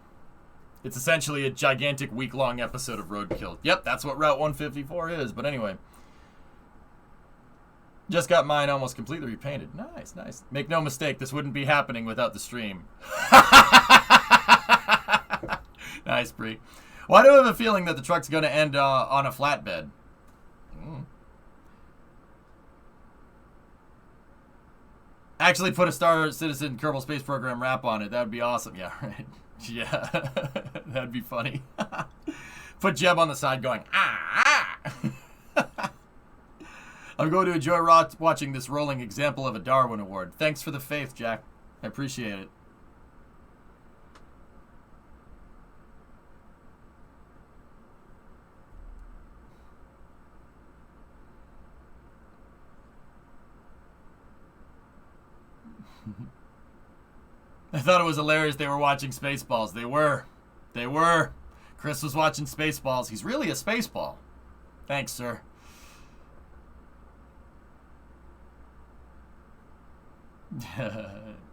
It's essentially a gigantic week-long episode of Roadkill. Yep, that's what Route 154 is. But anyway. Just got mine almost completely repainted. Nice. Make no mistake, this wouldn't be happening without the stream. Nice, Bree. Well, I do have a feeling that the truck's going to end on a flatbed. Actually put a Star Citizen Kerbal Space Program wrap on it. That would be awesome. Yeah, right. Yeah. That'd be funny. Put Jeb on the side going, ah. I'm going to enjoy watching this rolling example of a Darwin Award. Thanks for the faith, Jack. I appreciate it. I thought it was hilarious they were watching Spaceballs. They were. Chris was watching Spaceballs. He's really a Spaceball. Thanks, sir.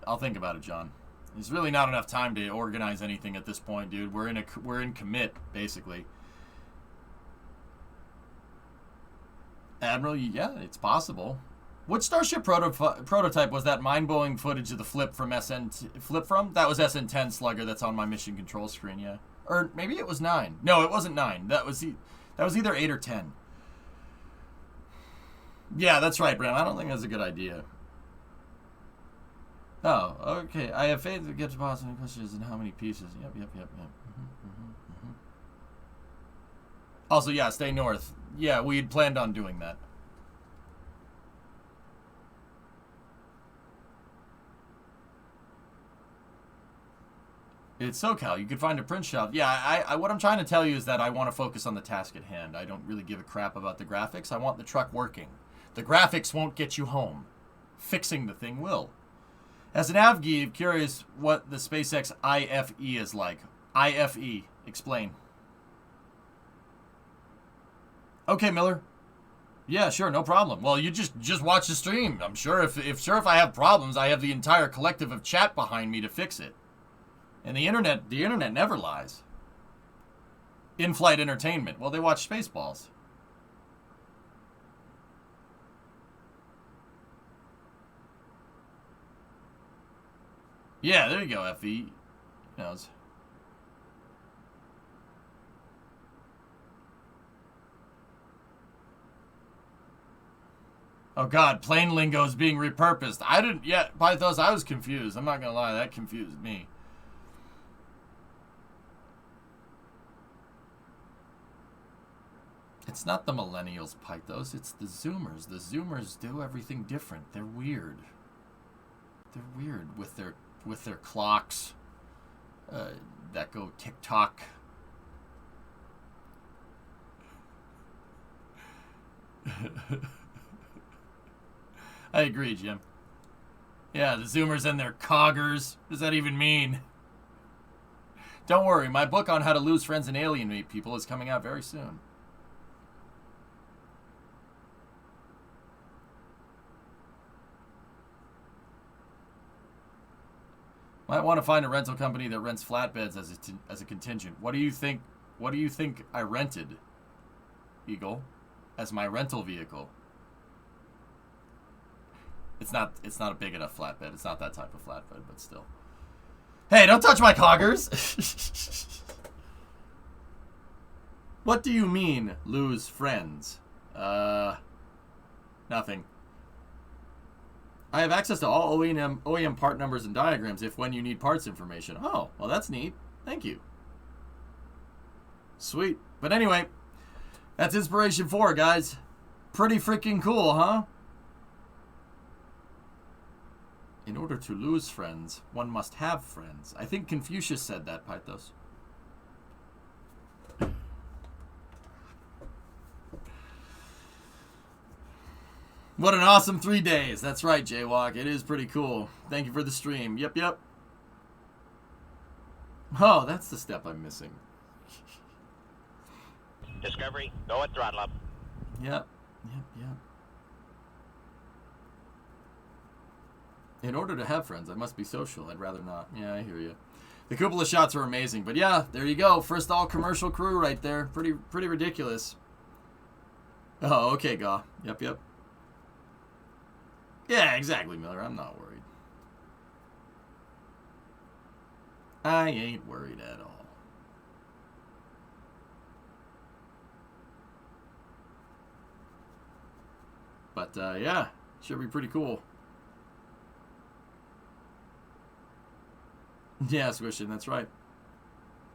I'll think about it, John. There's really not enough time to organize anything at this point, dude. We're in commit, basically. Admiral, yeah, it's possible. Which Starship prototype was that mind-blowing footage of the flip from? That was SN10 Slugger that's on my mission control screen, yeah. Or maybe it was 9. No, it wasn't 9. That was either 8 or 10. Yeah, that's right, Bram. I don't think that's a good idea. Oh, okay. I have faith that gets to Boston questions and how many pieces. Yep. Also, yeah, stay north. Yeah, we had planned on doing that. It's SoCal. You could find a print shop. Yeah, what I'm trying to tell you is that I want to focus on the task at hand. I don't really give a crap about the graphics. I want the truck working. The graphics won't get you home. Fixing the thing will. As an AvGi, I'm curious what the SpaceX IFE is like. IFE. Explain. Okay, Miller. Yeah, sure, no problem. Well, you just watch the stream. I'm sure if I have problems, I have the entire collective of chat behind me to fix it. And the internet never lies. In-flight entertainment. Well, they watch Spaceballs. Yeah, there you go, FE. knows? Oh god, plane lingo is being repurposed. I didn't yet. By those, I was confused. I'm not gonna lie, that confused me. It's not the millennials, Pythos. It's the Zoomers. The Zoomers do everything different. They're weird. They're weird with their clocks that go tick-tock. I agree, Jim. Yeah, the Zoomers and their coggers. What does that even mean? Don't worry, my book on how to lose friends and alienate people is coming out very soon. Might want to find a rental company that rents flatbeds as a contingent. What do you think? What do you think I rented, Eagle, as my rental vehicle? It's not a big enough flatbed. It's not that type of flatbed, but still. Hey, don't touch my coggers. What do you mean, lose friends? Nothing. I have access to all OEM part numbers and diagrams if when you need parts information. Oh, well that's neat. Thank you. Sweet. But anyway, that's Inspiration4, guys. Pretty freaking cool, huh? In order to lose friends, one must have friends. I think Confucius said that, Pythos. What an awesome 3 days. That's right, Jaywalk. It is pretty cool. Thank you for the stream. Yep, yep. Oh, that's the step I'm missing. Discovery, go at throttle up. Yep, yep. In order to have friends, I must be social. I'd rather not. Yeah, I hear you. The cupola shots are amazing. But yeah, there you go. First all commercial crew right there. Pretty ridiculous. Oh, okay, Gaw. Yep. Yeah, exactly, Miller. I'm not worried. I ain't worried at all. But, yeah. Should be pretty cool. Yeah, Squishin', that's right.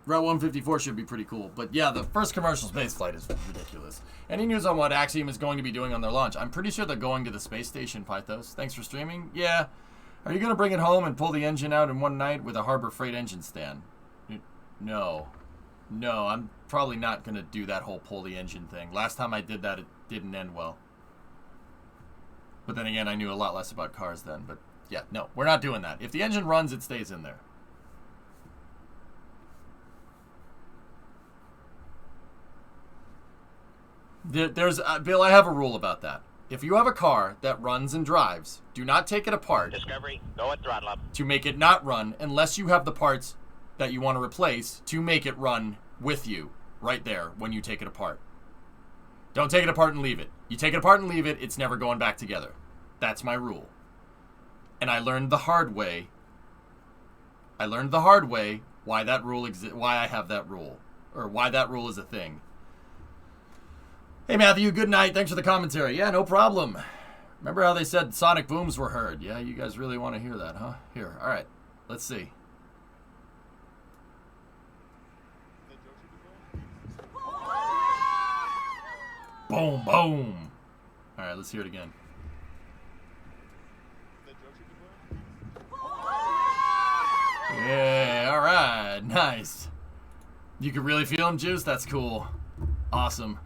Route 154 should be pretty cool. But yeah, the first commercial space flight is ridiculous. Any news on what Axiom is going to be doing on their launch? I'm pretty sure they're going to the space station, Pythos. Thanks for streaming. Yeah. Are you going to bring it home and pull the engine out in one night with a Harbor Freight engine stand? No. No, I'm probably not going to do that whole pull the engine thing. Last time I did that, it didn't end well. But then again, I knew a lot less about cars then. But yeah, no, we're not doing that. If the engine runs, it stays in there. There's Bill, I have a rule about that. If you have a car that runs and drives, do not take it apart. Discovery, go at throttle up. To make it not run unless you have the parts that you want to replace to make it run with you right there when you take it apart. Don't take it apart and leave it. You take it apart and leave it, it's never going back together. That's my rule. And I learned the hard way. Why that rule why I have that rule, or why that rule is a thing. Hey, Matthew, good night. Thanks for the commentary. Yeah, no problem. Remember how they said sonic booms were heard? Yeah, you guys really want to hear that, huh? Here, all right. Let's see. Boom, boom. All right, let's hear it again. Yeah, all right. Nice. You can really feel them, Juice? That's cool. Awesome.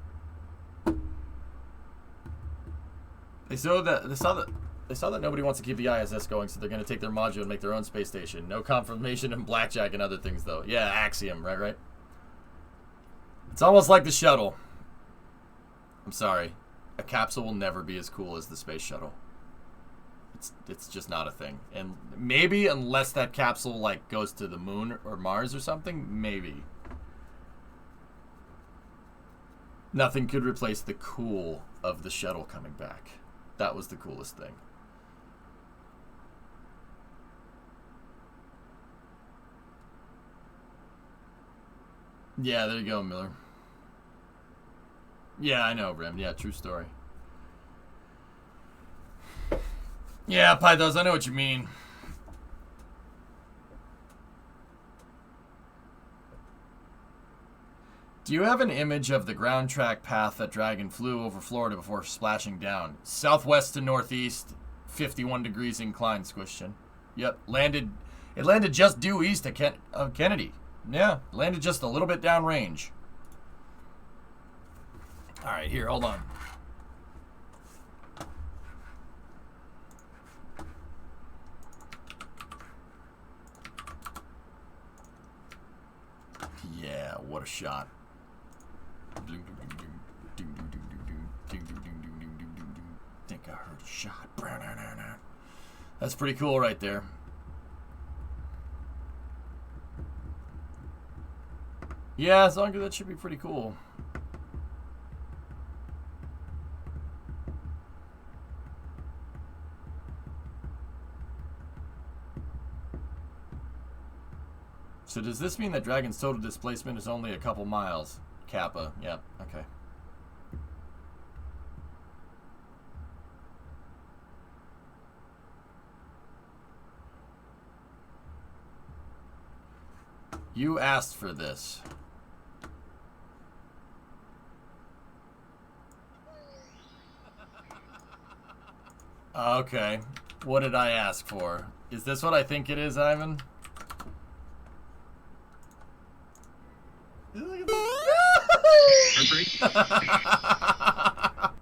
They saw that nobody wants to keep the ISS going, so they're going to take their module and make their own space station. No confirmation in blackjack and other things, though. Yeah, Axiom, right? It's almost like the shuttle. I'm sorry. A capsule will never be as cool as the space shuttle. It's just not a thing. And maybe unless that capsule, like, goes to the moon or Mars or something, maybe. Nothing could replace the cool of the shuttle coming back. That was the coolest thing. Yeah, there you go, Miller. Yeah, I know, Brim. Yeah, true story. Yeah, Pythos, I know what you mean. Do you have an image of the ground track path that Dragon flew over Florida before splashing down? Southwest to northeast, 51 degrees inclined, Squishin. Yep, it landed just due east of Kennedy. Yeah, landed just a little bit downrange. All right, here, hold on. Yeah, what a shot. Think I heard a shot. That's pretty cool right there. Yeah, as long as that should be pretty cool. So does this mean that Dragon's total displacement is only a couple miles? Kappa, yep, okay. You asked for this. Okay, what did I ask for? Is this what I think it is, Ivan?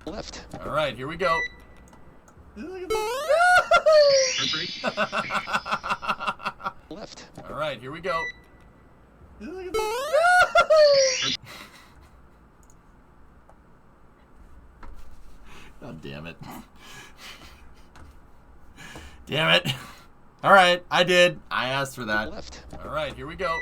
Left. All right, here we go. Left. All right, here we go. God damn it. Damn it. All right, I did. I asked for that. Left. All right, here we go.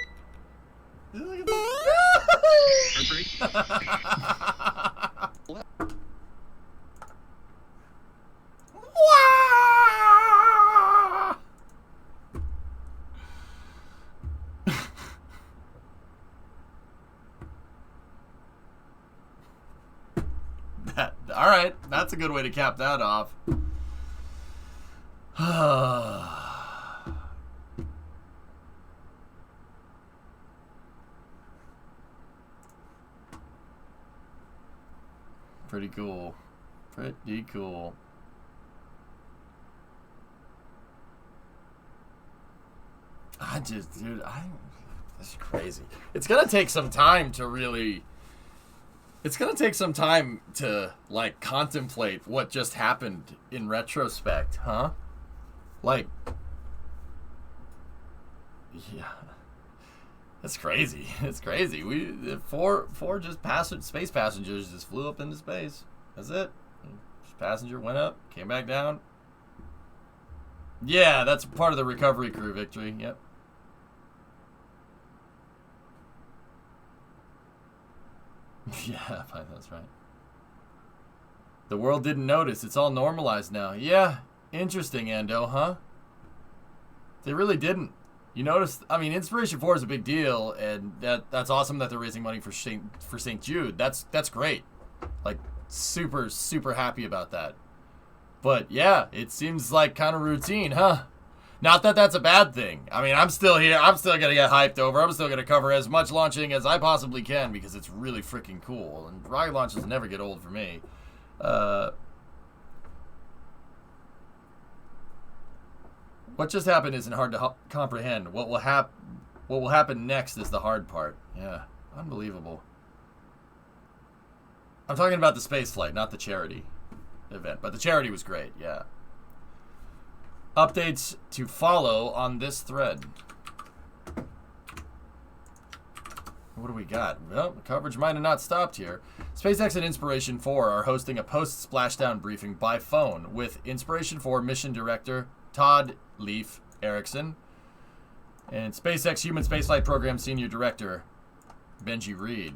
All right, that's a good way to cap that off. Pretty cool. Pretty cool. Dude, this is crazy. It's gonna take some time to really. It's gonna take some time to like contemplate what just happened in retrospect, huh? Like, yeah, that's crazy. It's crazy. Four just space passengers just flew up into space. That's it. Just passenger went up, came back down. Yeah, that's part of the recovery crew victory. Yep. Yeah, that's right. The world didn't notice. It's all normalized now. Yeah, interesting, Endo, huh? They really didn't. You notice? I mean, Inspiration4 is a big deal, and that's awesome that they're raising money for St. Jude. That's great. Like, super happy about that. But yeah, it seems like kind of routine, huh? Not that that's a bad thing. I mean, I'm still here. I'm still going to get hyped over. I'm still going to cover as much launching as I possibly can because it's really freaking cool. And rocket launches never get old for me. What just happened isn't hard to comprehend. What will happen next is the hard part. Yeah, unbelievable. I'm talking about the space flight, not the charity event. But the charity was great, yeah. Updates to follow on this thread. What do we got? Well, the coverage might have not stopped here. SpaceX and Inspiration4 are hosting a post-splashdown briefing by phone with Inspiration4 mission director Todd Leaf Erickson and SpaceX Human Spaceflight Program senior director Benji Reed.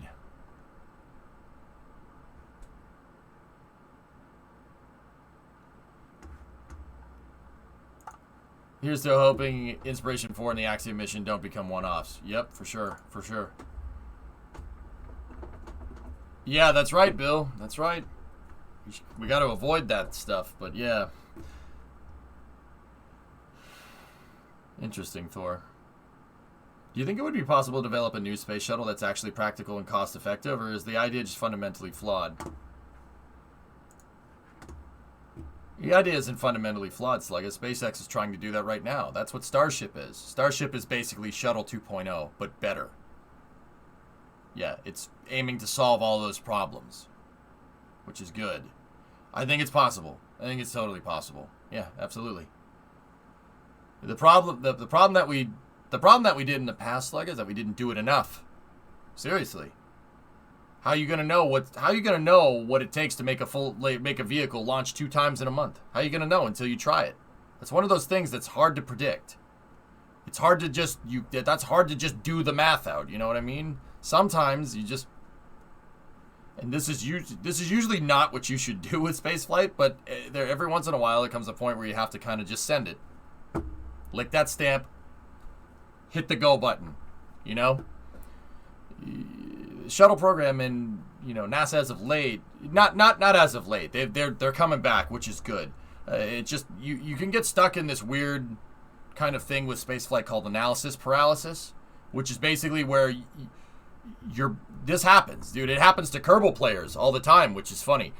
Here's to hoping Inspiration4 and the Axiom mission don't become one-offs. Yep, for sure, for sure. Yeah, that's right, Bill. That's right. We got to avoid that stuff, but yeah. Interesting, Thor. Do you think it would be possible to develop a new space shuttle that's actually practical and cost-effective, or is the idea just fundamentally flawed? The idea isn't fundamentally flawed, Sluggus. SpaceX is trying to do that right now. That's what Starship is. Starship is basically Shuttle 2.0, but better. Yeah, it's aiming to solve all those problems, which is good. I think it's possible. I think it's totally possible. Yeah, absolutely. The problem that we did in the past, Slug, is that we didn't do it enough. Seriously. How are you gonna know what it takes to make a vehicle launch 2 times in a month? How are you gonna know until you try it? That's one of those things that's hard to predict. It's hard to just that's hard to just do the math out. You know what I mean? Sometimes you just, and this is usually not what you should do with spaceflight, but there every once in a while it comes a point where you have to kind of just send it, lick that stamp, hit the go button. You know. Shuttle program in NASA as of late, not as of late. They're coming back, which is good. It just you can get stuck in this weird kind of thing with spaceflight called analysis paralysis, which is basically where this happens, dude. It happens to Kerbal players all the time, which is funny.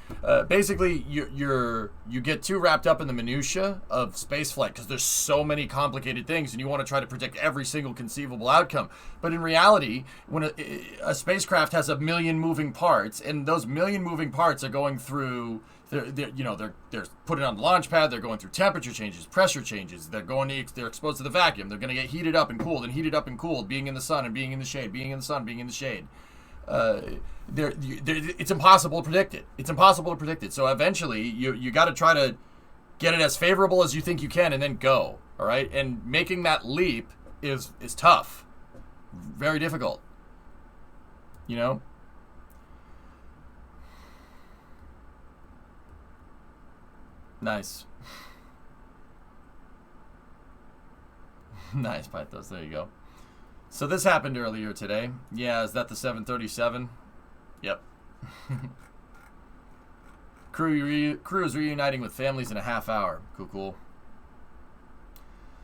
Basically, you get too wrapped up in the minutia of spaceflight because there's so many complicated things, and you want to try to predict every single conceivable outcome. But in reality, when a spacecraft has a million moving parts, and those million moving parts are going through, they're put it on the launch pad. They're going through temperature changes, pressure changes. They're exposed to the vacuum. They're going to get heated up and cooled, and heated up and cooled, being in the sun and being in the shade, being in the sun, being in the shade. It's impossible to predict it. It's impossible to predict it. So eventually, you got to try to get it as favorable as you think you can, and then go. All right, and making that leap is tough, very difficult. You know. Nice. Nice, Pythos. There you go. So this happened earlier today. Yeah, is that the 737? Yep. Crew is reuniting with families in a half hour. Cool.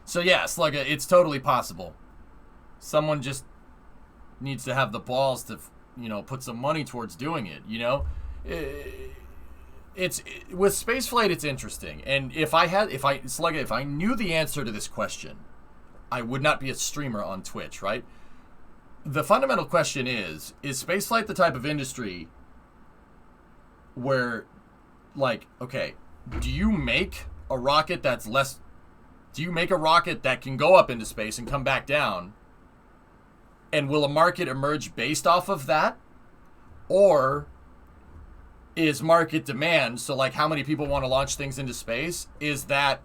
So yeah, Slugga, it's totally possible. Someone just needs to have the balls to, put some money towards doing it, with spaceflight, it's interesting. And if I knew the answer to this question, I would not be a streamer on Twitch, right? The fundamental question is spaceflight the type of industry where, okay, do you make a rocket that can go up into space and come back down? And will a market emerge based off of that? Or is market demand, so how many people want to launch things into space, is that,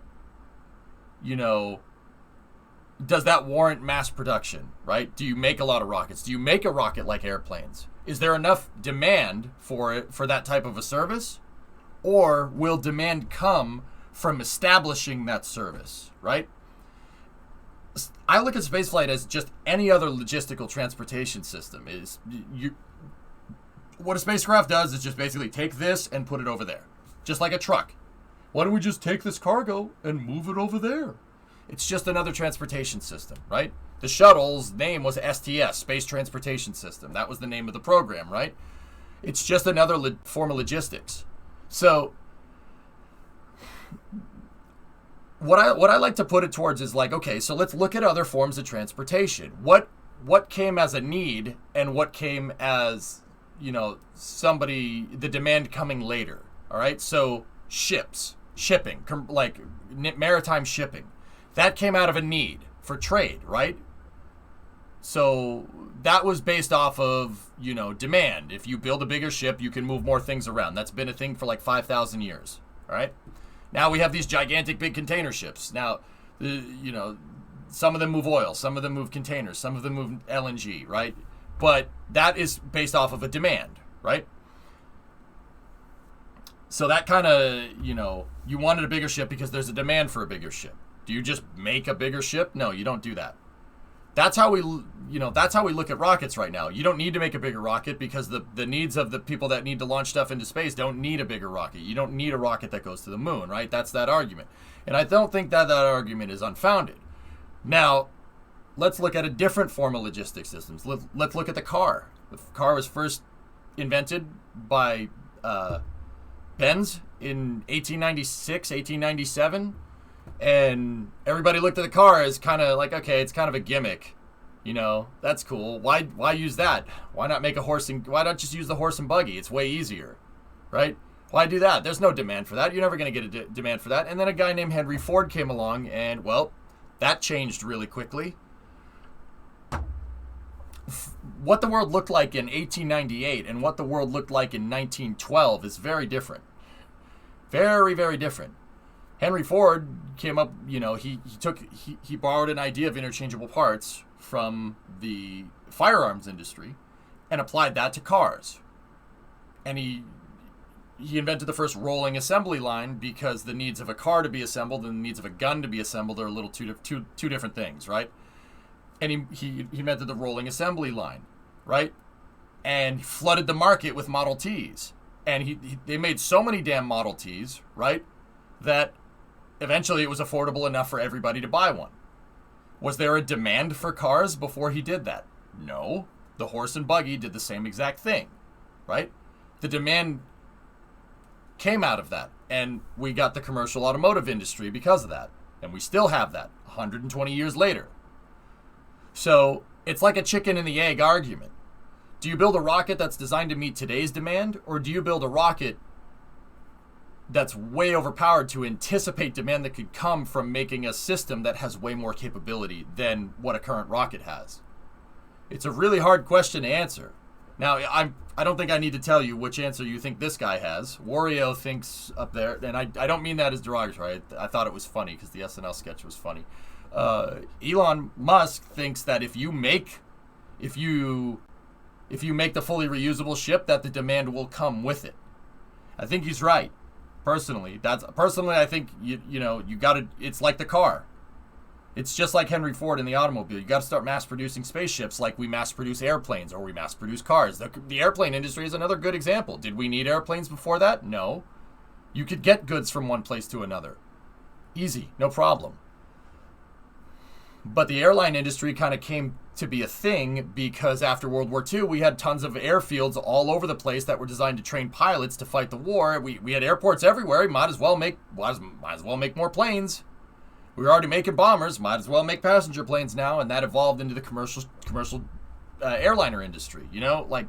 does that warrant mass production, right? Do you make a lot of rockets? Do you make a rocket like airplanes? Is there enough demand for it, for that type of a service? Or will demand come from establishing that service, right? I look at spaceflight as just any other logistical transportation system. What a spacecraft does is just basically take this and put it over there. Just like a truck. Why don't we just take this cargo and move it over there? It's just another transportation system, right? The shuttle's name was STS, Space Transportation System. That was the name of the program, right? It's just another form of logistics. So what I like to put it towards is okay, so let's look at other forms of transportation. What came as a need and what came as, the demand coming later, all right? So shipping, maritime shipping. That came out of a need for trade, right? So that was based off of, demand. If you build a bigger ship, you can move more things around. That's been a thing for 5,000 years, all right? Now we have these gigantic big container ships. Now, some of them move oil, some of them move containers, some of them move LNG, right? But that is based off of a demand, right? So that kind of, you wanted a bigger ship because there's a demand for a bigger ship. Do you just make a bigger ship? No, you don't do that. That's how we look at rockets right now. You don't need to make a bigger rocket because the needs of the people that need to launch stuff into space don't need a bigger rocket. You don't need a rocket that goes to the moon, right? That's that argument. And I don't think that argument is unfounded. Now, let's look at a different form of logistic systems. Let's look at the car. The car was first invented by Benz in 1896, 1897. And everybody looked at the car as kind of like, okay, it's kind of a gimmick. You know, that's cool. Why use that? Why not make a horse and why not just use the horse and buggy? It's way easier, right? Why do that? There's no demand for that. You're never going to get a demand for that. And then a guy named Henry Ford came along and, well, that changed really quickly. What the world looked like in 1898 and what the world looked like in 1912 is very different. Very, very different. Henry Ford came up, you know, he borrowed an idea of interchangeable parts from the firearms industry and applied that to cars. And he invented the first rolling assembly line because the needs of a car to be assembled and the needs of a gun to be assembled are a little two different things, right? And he invented the rolling assembly line, right? And flooded the market with Model Ts. And they made so many damn Model Ts, right, that eventually it was affordable enough for everybody to buy one. Was there a demand for cars before he did that? No. The horse and buggy did the same exact thing, right? The demand came out of that, and we got the commercial automotive industry because of that. And we still have that 120 years later. So it's like a chicken and the egg argument. Do you build a rocket that's designed to meet today's demand, or do you build a rocket that's way overpowered to anticipate demand that could come from making a system that has way more capability than what a current rocket has? It's a really hard question to answer. Now, I don't think I need to tell you which answer you think this guy has. Wario thinks up there, and I don't mean that as derogatory. I thought it was funny because the SNL sketch was funny. Elon Musk thinks that if you make the fully reusable ship, that the demand will come with it. I think he's right. Personally, I think you got to. It's like the car. It's just like Henry Ford in the automobile. You got to start mass producing spaceships, like we mass produce airplanes or we mass produce cars. The airplane industry is another good example. Did we need airplanes before that? No. You could get goods from one place to another. Easy, no problem. But the airline industry kind of came to be a thing because after World War II, we had tons of airfields all over the place that were designed to train pilots to fight the war. We had airports everywhere. We might as well make more planes. We were already making bombers. Might as well make passenger planes now, and that evolved into the commercial airliner industry. You know, like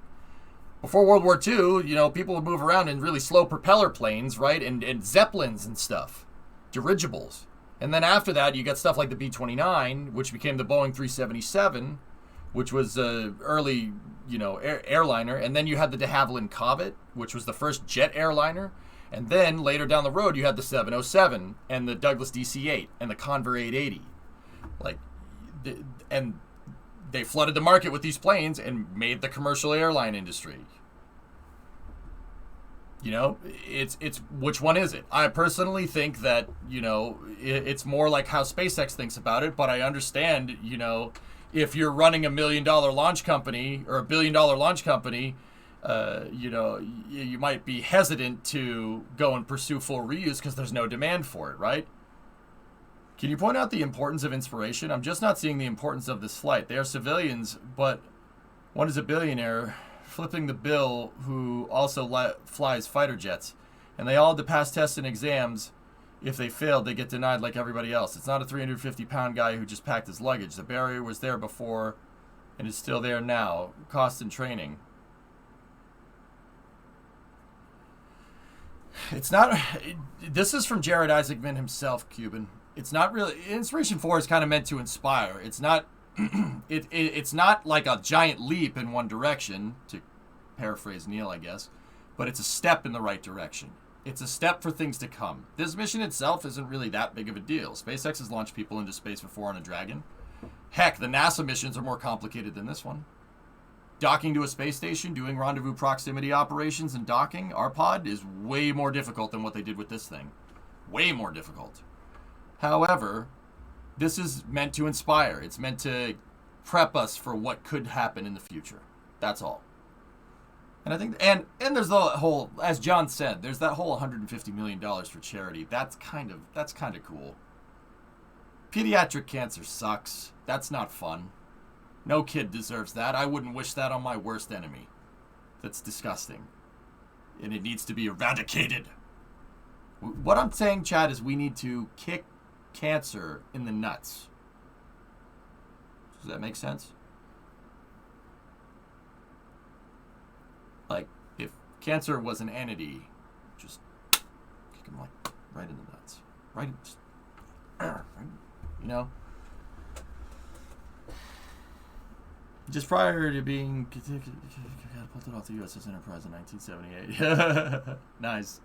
before World War II, people would move around in really slow propeller planes, right, and zeppelins and stuff, dirigibles. And then after that, you got stuff like the B-29, which became the Boeing 377, which was early, airliner. And then you had the de Havilland Comet, which was the first jet airliner. And then later down the road, you had the 707 and the Douglas DC-8 and the Convair 880. And they flooded the market with these planes and made the commercial airline industry. It's which one is it? I personally think that, it's more like how SpaceX thinks about it, but I understand, if you're running $1 million launch company or $1 billion launch company, you might be hesitant to go and pursue full reuse because there's no demand for it, right? Can you point out the importance of inspiration? I'm just not seeing the importance of this flight. They are civilians, but one is a billionaire flipping the bill who also flies fighter jets. And they all had to pass tests and exams. If they failed, they get denied like everybody else. It's not a 350-pound guy who just packed his luggage. The barrier was there before and is still there now. Cost and training. It's not... This is from Jared Isaacman himself, Cuban. It's not really... Inspiration4 is kind of meant to inspire. It's not... It's not like a giant leap in one direction, to paraphrase Neil, I guess, but it's a step in the right direction. It's a step for things to come. This mission itself isn't really that big of a deal. SpaceX has launched people into space before on a Dragon. Heck, the NASA missions are more complicated than this one. Docking to a space station, doing rendezvous proximity operations and docking, our pod, is way more difficult than what they did with this thing. Way more difficult. However, this is meant to inspire. It's meant to prep us for what could happen in the future. That's all. And I think, and there's the whole, as John said, there's that whole $150 million for charity. That's kind of cool. Pediatric cancer sucks. That's not fun. No kid deserves that. I wouldn't wish that on my worst enemy. That's disgusting. And it needs to be eradicated. What I'm saying, Chad, is we need to kick cancer in the nuts. Does that make sense? Like, if cancer was an entity, just kick him like right in the nuts. Right, just, you know? Just prior to being catapulted off the USS Enterprise in 1978. Nice.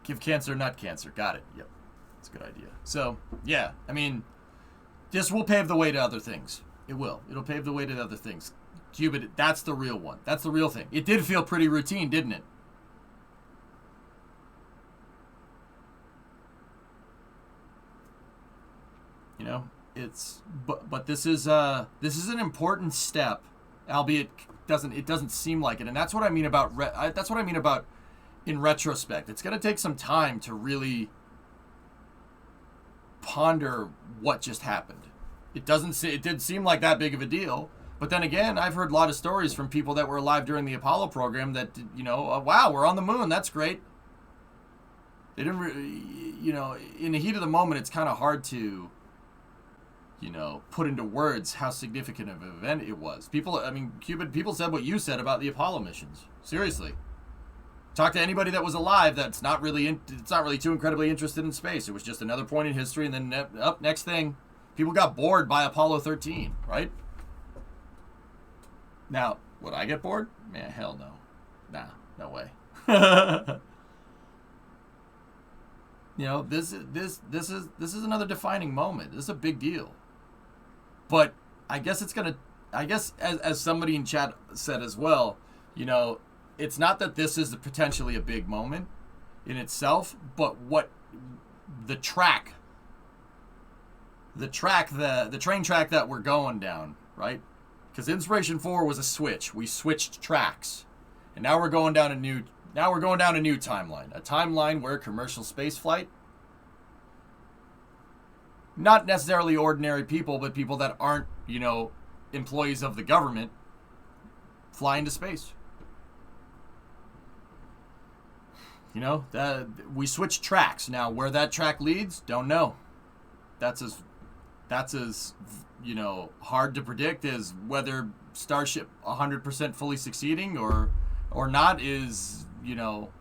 Give cancer, not cancer. Got it. Yep. That's a good idea. So, yeah, I mean, this will pave the way to other things. It will. It'll pave the way to other things. Qubit, that's the real one. That's the real thing. It did feel pretty routine, didn't it? You know, it's but this is an important step, albeit it doesn't seem like it, and that's what I mean about in retrospect. It's going to take some time to really ponder what just happened. It didn't seem like that big of a deal, but then again, I've heard a lot of stories from people that were alive during the Apollo program that, you know, wow, we're on the moon, that's great. They didn't you know, in the heat of the moment, it's kind of hard to, you know, put into words how significant of an event it was. People said what you said about the Apollo missions. Seriously. Talk to anybody that was alive that's not really too incredibly interested in space. It was just another point in history, and then next thing, people got bored by Apollo 13, right? Now, would I get bored? Man, hell no. Nah, no way. You know, this is another defining moment. This is a big deal. But I guess as somebody in chat said as well, you know, it's not that this is potentially a big moment in itself, but what the train track that we're going down, right? Because Inspiration4 was a switch. We switched tracks. And now we're going down a new timeline. A timeline where commercial spaceflight, not necessarily ordinary people, but people that aren't, you know, employees of the government, fly into space. You know, we switched tracks. Now, where that track leads, don't know. That's as you know, hard to predict as whether Starship 100% fully succeeding or not is, you know,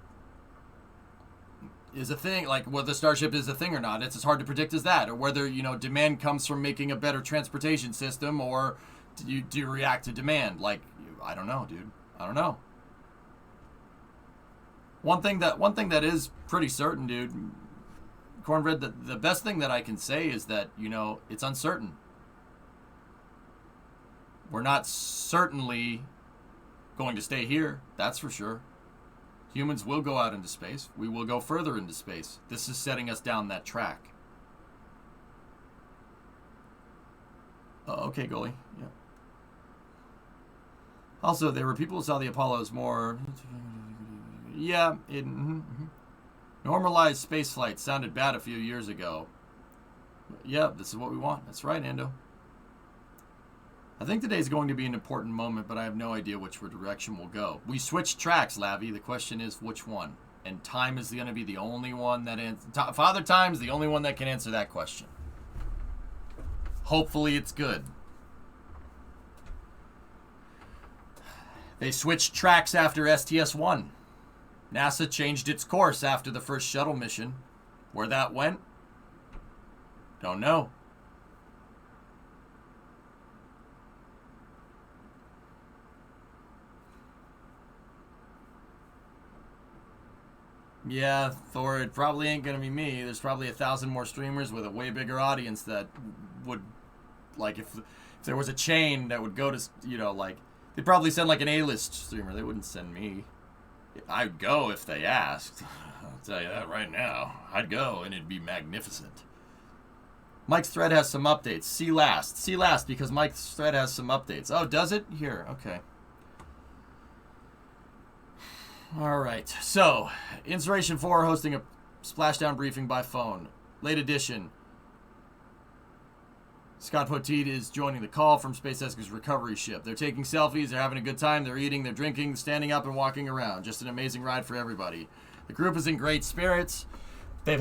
is a thing. Like whether Starship is a thing or not, it's as hard to predict as that. Or whether, you know, demand comes from making a better transportation system, or do you react to demand? Like, I don't know, dude. I don't know. One thing that is pretty certain, dude, Cornbread, the best thing that I can say is that, you know, it's uncertain. We're not certainly going to stay here, that's for sure. Humans will go out into space. We will go further into space. This is setting us down that track. Okay, goalie. Yeah. Also, there were people who saw the Apollos more. Yeah, normalized space flight sounded bad a few years ago. Yeah, this is what we want. That's right, Ando. I think today's going to be an important moment, but I have no idea which direction we'll go. We switched tracks, Lavi. The question is which one? And time is going to be the only one that Father Time's the only one that can answer that question. Hopefully it's good. They switched tracks after STS-1. NASA changed its course after the first shuttle mission. Where that went? Don't know. Yeah, Thor, it probably ain't gonna be me. There's probably 1,000 more streamers with a way bigger audience that would, like, if there was a chain that would go to, you know, like, they'd probably send like an A-list streamer. They wouldn't send me. I'd go if they asked. I'll tell you that right now. I'd go, and it'd be magnificent. Mike's thread has some updates. See last. See last, because Mike's thread has some updates. Oh, does it? Here, okay. All right. So, INSPIRATION4 hosting a splashdown briefing by phone. Late edition. Scott Poteet is joining the call from SpaceX's recovery ship. They're taking selfies, they're having a good time, they're eating, they're drinking, standing up and walking around. Just an amazing ride for everybody. The group is in great spirits. They're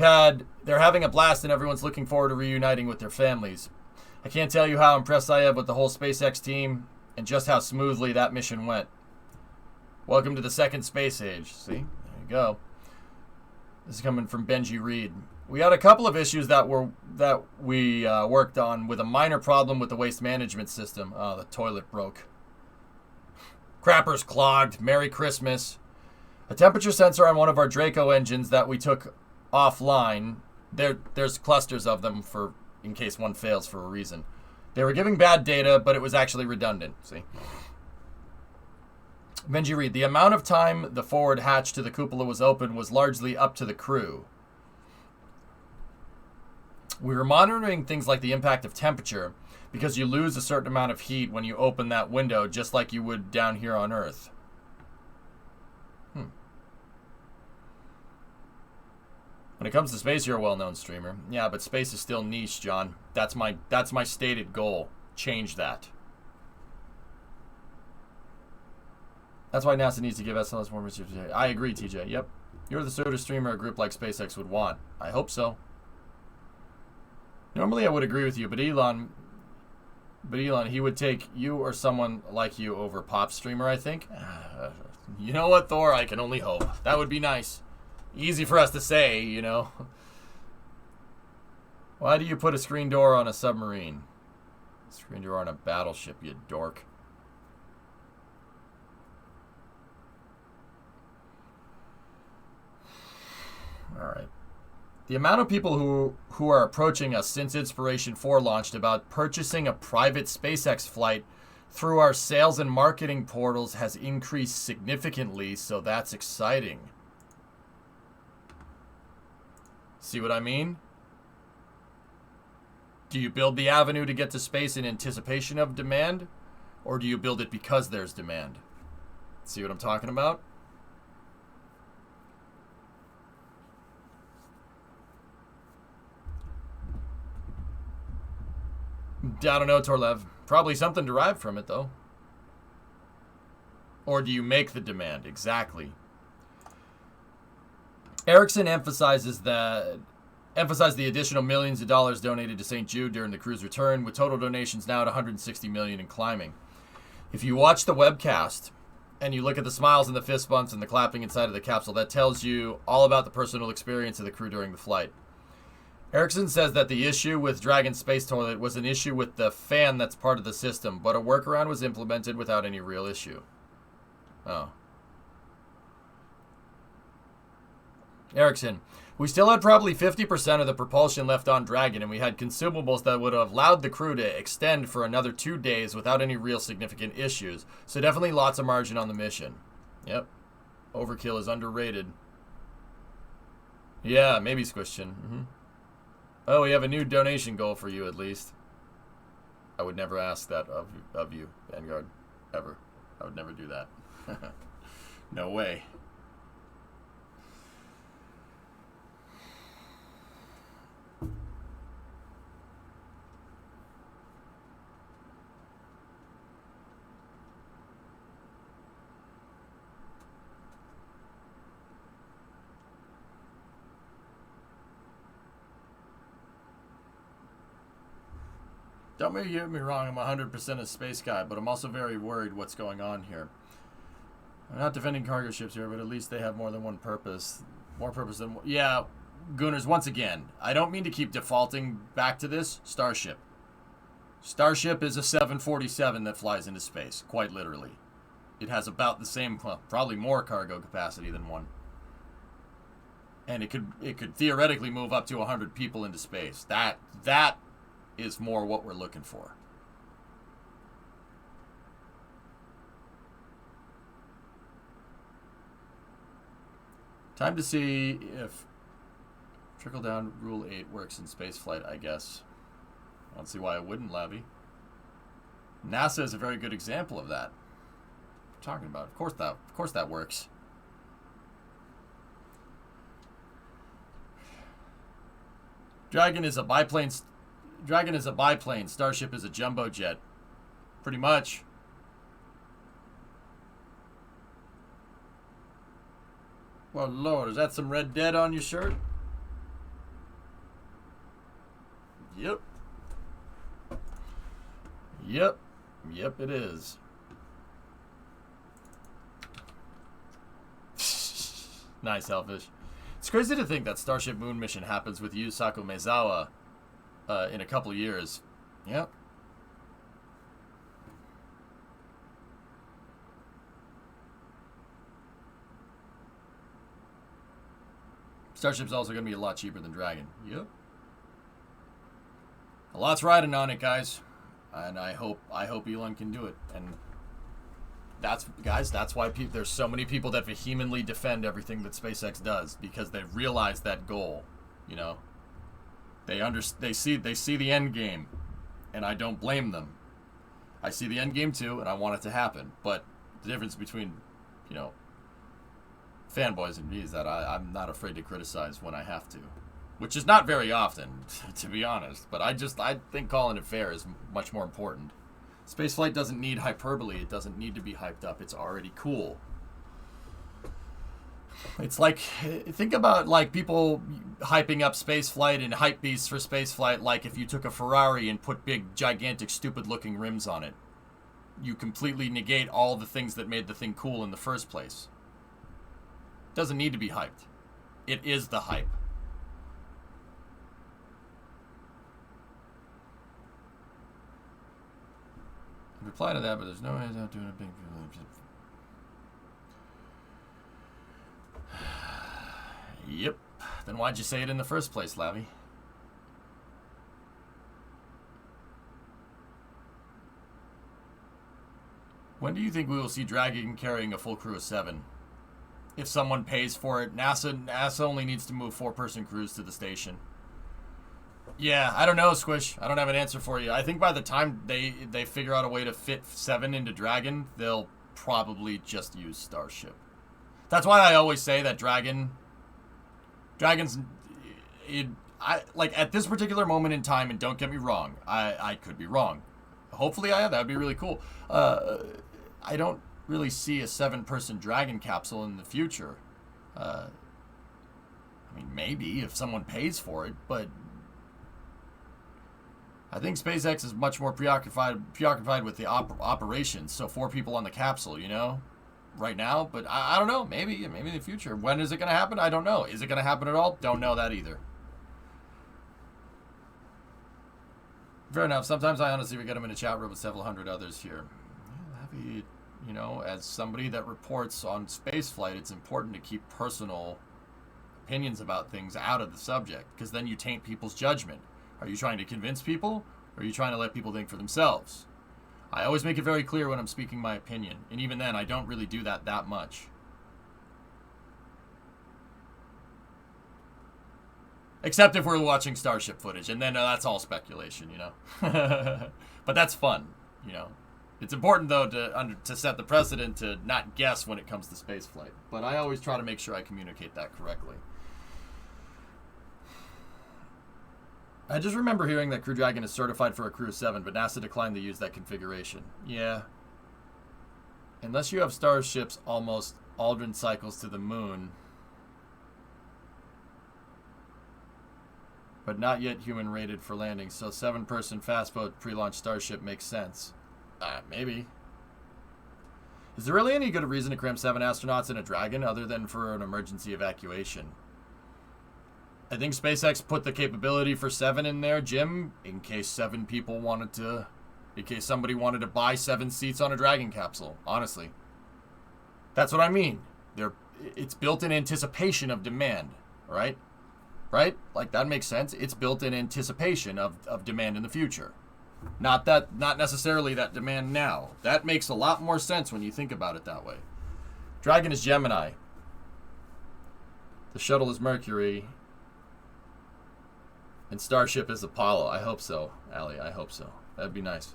having a blast, and everyone's looking forward to reuniting with their families. I can't tell you how impressed I am with the whole SpaceX team and just how smoothly that mission went. Welcome to the second space age. See? There you go. This is coming from Benji Reed. We had a couple of issues that we worked on with a minor problem with the waste management system. Oh, the toilet broke. Crappers clogged. Merry Christmas. A temperature sensor on one of our Draco engines that we took offline. There's clusters of them in case one fails for a reason. They were giving bad data, but it was actually redundant. See? Benji Reed. The amount of time the forward hatch to the cupola was open was largely up to the crew. We were monitoring things like the impact of temperature because you lose a certain amount of heat when you open that window, just like you would down here on Earth. When it comes to space, you're a well-known streamer. Yeah, but space is still niche, John. That's my stated goal. Change that. That's why NASA needs to give SLS more research. I agree, TJ. Yep. You're the sort of streamer a group like SpaceX would want. I hope so. Normally I would agree with you, but Elon, he would take you or someone like you over pop streamer, I think. You know what, Thor? I can only hope. That would be nice. Easy for us to say, you know. Why do you put a screen door on a submarine? Screen door on a battleship, you dork. All right. The amount of people who are approaching us since INSPIRATION4 launched about purchasing a private SpaceX flight through our sales and marketing portals has increased significantly, so that's exciting. See what I mean? Do you build the avenue to get to space in anticipation of demand, or do you build it because there's demand? See what I'm talking about? I don't know, Torlev. Probably something derived from it, though. Or do you make the demand? Exactly. Erickson emphasized the additional millions of dollars donated to St. Jude during the crew's return, with total donations now at $160 million and climbing. If you watch the webcast and you look at the smiles and the fist bumps and the clapping inside of the capsule, that tells you all about the personal experience of the crew during the flight. Erickson says that the issue with Dragon's space toilet was an issue with the fan that's part of the system, but a workaround was implemented without any real issue. Oh. Erickson, we still had probably 50% of the propulsion left on Dragon, and we had consumables that would have allowed the crew to extend for another 2 days without any real significant issues. So definitely lots of margin on the mission. Yep. Overkill is underrated. Yeah, maybe Squishin. Mm-hmm. Oh, we have a new donation goal for you, at least. I would never ask that of you, Vanguard. Ever. I would never do that. No way. Don't get me wrong, I'm 100% a space guy, but I'm also very worried what's going on here. I'm not defending cargo ships here, but at least they have more than one purpose. More purpose than one. Yeah, Gooners, once again, I don't mean to keep defaulting back to this. Starship. Starship is a 747 that flies into space, quite literally. It has about the same, well, probably more cargo capacity than one. And it could theoretically move up to 100 people into space. That is more what we're looking for. Time to see if trickle-down Rule 8 works in spaceflight, I guess. I don't see why it wouldn't, Lavi. NASA is a very good example of that. What are you talking about? Of course that works. Dragon is a biplane. Starship is a jumbo jet. Pretty much. Well, Lord, is that some Red Dead on your shirt? Yep. Yep. Yep, it is. Nice, Elfish. It's crazy to think that Starship Moon mission happens with Yusaku Maezawa in a couple years. Yep. Starship's also going to be a lot cheaper than Dragon. Yep. A lot's riding on it, guys. And I hope Elon can do it. And that's why there's so many people that vehemently defend everything that SpaceX does, because they realize that goal. You know, they see the end game, and I don't blame them. I see the end game too, and I want it to happen. But the difference between, you know, fanboys and me is that I'm not afraid to criticize when I have to, which is not very often, to be honest. But I think calling it fair is much more important. Spaceflight doesn't need hyperbole. It doesn't need to be hyped up. It's already cool. It's like, think about like people hyping up spaceflight and hype beasts for spaceflight. Like if you took a Ferrari and put big, gigantic, stupid-looking rims on it, you completely negate all the things that made the thing cool in the first place. It doesn't need to be hyped. It is the hype. Reply to that, but there's no way I'm doing a big. Yep. Then why'd you say it in the first place, Lavi? When do you think we will see Dragon carrying a full crew of 7? If someone pays for it, NASA only needs to move 4-person crews to the station. Yeah, I don't know, Squish. I don't have an answer for you. I think by the time they figure out a way to fit 7 into Dragon, they'll probably just use Starship. That's why I always say that Dragon's... like, at this particular moment in time, and don't get me wrong, I could be wrong. Hopefully I am. That would be really cool. I don't really see a 7-person Dragon capsule in the future. I mean, maybe if someone pays for it, but... I think SpaceX is much more preoccupied with the operations. So 4 people on the capsule, you know, right now. But I don't know. Maybe in the future. When is it going to happen? I don't know. Is it going to happen at all? Don't know that either. Fair enough. Sometimes I honestly forget I'm in a chat room with several hundred others here. Happy, you know, as somebody that reports on spaceflight, it's important to keep personal opinions about things out of the subject, because then you taint people's judgment. Are you trying to convince people, or are you trying to let people think for themselves? I always make it very clear when I'm speaking my opinion, and even then, I don't really do that much. Except if we're watching Starship footage, and then that's all speculation, you know? But that's fun, you know? It's important, though, to set the precedent to not guess when it comes to spaceflight. But I always try to make sure I communicate that correctly. I just remember hearing that Crew Dragon is certified for a crew of 7, but NASA declined to use that configuration. Yeah. Unless you have Starship's almost Aldrin cycles to the moon, but not yet human rated for landing, so 7-person fastboat pre-launch Starship makes sense. Maybe. Is there really any good reason to cram 7 astronauts in a Dragon other than for an emergency evacuation? I think SpaceX put the capability for 7 in there, Jim, in case somebody wanted to buy 7 seats on a Dragon capsule, honestly. That's what I mean. It's built in anticipation of demand, right? Right? Like, that makes sense. It's built in anticipation of demand in the future. Not necessarily that demand now. That makes a lot more sense when you think about it that way. Dragon is Gemini. The shuttle is Mercury. And Starship is Apollo. I hope so, Allie. I hope so. That'd be nice.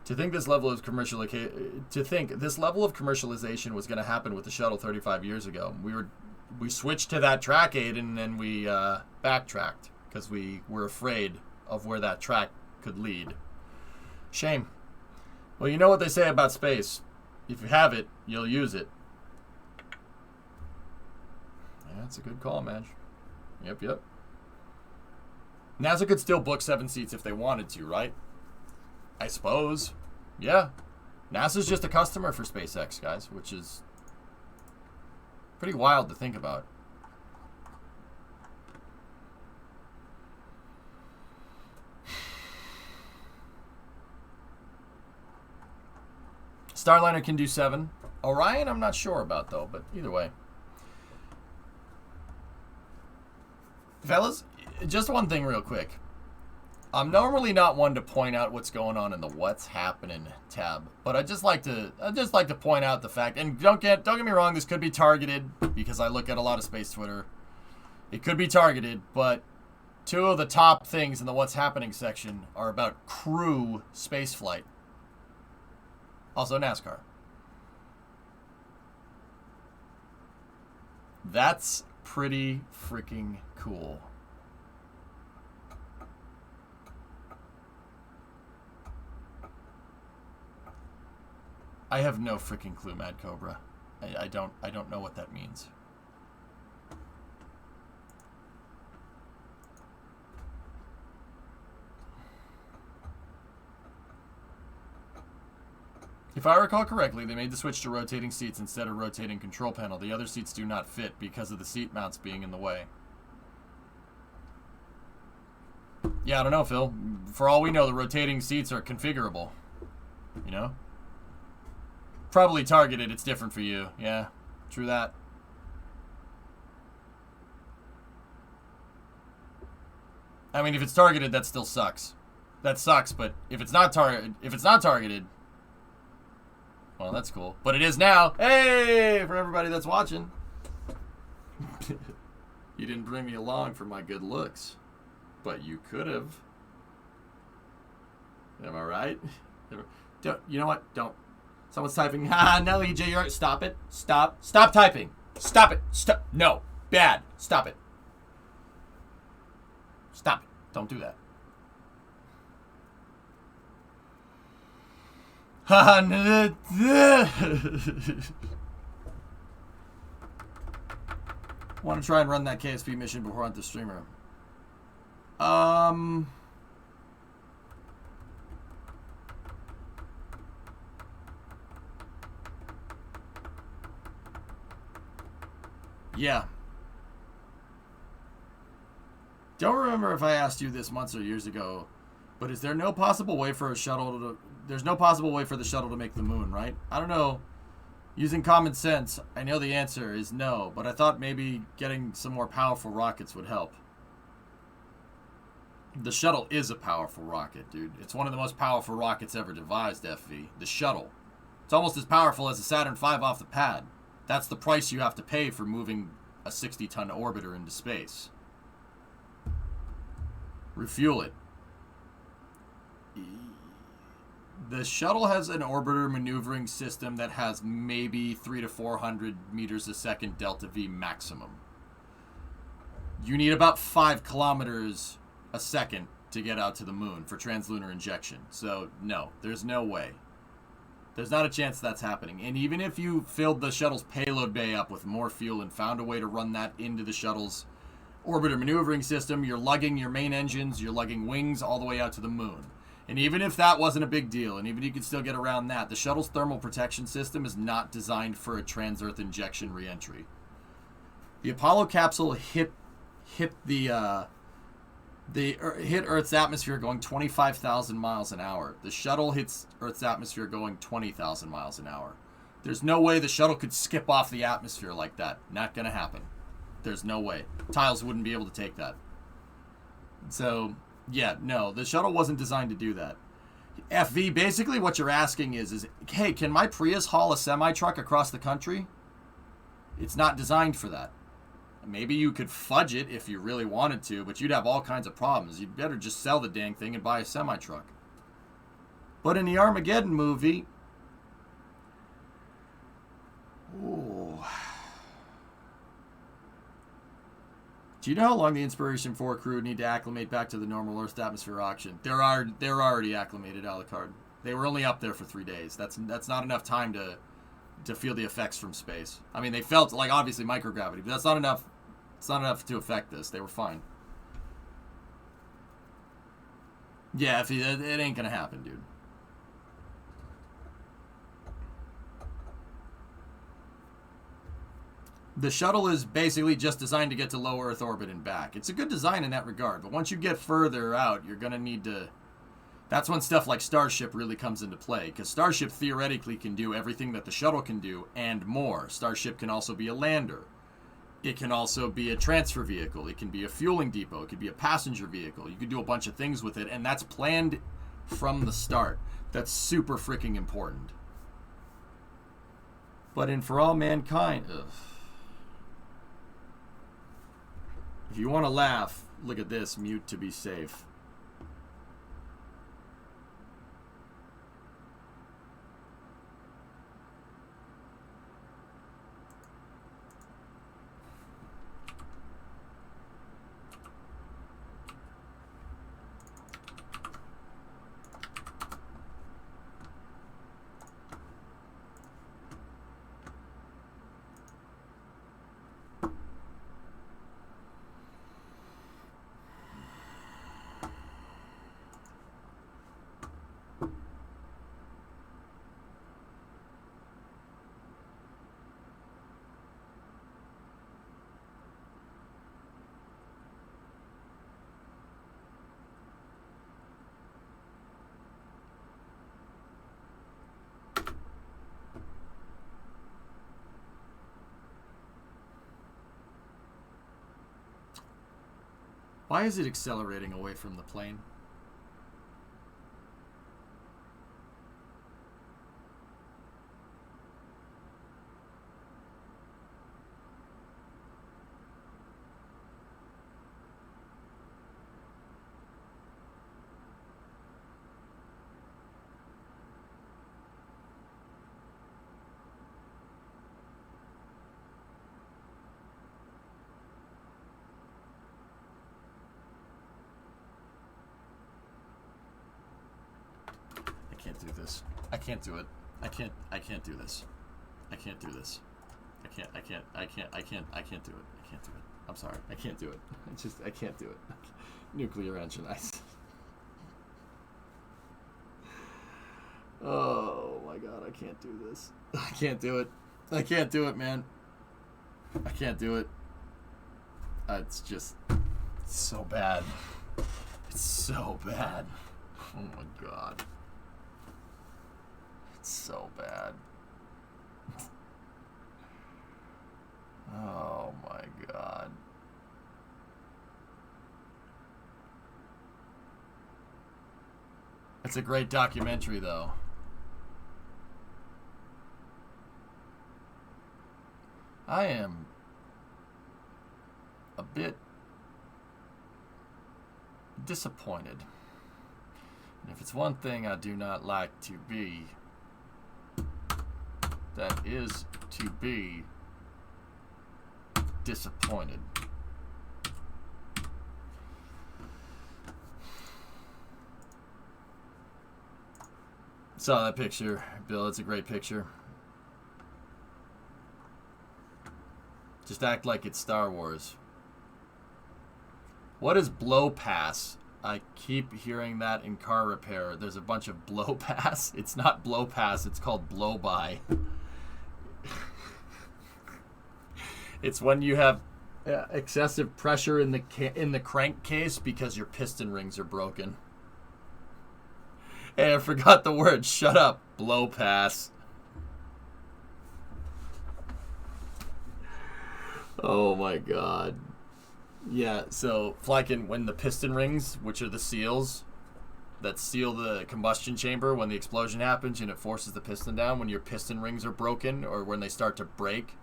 To think this level of commercialization was going to happen with the shuttle 35 years ago. We switched to that track aid and then we backtracked because we were afraid of where that track could lead. Shame. Well, you know what they say about space. If you have it, you'll use it. Yeah, that's a good call, man. Yep. NASA could still book 7 seats if they wanted to, right? I suppose. Yeah. NASA's just a customer for SpaceX, guys, which is pretty wild to think about. Starliner can do 7. Orion, I'm not sure about, though, but either way. Fellas, just one thing real quick. I'm normally not one to point out what's going on in the What's Happening tab, but I'd just like to point out the fact, and don't get me wrong, this could be targeted because I look at a lot of space Twitter. It could be targeted, but 2 of the top things in the What's Happening section are about crew spaceflight. Also NASCAR. That's pretty freaking cool. I have no freaking clue, Mad Cobra. I don't know what that means. If I recall correctly, they made the switch to rotating seats instead of rotating control panel. The other seats do not fit because of the seat mounts being in the way. Yeah, I don't know, Phil. For all we know, the rotating seats are configurable. You know? Probably targeted, it's different for you. Yeah, true that. I mean, if it's targeted, that still sucks. That sucks, but if it's not targeted, well, that's cool. But it is now. Hey, for everybody that's watching. You didn't bring me along for my good looks, but you could have. Am I right? Don't, you know what? Don't. Someone's typing. Ha, Nelly, JR. Stop it. Stop typing. Stop it. Stop. No. Bad. Stop it. Stop it. Don't do that. Want to try and run that KSP mission before on the streamer. Yeah. Don't remember if I asked you this months or years ago, but is there no possible way for a shuttle to... There's no possible way for the shuttle to make the moon, right? I don't know. Using common sense, I know the answer is no, but I thought maybe getting some more powerful rockets would help. The shuttle is a powerful rocket, dude. It's one of the most powerful rockets ever devised, FV. The shuttle. It's almost as powerful as a Saturn V off the pad. That's the price you have to pay for moving a 60-ton orbiter into space. Refuel it. The shuttle has an orbiter maneuvering system that has maybe 300 to 400 meters a second delta V maximum. You need about 5 kilometers a second to get out to the moon for translunar injection. So, no, there's no way. There's not a chance that's happening. And even if you filled the shuttle's payload bay up with more fuel and found a way to run that into the shuttle's orbiter maneuvering system, you're lugging your main engines, you're lugging wings all the way out to the moon. And even if that wasn't a big deal, and even if you could still get around that, the shuttle's thermal protection system is not designed for a trans-Earth injection reentry. The Apollo capsule hit Earth's atmosphere going 25,000 miles an hour. The shuttle hits Earth's atmosphere going 20,000 miles an hour. There's no way the shuttle could skip off the atmosphere like that. Not going to happen. There's no way. Tiles wouldn't be able to take that. So, yeah, no, the shuttle wasn't designed to do that. FV, basically what you're asking is, hey, can my Prius haul a semi-truck across the country? It's not designed for that. Maybe you could fudge it if you really wanted to, but you'd have all kinds of problems. You'd better just sell the dang thing and buy a semi-truck. But in the Armageddon movie... Ooh. Do you know how long the Inspiration4 crew need to acclimate back to the normal Earth's atmosphere oxygen? They're already acclimated, Alucard. They were only up there for 3 days. That's not enough time to feel the effects from space. I mean, they felt like obviously microgravity, but that's not enough. It's not enough to affect this. They were fine. Yeah, it ain't gonna happen, dude. The shuttle is basically just designed to get to low Earth orbit and back. It's a good design in that regard, but once you get further out, you're gonna need to... That's when stuff like Starship really comes into play, because Starship theoretically can do everything that the shuttle can do, and more. Starship can also be a lander. It can also be a transfer vehicle. It can be a fueling depot. It could be a passenger vehicle. You could do a bunch of things with it, and that's planned from the start. That's super freaking important. But in For All Mankind... Ugh. If you want to laugh, look at this. Mute to be safe. Why is it accelerating away from the plane? I can't do this. I can't do it. I can't do this. I can't do this. I can't do it. I can't do it. I'm sorry. I can't do it. I can't do it. Nuclear engine. Oh my god, I can't do this. I can't do it. I can't do it, man. I can't do it. It's just it's so bad. It's so bad. Oh my god. It's so bad. Oh my god. It's a great documentary, though. I am a bit disappointed. And if it's one thing I do not like to be, that is to be disappointed. Saw that picture, Bill. It's a great picture. Just act like it's Star Wars. What is blow pass? I keep hearing that in car repair. There's a bunch of blow pass. It's not blow pass. It's called blow by. It's when you have excessive pressure in the crankcase because your piston rings are broken. Hey, I forgot the word. Shut up. Blow pass. Oh my god. Yeah, so Flykin, when the piston rings, which are the seals that seal the combustion chamber when the explosion happens and it forces the piston down, when your piston rings are broken or when they start to break,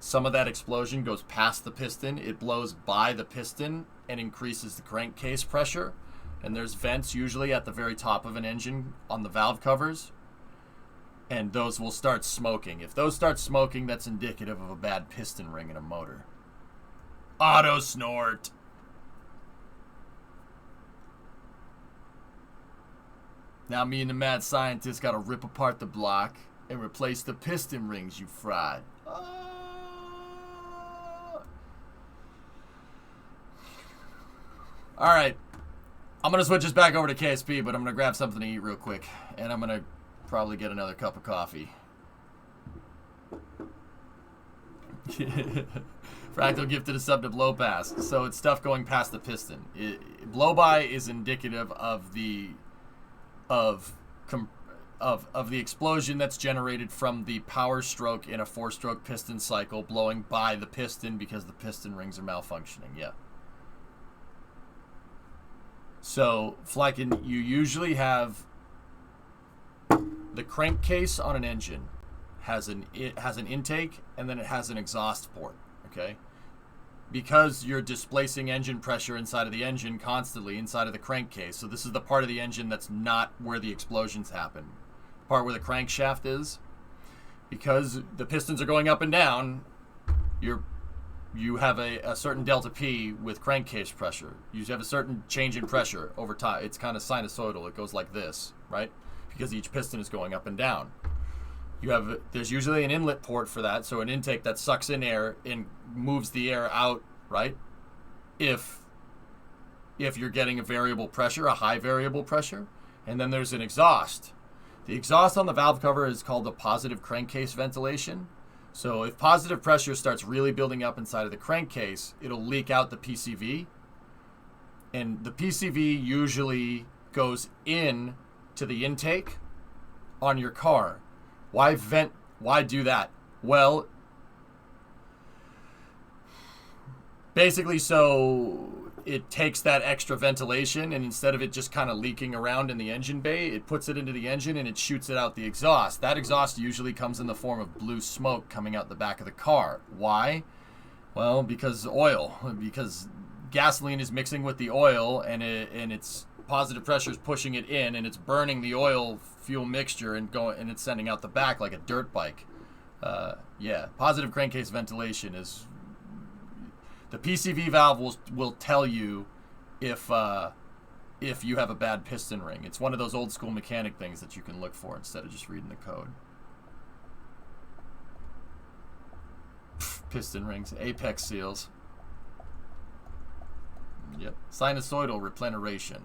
some of that explosion goes past the piston. It blows by the piston and increases the crankcase pressure. And there's vents usually at the very top of an engine on the valve covers. And those will start smoking. If those start smoking, that's indicative of a bad piston ring in a motor. Auto snort. Now me and the mad scientist gotta rip apart the block and replace the piston rings you fried. Alright. I'm gonna switch us back over to KSP, but I'm gonna grab something to eat real quick. And I'm gonna probably get another cup of coffee. Fractal gifted a sub to blow past. So it's stuff going past the piston. Blow by is indicative of the the explosion that's generated from the power stroke in a 4-stroke piston cycle blowing by the piston because the piston rings are malfunctioning. Yeah. So, Flykin, you usually have the crankcase on an engine it has an intake and then it has an exhaust port, okay? Because you're displacing engine pressure inside of the engine constantly inside of the crankcase. So this is the part of the engine that's not where the explosions happen. The part where the crankshaft is. Because the pistons are going up and down, you have a certain delta P with crankcase pressure. You have a certain change in pressure over time. It's kind of sinusoidal. It goes like this, right? Because each piston is going up and down. There's usually an inlet port for that, so an intake that sucks in air and moves the air out, right? If you're getting a variable pressure, a high variable pressure, and then there's an exhaust. The exhaust on the valve cover is called the positive crankcase ventilation. So if positive pressure starts really building up inside of the crankcase, it'll leak out the PCV. And the PCV usually goes in to the intake on your car. Why do that? Well, basically so it takes that extra ventilation and instead of it just kind of leaking around in the engine bay, it puts it into the engine and it shoots it out the exhaust. That exhaust usually comes in the form of blue smoke coming out the back of the car. Why? Well, because gasoline is mixing with the oil and it's positive pressure is pushing it in and it's burning the oil fuel mixture and it's sending out the back like a dirt bike. Yeah, positive crankcase ventilation is the PCV valve will tell you if you have a bad piston ring. It's one of those old school mechanic things that you can look for instead of just reading the code. Piston rings, apex seals. Yep, sinusoidal repleneration.